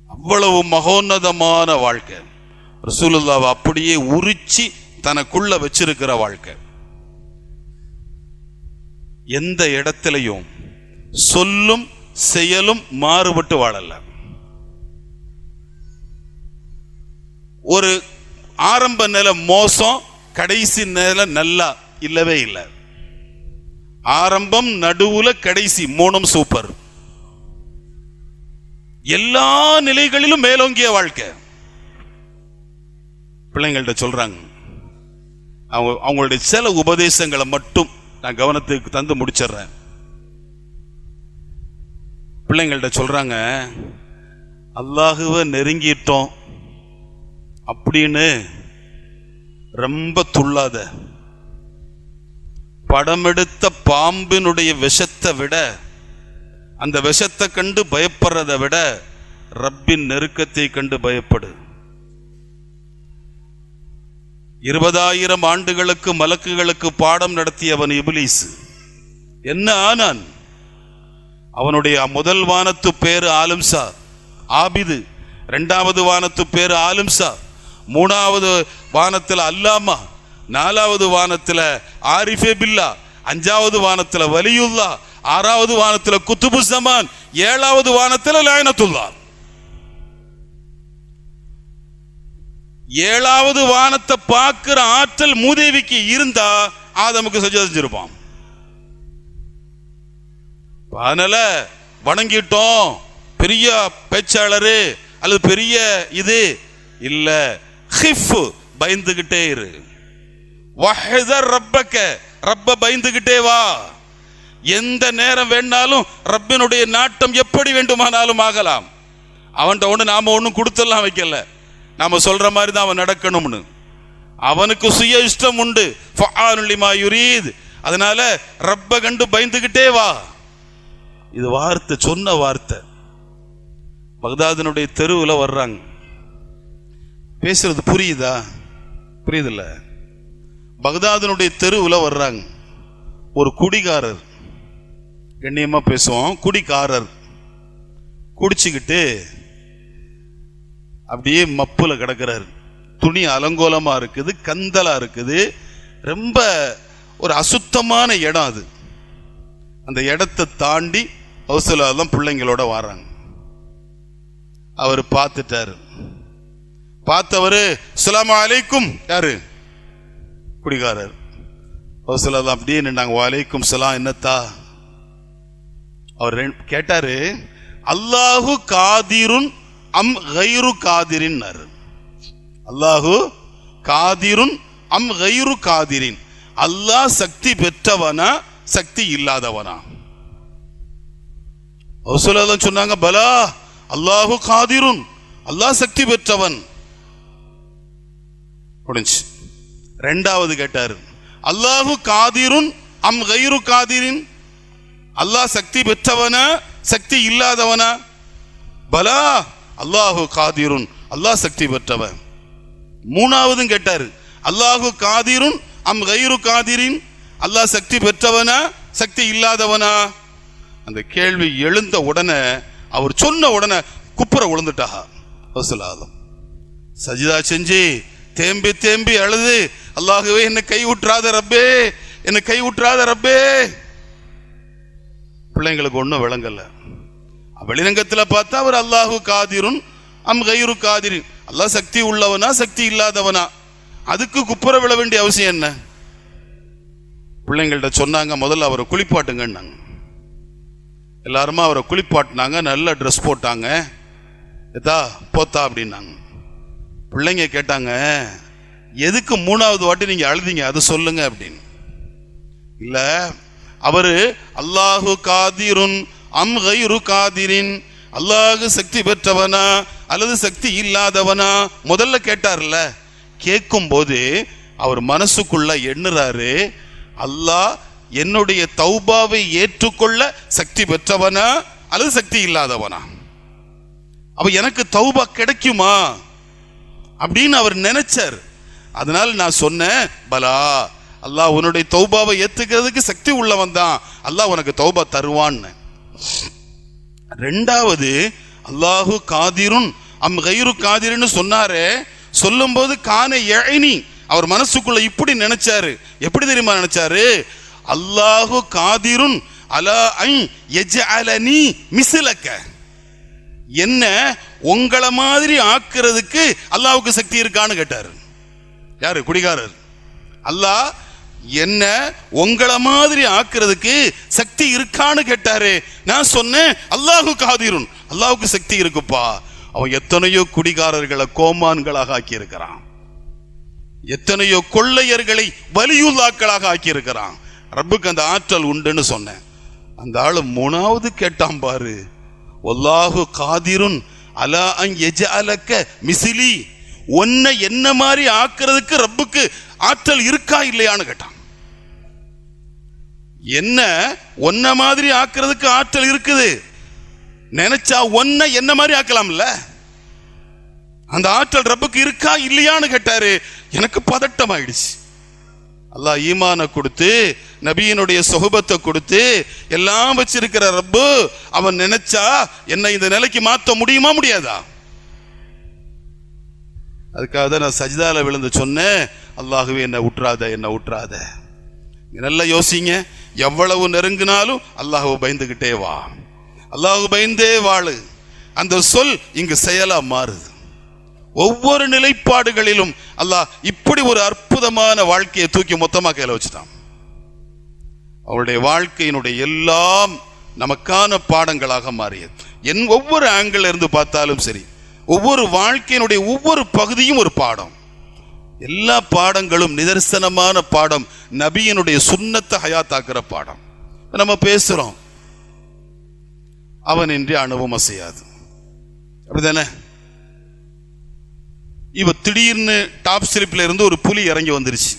அவ்வளவு மகோன்னதமான வாழ்க்கை, ரசூலுல்லாஹ் அப்படியே உரிச்சி தனக்குள்ள வச்சிருக்கிற வாழ்க்கை. எந்த இடத்திலையும் சொல்லும் செயலும் மாறுபட்டு வாழல. ஒரு ஆரம்ப நிலை மோசம், கடைசி நிலை நல்லா இல்லவே இல்லை. ஆரம்பம், நடுவுல, கடைசி மூணும் சூப்பர். எல்லா நிலைகளிலும் மேலோங்கிய வாழ்க்கை. பிள்ளைங்கள்ட்ட சொல்றாங்க, அவங்களுடைய சில உபதேசங்களை மட்டும் நான் கவனத்துக்கு தந்து முடிச்சிடுறேன். பிள்ளைங்கள்ட்ட சொல்றாங்க, அல்லாஹுவை நெருங்கிட்டோம் அப்படின்னு ரொம்ப துள்ளாத. படம் எடுத்த பாம்பினுடைய விஷத்தை விட, அந்த விஷத்தை கண்டு பயப்படுறதை விட ரப்பின் நெருக்கத்தை கண்டு பயப்படு. 20,000 ஆண்டுகளுக்கு மலக்குகளுக்கு பாடம் நடத்தியவன் இப்லீஸ். என்ன ஆனான்? அவனுடைய முதல் வானத்து பேரு ஆலிம்சா, ஆபிது. 2வது வானத்து பேரு ஆலிம்சா, 3வது வானத்தில் அல்லாமா, 4வது வானத்தில் ஆரிஃபே பில்லா, 5வது வானத்தில் வலியுல்லா, 6வது வானத்தில் குத்துபு ஜமான், 7வது வானத்தில் லாயனத்துல்லா. 7வது வானத்தை பார்க்கிற ஆற்றல் மூதேவிக்கு இருந்தா ஆதமுக்கு சஜ்ஜா செஞ்சிருப்பான். அதனால வணங்கிட்டோம், பெரிய பேச்சாளரு அல்லது பெரிய இது இல்ல. ஹிஃப், பயந்துகிட்டே இரு. வஹ்தர் ரப்பக, ரப்ப பயந்துகிட்டே வா. எந்த நேரம் வேணாலும் ரப்பினுடைய நாட்டம் எப்படி வேண்டுமானாலும் ஆகலாம். அவன்கிட்ட ஒண்ணு நாம ஒன்னும் கொடுத்தெல்லாம் வைக்கல, நாம சொல்ற மாதிரி தான் அவன் நடக்கணும்னு. அவனுக்கு சுய இஷ்டம் உண்டு. ஃபஆலுல் லிமா யுரீத். அதனால ரப்ப கண்டு பயந்துகிட்டே வா. இது வார்த்தை, சொன்ன வார்த்தை. பக்தாதினுடைய தெருவில் வர்றாங்க. பேசுறது புரியுதா? புரியுதில்ல? பக்தாதினுடைய தெருவில் வர்றாங்க. ஒரு குடிகாரர், கண்ணியமா பேசுவோம், குடிகாரர் குடிச்சுக்கிட்டு அப்படியே மப்புல கிடக்கிறாரு. துணி அலங்கோலமா இருக்குது, கந்தலா இருக்குது, ரொம்ப ஒரு அசுத்தமான இடம் அது. அந்த இடத்தை தாண்டி ஹவுஸ்லாம் பிள்ளைங்களோட வர்றாங்க. அவர் பார்த்துட்டாரு. பார்த்தவரு அஸ்ஸலாமு அலைக்கும், யாரு? குடிகாரர். ஹவுஸ்லாம் அப்படியே நின்றாங்க. வலைக்கும் சலாம், என்னத்தா? அவர் கேட்டாரு, அல்லாஹு காதிருன் அம் கைரு காதிரின். அல்லாஹு காதிருன் அம் கைரு காதிரின். அல்லாஹ் சக்தி பெற்றவனா சக்தி இல்லாதவனா? ரசூலுல்லாஹ் சொன்னாங்க, பலா அல்லாஹு காதிருன், அல்லாஹ் சக்தி பெற்றவன். முடிஞ்சு. 2வது கேட்டாரு, அல்லாஹு காதிருன் அம் கைரு காதிரின். அல்லாஹ் சக்தி பெற்றவனா சக்தி இல்லாதவனா? பலா அல்லாஹு காதிருன், அல்லாஹ் சக்தி பெற்றவன். 3வதும் கேட்டாரு, அல்லாஹு காதிருன் அம் கைரு காதிரின். அல்லாஹ் சக்தி பெற்றவனா சக்தி இல்லாதவனா? அந்த கேள்வி எழுந்த உடனே, அவர் சொன்ன உடனே குப்புற விழுந்துட்டாக. சஜிதா செஞ்சு தேம்பி தேம்பி அழுது, அல்லாஹுவே என்னை கை விட்டுறாத ரப்பே, என்னை கை விட்டுறாத ரப்பே. பிள்ளைங்களுக்கு ஒன்றும் விளங்கல. வெளிரங்கத்தில் பார்த்தா அவர் அல்லாஹு காதிருன் அம் கைரு காதிரின், அல்லாஹ் சக்தி உள்ளவனா சக்தி இல்லாதவனா, அதுக்கு குப்புற விழ வேண்டிய அவசியம் என்ன? பிள்ளைங்கள்ட்ட சொன்னாங்க, முதல்ல அவரை குளிப்பாட்டுங்கன்னாங்க. எல்லாருமா அவரை குளிப்பாட்டினாங்க, நல்ல ட்ரெஸ் போட்டாங்க. எதா போத்தா அப்படின்னாங்க. பிள்ளைங்க கேட்டாங்க, எதுக்கு 3வது வாட்டி நீங்க அழுதிங்க, அது சொல்லுங்க அப்படின்னு. இல்ல, அவரு அல்லாஹு காதிருன் அம் கைரு காதிரின், அல்லாஹு சக்தி பெற்றவனா அல்லது சக்தி இல்லாதவனா முதல்ல கேட்டார்ல. கேட்கும் போது அவர் மனசுக்குள்ள எண்ணுறாரு, அல்லாஹ் என்னுடைய தௌபாவை ஏற்றுக்கொள்ள சக்தி பெற்றவனா அல்லது சக்தி இல்லாதவனா, அப்ப எனக்கு தௌபா கிடைக்குமா அப்படின்னு அவர் நினைச்சார். அதனால நான் சொன்னேன், பலா, அல்லாஹ் உன்னுடைய தௌபாவை ஏத்துக்கிறதுக்கு சக்தி உள்ளவன் தான், அல்லாஹ் உனக்கு தௌபா தருவான்னு. 2வது, அல்லாஹு காதிருன் அம் கைரு காதிருன்னு சொன்னாரே, சொல்லும் போது கான யஅனி, அவர் மனசுக்குள்ள இப்படி நினைச்சாரு. எப்படி தெரியுமா நினைச்சாரு? அல்லாஹு காதிருன் அலா ஐ யஜஅலனி மிஸ்லக, என்ன உங்களை மாதிரி ஆக்குறதுக்கு அல்லாஹ்வுக்கு சக்தி இருக்கான்னு கேட்டாரு. யாரு? குடிகாரர். அல்லாஹ் என்ன உங்களை மாதிரி ஆக்குறதுக்கு சக்தி இருக்கான்னு கேட்டாரு. நான் சொன்னேன், அல்லாஹு காதிருன், அல்லாஹ்வுக்கு சக்தி இருக்குப்பா. அவன் எத்தனையோ குடிகாரர்களை கோமான்களாக ஆக்கி இருக்கிறான், எத்தனையோ கொள்ளையர்களை வலியுல்லாக்களாக ஆக்கி இருக்கிறான். ரப்புக்கு அந்த ஆற்றல் உண்டுன்னு சொன்னேன். அந்த ஆளு 3வது கேட்டான் பாரு, அல்லாஹு காதிருன் அலா அன் யஜஅலக மிஸ்லி, உன்னை என்ன மாதிரி ஆக்குறதுக்கு ரப்புக்கு ஆற்றல் இருக்கா இல்லையான்னு கேட்டான். என்ன ஒன்ன மாதிரி ஆக்குறதுக்கு ஆற்றல் இருக்குது, நினைச்சா ஒன்ன என்ன மாதிரி ஆக்கலாம்ல, அந்த ஆற்றல் ரப்புக்கு இருக்கா இல்லையான்னு கேட்டாரு. எனக்கு பதட்டம் ஆயிடுச்சு. அல்லாஹ் ஈமானை கொடுத்து நபியினுடைய சொஹபத்தை கொடுத்து எல்லாம் வச்சிருக்கிற ரப்பு, அவன் நினைச்சா என்ன இந்த நிலைக்கு மாற்ற முடியுமா முடியாதா? அதுக்காக தான் நான் சஜ்தால விழுந்து சொன்னேன், அல்லாஹுவே என்ன விட்டுறாத, என்ன விட்டுறாத. நல்லா யோசிங்க, எவ்வளவு நெருங்கினாலும் அல்லாஹ்வை பயந்துகிட்டே வா, அல்லாஹ்வை பயந்தே வாழு. அந்த சொல் இங்கு செயலா மாறுது. ஒவ்வொரு நிலைப்பாடுகளிலும் அல்லாஹ் இப்படி ஒரு அற்புதமான வாழ்க்கையை தூக்கி மொத்தமா கையில வச்சுட்டான். அவருடைய வாழ்க்கையினுடைய எல்லாம் நமக்கான பாடங்களாக மாறியது. ஒவ்வொரு ஆங்கிள் இருந்து பார்த்தாலும் சரி, ஒவ்வொரு வாழ்க்கையினுடைய ஒவ்வொரு பகுதியும் ஒரு பாடம். எல்லா பாடங்களும் நிதர்சனமான பாடம், நபியினுடைய சுன்னத்தை ஹயாத்தாக்குற பாடம். நம்ம பேசுறோம், அவன் இன்றி அணுவும் அசையாது, அப்படிதானே? இவ திடீர்னு டாப் ஸ்லிப்ல இருந்து ஒரு புலி இறங்கி வந்துருச்சு,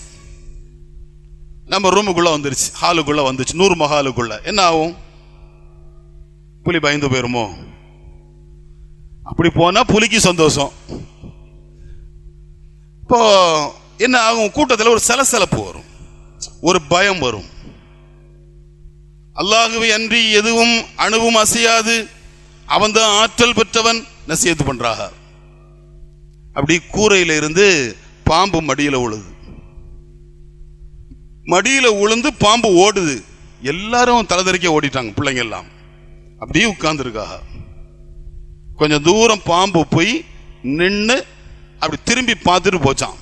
நம்ம ரூமுக்குள்ள வந்துருச்சு, ஹாலுக்குள்ள வந்துச்சு, 100 மஹாலுக்குள்ள. என்ன ஆகும்? புலி பயந்து போயிருமோ? அப்படி போனா புலிக்கு சந்தோஷம். இப்போ என்ன ஆகும்? கூட்டத்தில் ஒரு சலசலப்பு வரும், ஒரு பயம் வரும். அல்லாஹுவை அன்றி எதுவும் அணுவும் அசையாது, அவன் தான் ஆற்றல் பெற்றவன், நசியத்து பண்றாக. அப்படி கூரையில இருந்து பாம்பு மடியில உழுது, மடியில உளுந்து பாம்பு ஓடுது. எல்லாரும் தலைதறிக்க ஓடிட்டாங்க, பிள்ளைங்க எல்லாம் அப்படியே உட்கார்ந்து இருக்காக. கொஞ்சம் தூரம் பாம்பு போய் நின்று அப்படி திரும்பி பார்த்துட்டு போச்சான்.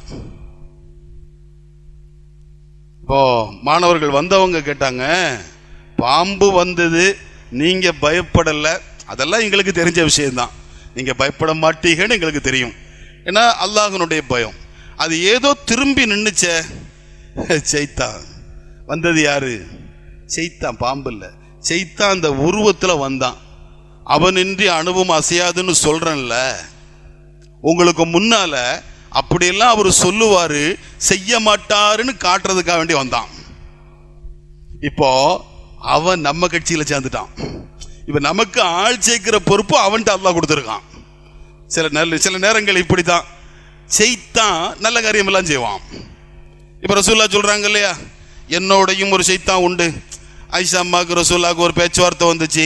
இப்போ மாணவர்கள் வந்தவங்க கேட்டாங்க, பாம்பு வந்தது, நீங்க பயப்படல, அதெல்லாம் எங்களுக்கு தெரிஞ்ச விஷயம்தான், நீங்க பயப்பட மாட்டீங்கன்னு எங்களுக்கு தெரியும். ஏன்னா அல்லாஹ்வினுடைய பயம். அது ஏதோ திரும்பி நின்னுச்சே, செய்தான் வந்தது. யாரு? செய்தான், பாம்பு இல்ல, செய்தான் அந்த உருவத்துல வந்தான். அவனின்றி அணுவும் அசையாதுன்னு சொல்றேன்ல, உங்களுக்கு முன்னால அப்படியெல்லாம் அவர் சொல்லுவாரு, செய்ய மாட்டாருன்னு காட்டுறதுக்காக வேண்டி வந்தான். இப்போ அவன் நம்ம கட்சியில சேர்ந்துட்டான். இப்ப நமக்கு ஆள் சேர்க்கிற பொறுப்பு அவன்கிட்ட அல்லாஹ் கொடுத்துருக்கான். சில நேரங்கள் இப்படித்தான், செய்தான் நல்ல காரியம் எல்லாம் செய்வான். இப்ப ரசூல்லா சொல்றாங்க இல்லையா, என்னோடையும் ஒரு செய்தான் உண்டு. ஐஷா அம்மாவுக்கு ரசூல்லாவுக்கு ஒரு பேச்சுவார்த்தை வந்துச்சு.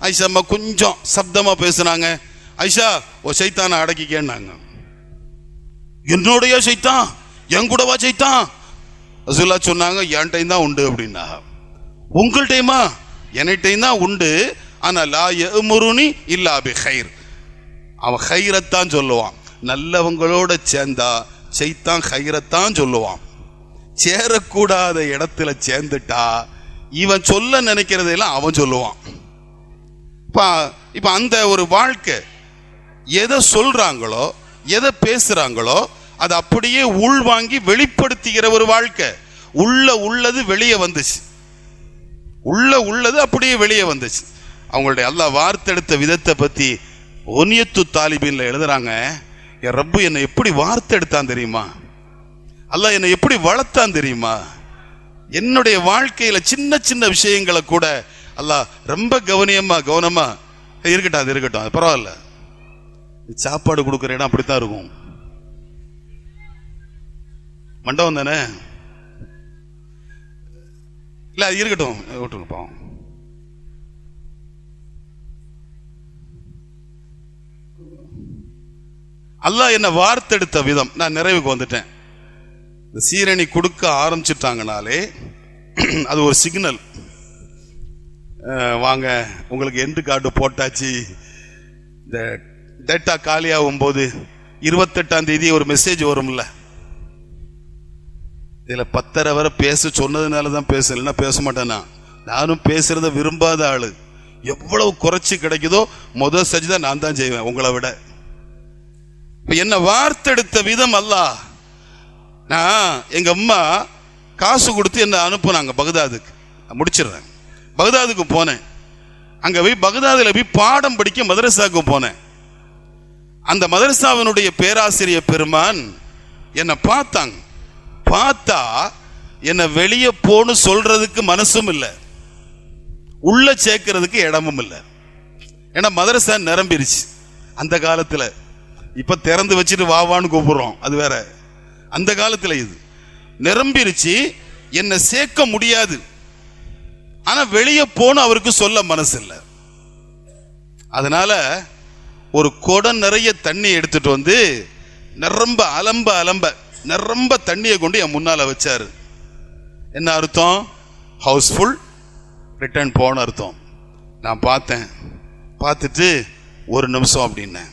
ஐஷா அம்மா கொஞ்சம் சப்தமா பேசுனாங்க. ஐஷா, ஓ சைத்தானை அடக்கிக்கேன்னாங்க. என்னோடைய சைத்தான், என் கூடவா சைத்தான்? ரசூல்லா சொன்னாங்க, என் டைம் தான் உண்டு அப்படின்னா. உங்கள்டையுமா? என்னைட்டையும் தான் உண்டு, ஆனா லா யஅமுருனி இல்லா பிகைர், அவன் ஹைரத்தான் சொல்லுவான். நல்லவங்களோட சேர்ந்தா சைத்தான் ஹைரத்தான் சொல்லுவான். சேரக்கூடாத இடத்துல சேர்ந்துட்டா இவன் சொல்ல நினைக்கிறதெல்லாம் அவன் சொல்லுவான். இப்ப அந்த ஒரு வாழ்க்கை, எதை சொல்றாங்களோ எதை பேசுறாங்களோ அது அப்படியே உள்வாங்கி வெளிப்படுத்துகிற ஒரு வாழ்க்கை. உள்ளது வெளியே வந்துச்சு, உள்ளது அப்படியே வெளியே வந்துச்சு. அவங்களுடைய அல்லாஹ் வார்த்தெடுத்த விதத்தை பத்தி ஒனியத்து தாலிபின்ல எழுதுறாங்க, என் ரப்பு என்னை எப்படி வார்த்தெடுத்தான் தெரியுமா, அல்லாஹ் என்னை எப்படி வளர்த்தான் தெரியுமா, என்னுடைய வாழ்க்கையில சின்ன சின்ன விஷயங்களை கூட அல்லாஹ் ரொம்ப கவனமா இருக்கட்டும், அது இருக்கட்டும், அது பரவாயில்ல, சாப்பாடு கொடுக்குற இடம் அப்படித்தான் இருக்கும், மண்டபம் தானே, இல்ல அது இருக்கட்டும், விட்டுருங்க பாவம். அல்லாஹ் என்ன வார்த்தெடுத்த விதம். நான் நிறைவுக்கு வந்துட்டேன். இந்த சீரணி கொடுக்க ஆரம்பிச்சுட்டாங்கனாலே அது ஒரு சிக்னல். வாங்க உங்களுக்கு எண்டு கார்டு போட்டாச்சு. இந்த டேட்டா காலியாகும் போது 28ஆம் தேதி ஒரு மெசேஜ் வரும்ல, இதுல 10:30 வரை பேச சொன்னதுனால தான் பேசலைன்னா பேச மாட்டேன்னா. நானும் பேசுறத விரும்பாத ஆளு. எவ்வளவு குறைச்சி கிடைக்குதோ முதல் சஜிதா நான் தான் செய்வேன் உங்களை விட. என்ன வார்த்தெடுத்த விதம் அல்லாஹ். நான் எங்க அம்மா காசு கொடுத்து என்ன அனுப்புனாங்க பகதாதுக்கு. முடிச்சிடுறேன். பகதாதுக்கு போனேன். அங்க போய் பகதாதுல போய் பாடம் படிக்க மதரசாவுக்கு போனேன். அந்த மதரசாவினுடைய பேராசிரியர் பெருமான் என்னை பார்த்தாங்க. பார்த்தா என்ன வெளியே போன்னு சொல்றதுக்கு மனசும் இல்லை, உள்ள சேர்க்கறதுக்கு இடமும் இல்லை. ஏன்னா மதரசா நிரம்பிருச்சு அந்த காலத்துல. இப்ப திறந்து வச்சுட்டு வாவான்னு கூப்பிடுறோம், அது வேற. அந்த காலத்துல இது நிரம்பிருச்சு, என்ன சேர்க்க முடியாது. ஆனா வெளியே போன அவருக்கு சொல்ல மனசு இல்லை. அதனால ஒரு குடம் நிறைய தண்ணி எடுத்துட்டு வந்து நிரம்ப நிரம்ப தண்ணியை கொண்டு என் முன்னால வச்சாரு. என்ன அர்த்தம்? ஹவுஸ்ஃபுல், ரிட்டர்ன் போன அர்த்தம். நான் பார்த்தேன். பார்த்துட்டு ஒரு நிமிஷம் அப்படின்னேன்.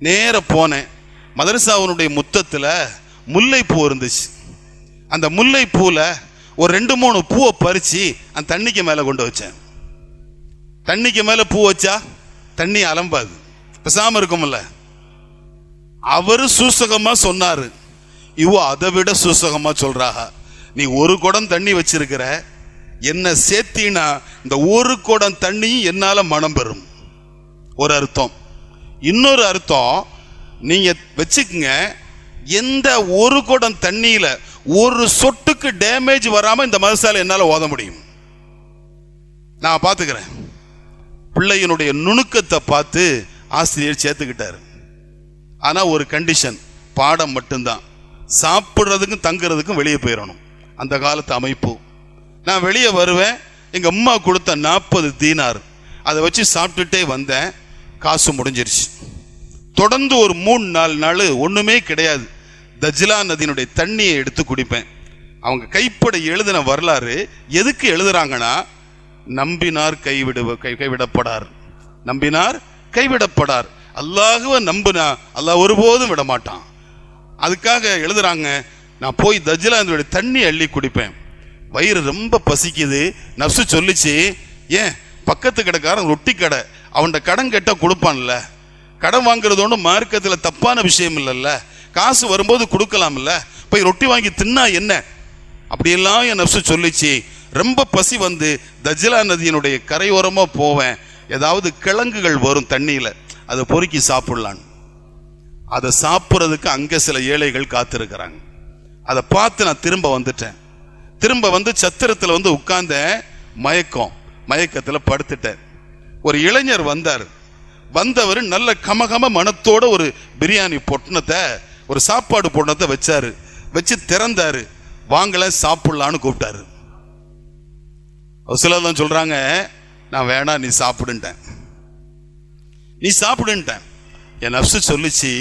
நேர போனேன். மதரசாவுனுடைய முத்தத்துல முல்லைப்பூ இருந்துச்சு. அந்த முல்லைப்பூல ஒரு 2-3 பூவை பறிச்சு அந்த தண்ணிக்கு மேல கொண்டு வச்சேன். தண்ணிக்கு மேல பூ வச்சா தண்ணி அலம்பாது, பேசாம இருக்கும்ல. அவரு சூசகமா சொன்னாரு, இவோ அதை விட சூசகமா சொல்றாக. நீ ஒரு குடம் தண்ணி வச்சிருக்கிற, என்ன சேர்த்தினா இந்த ஒரு குடம் தண்ணியும் என்னால மனம் பெறும். ஒரு அர்த்தம். இன்னொரு அர்த்தம், நீங்க வச்சுக்குங்க, எந்த ஒரு குடம் தண்ணியில ஒரு சொட்டுக்கு டேமேஜ் வராம இந்த மதரசால என்னால ஓத முடியும். நான் பாத்துக்கிறேன். பிள்ளையினுடைய நுணுக்கத்தை பார்த்து ஆசிரியர் சேர்த்துக்கிட்டாரு. ஆனா ஒரு கண்டிஷன், பாடம் மட்டும்தான். சாப்பிடுறதுக்கும் தங்குறதுக்கும் வெளியே போயிடணும். அந்த காலத்து அமைப்பு. நான் வெளியே வருவேன். எங்க அம்மா கொடுத்த 40 தீனார் அதை வச்சு சாப்பிட்டுட்டே வந்தேன். காசு முடிஞ்சிருச்சு. தொடர்ந்து ஒரு 3-4 நாள் ஒண்ணுமே கிடையாது. தஜ்லா நதியினுடைய தண்ணியை எடுத்து குடிப்பேன். அவங்க கைப்பட எழுதின வரலாறு எதுக்கு எழுதுறாங்கன்னா, நம்பினார் கைவிடப்படார், நம்பினார் கைவிடப்படார். அல்லாஹ்வை நம்பினா அல்லாஹ் ஒருபோதும் விட மாட்டான். அதுக்காக எழுதுறாங்க. நான் போய் தஜ்லா நதியுடைய தண்ணி அள்ளி குடிப்பேன். வயிறு ரொம்ப பசிக்குது. நப்சு சொல்லிச்சு, ஏன் பக்கத்து கடைக்காரன் ரொட்டி கடை, அவன்கிட்ட கடன் கேட்டா கொடுப்பான்ல, கடன் வாங்குறது ஒன்றும் மார்க்கத்துல தப்பான விஷயம் இல்லைல்ல, காசு வரும்போது கொடுக்கலாம் இல்ல, போய் ரொட்டி வாங்கி தின்னா என்ன, அப்படியெல்லாம் என் நப்சு சொல்லிச்சு. ரொம்ப பசி வந்து தஜ்லா நதியினுடைய கரையோரமா போவேன். ஏதாவது கிழங்குகள் வரும் தண்ணியில, அதை பொறுக்கி சாப்பிடலான்னு. அதை சாப்பிட்றதுக்கு அங்க சில ஏழைகள் காத்திருக்கிறாங்க. அதை பார்த்து நான் திரும்ப வந்துட்டேன். திரும்ப வந்து சத்திரத்துல வந்து உட்கார்ந்த மயக்கத்துல படுத்துட்டேன். ஒரு இளைஞர் வந்தார். வந்தவர் நல்ல கமகம மனத்தோட ஒரு பிரியாணி பொட்டணத்தை, ஒரு சாப்பாடு பொட்டணத்தை வச்சாரு. வச்சு திறந்தாரு. வாங்கல சாப்பிடலான்னு கூப்பிட்டாரு. சிலர்தான் சொல்றாங்க, நான் வேணா நீ சாப்பிடுன்ட்டேன். என் நப்சு சொல்லிச்சு,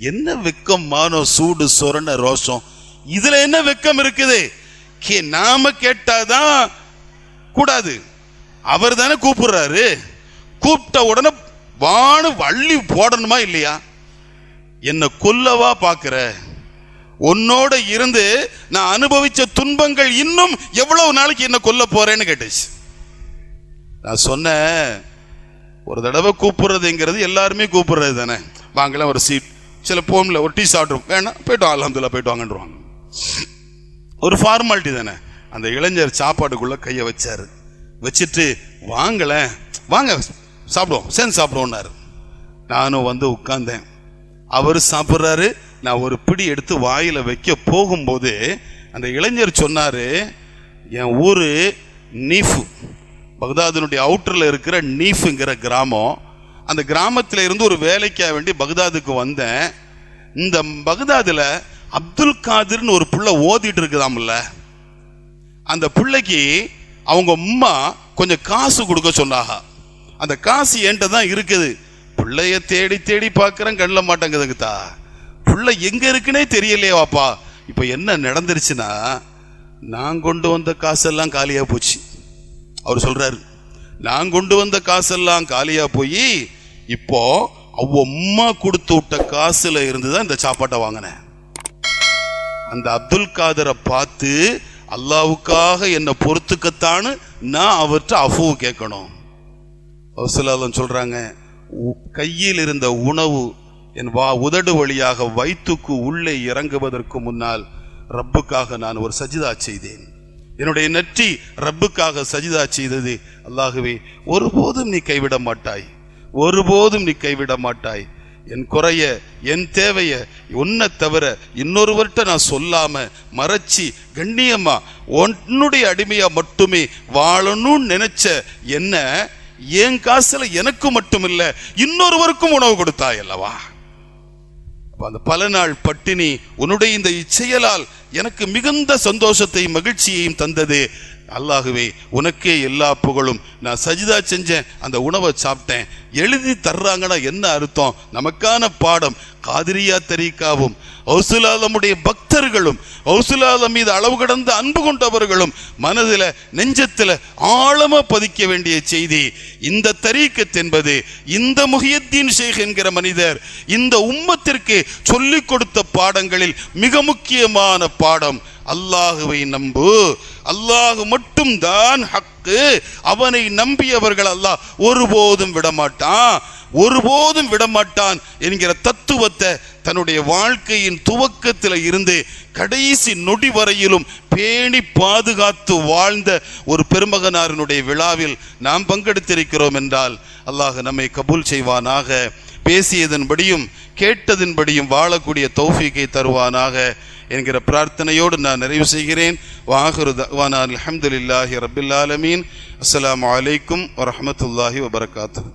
என்ன வெக்கம், மானம், சூடு, சொரண, ரோஷம், இதுல என்ன வெக்கம் இருக்குது? நாம கேட்டாதான் கூடாது, அவர் தானே கூப்பிடுறாரு. கூப்பிட்ட உடனே வானு வள்ளி போடணுமா இல்லையா? என்ன கொல்லவா பாக்குற? உன்னோட இருந்து நான் அனுபவிச்ச துன்பங்கள் இன்னும் எவ்வளவு நாளைக்கு என்ன கொல்ல போறேன்னு கேட்டுச்சு. நான் சொன்னேன், ஒரு தடவை கூப்பிடுறதுங்கிறது எல்லாருமே கூப்பிடுறது தானே. வாங்கலாம் ஒரு சீட், சில போம்ல ஒரு டீ சாப்பிட்றோம், வேணாம் போயிட்டு அல்ஹம்துலில்லாஹ் போயிட்டு வாங்கன்றுவாங்க. ஒரு ஃபார்மாலிட்டி தானே. அந்த இளைஞர் சாப்பாடுக்குள்ள கையை வச்சாரு. வச்சுட்டு வாங்கல வாங்க சாப்பிடுவோம், சேர்ந்து சாப்பிடுவோம்னாரு. நானும் வந்து உட்கார்ந்தேன். அவர் சாப்பிட்றாரு. நான் ஒரு பிடி எடுத்து வாயில வைக்க போகும்போது அந்த இளைஞர் சொன்னாரு, என் ஊரு நீஃபு, பக்தாதினுடைய அவுட்டர்ல இருக்கிற நீஃபுங்கிற கிராமம். அந்த கிராமத்தில் இருந்து ஒரு வேலைக்காக வேண்டி பக்தாதுக்கு வந்தேன். இந்த பக்தாதுல அப்துல் காதிர்னு ஒரு புள்ள ஓதிட்டு இருக்குதாம்ல, அந்த பிள்ளைக்கு அவங்க அம்மா கொஞ்சம் காசு கொடுக்க சொன்னாங்க. அந்த காசு என்கிட்ட தான் இருக்குது. பிள்ளைய தேடி தேடி பார்க்குறேன், கண்ணில் மாட்டேங்குதுங்கத்தா. பிள்ளை எங்க இருக்குன்னே தெரியலையே வாப்பா. இப்போ என்ன நடந்துருச்சுன்னா, நான் கொண்டு வந்த காசெல்லாம் காலியா போச்சு. அவர் சொல்றாரு, நான் கொண்டு வந்த காசெல்லாம் காலியா போய் இப்போ அவ அம்மா கொடுத்து விட்ட காசுல இருந்துதான் இந்த சாப்பாட்டை வாங்கினேன். அந்த அப்துல் காதரை பார்த்து அல்லாவுக்காக என்னை பொறுத்துக்கத்தான்னு நான் அவர்கிட்ட அஃபு கேட்கணும். சொல்றாங்க, கையில் இருந்த உணவு என் உதடு வழியாக வயிற்றுக்கு உள்ளே இறங்குவதற்கு முன்னால் ரப்புக்காக நான் ஒரு சஜிதா செய்தேன். என்னுடைய நெற்றி ரப்புக்காக சஜிதா செய்தது. அல்லாஹுவே, ஒருபோதும் நீ கைவிட மாட்டாய், ஒருபோதும் நீ கைவிட மாட்டாய். என் குறைய, என் தேவைய உன்னை தவிர இன்னொருவர்கிட்ட நான் சொல்லாம மறைச்சி கண்ணியமா உன்னுடைய அடிமையா மட்டுமே வாழணும்னு நினைச்ச என்ன என் காசுல எனக்கு மட்டும் இல்ல இன்னொருவருக்கும் உணவு கொடுத்தாய் அல்லவா. அந்த பல நாள் பட்டினி உன்னுடைய இந்த இச்செயலால் எனக்கு மிகுந்த சந்தோஷத்தையும் மகிழ்ச்சியையும் தந்தது. அல்லாஹுவே, உனக்கே எல்லா புகழும். நான் சஜிதா செஞ்சேன், அந்த உணவை சாப்பிட்டேன். எழுதி தர்றாங்கன்னா என்ன அர்த்தம்? நமக்கான பாடம். காதிரியா தரீக்காவும் கௌசுல் ஆலமுடைய பக்தர்களும் கௌசுல் ஆலம் மீது அளவு கடந்த அன்பு கொண்டவர்களும் மனதில் நெஞ்சத்தில் ஆழமா பதிக்க வேண்டிய செய்தி. இந்த தரீக்கத் என்பது இந்த முஹியத்தீன் ஷேக் என்கிற மனிதர் இந்த உம்மத்திற்கு சொல்லிக் கொடுத்த பாடங்களில் மிக முக்கியமான பாடம். அல்லாஹுவை நம்பு, அல்லாஹு மட்டும் தான் ஹக்கு, அவனை நம்பியவர்கள் அல்லாஹ் ஒருபோதும் விடமாட்டான், ஒருபோதும் விடமாட்டான் என்கிற தத்துவத்தை தன்னுடைய வாழ்க்கையின் துவக்கத்தில் இருந்து கடைசி நொடி வரையிலும் பேணி பாதுகாத்து வாழ்ந்த ஒரு பெருமகனாரினுடைய விழாவில் நாம் பங்கெடுத்திருக்கிறோம் என்றால் அல்லாஹ் நம்மை கபூல் செய்வானாக. பேசியதன்படியும் கேட்டதின்படியும் வாழக்கூடிய தௌஃபீக்கை தருவானாக என்கிற பிரார்த்தனையோடு நான் நிறைவு செய்கிறேன். வாஹிரு தஅவானா அல்ஹம்துலில்லாஹி ரப்பில் ஆலமீன். அஸ்ஸலாமு அலைக்கும் வரஹ்மத்துல்லாஹி வபரகாத்துஹு.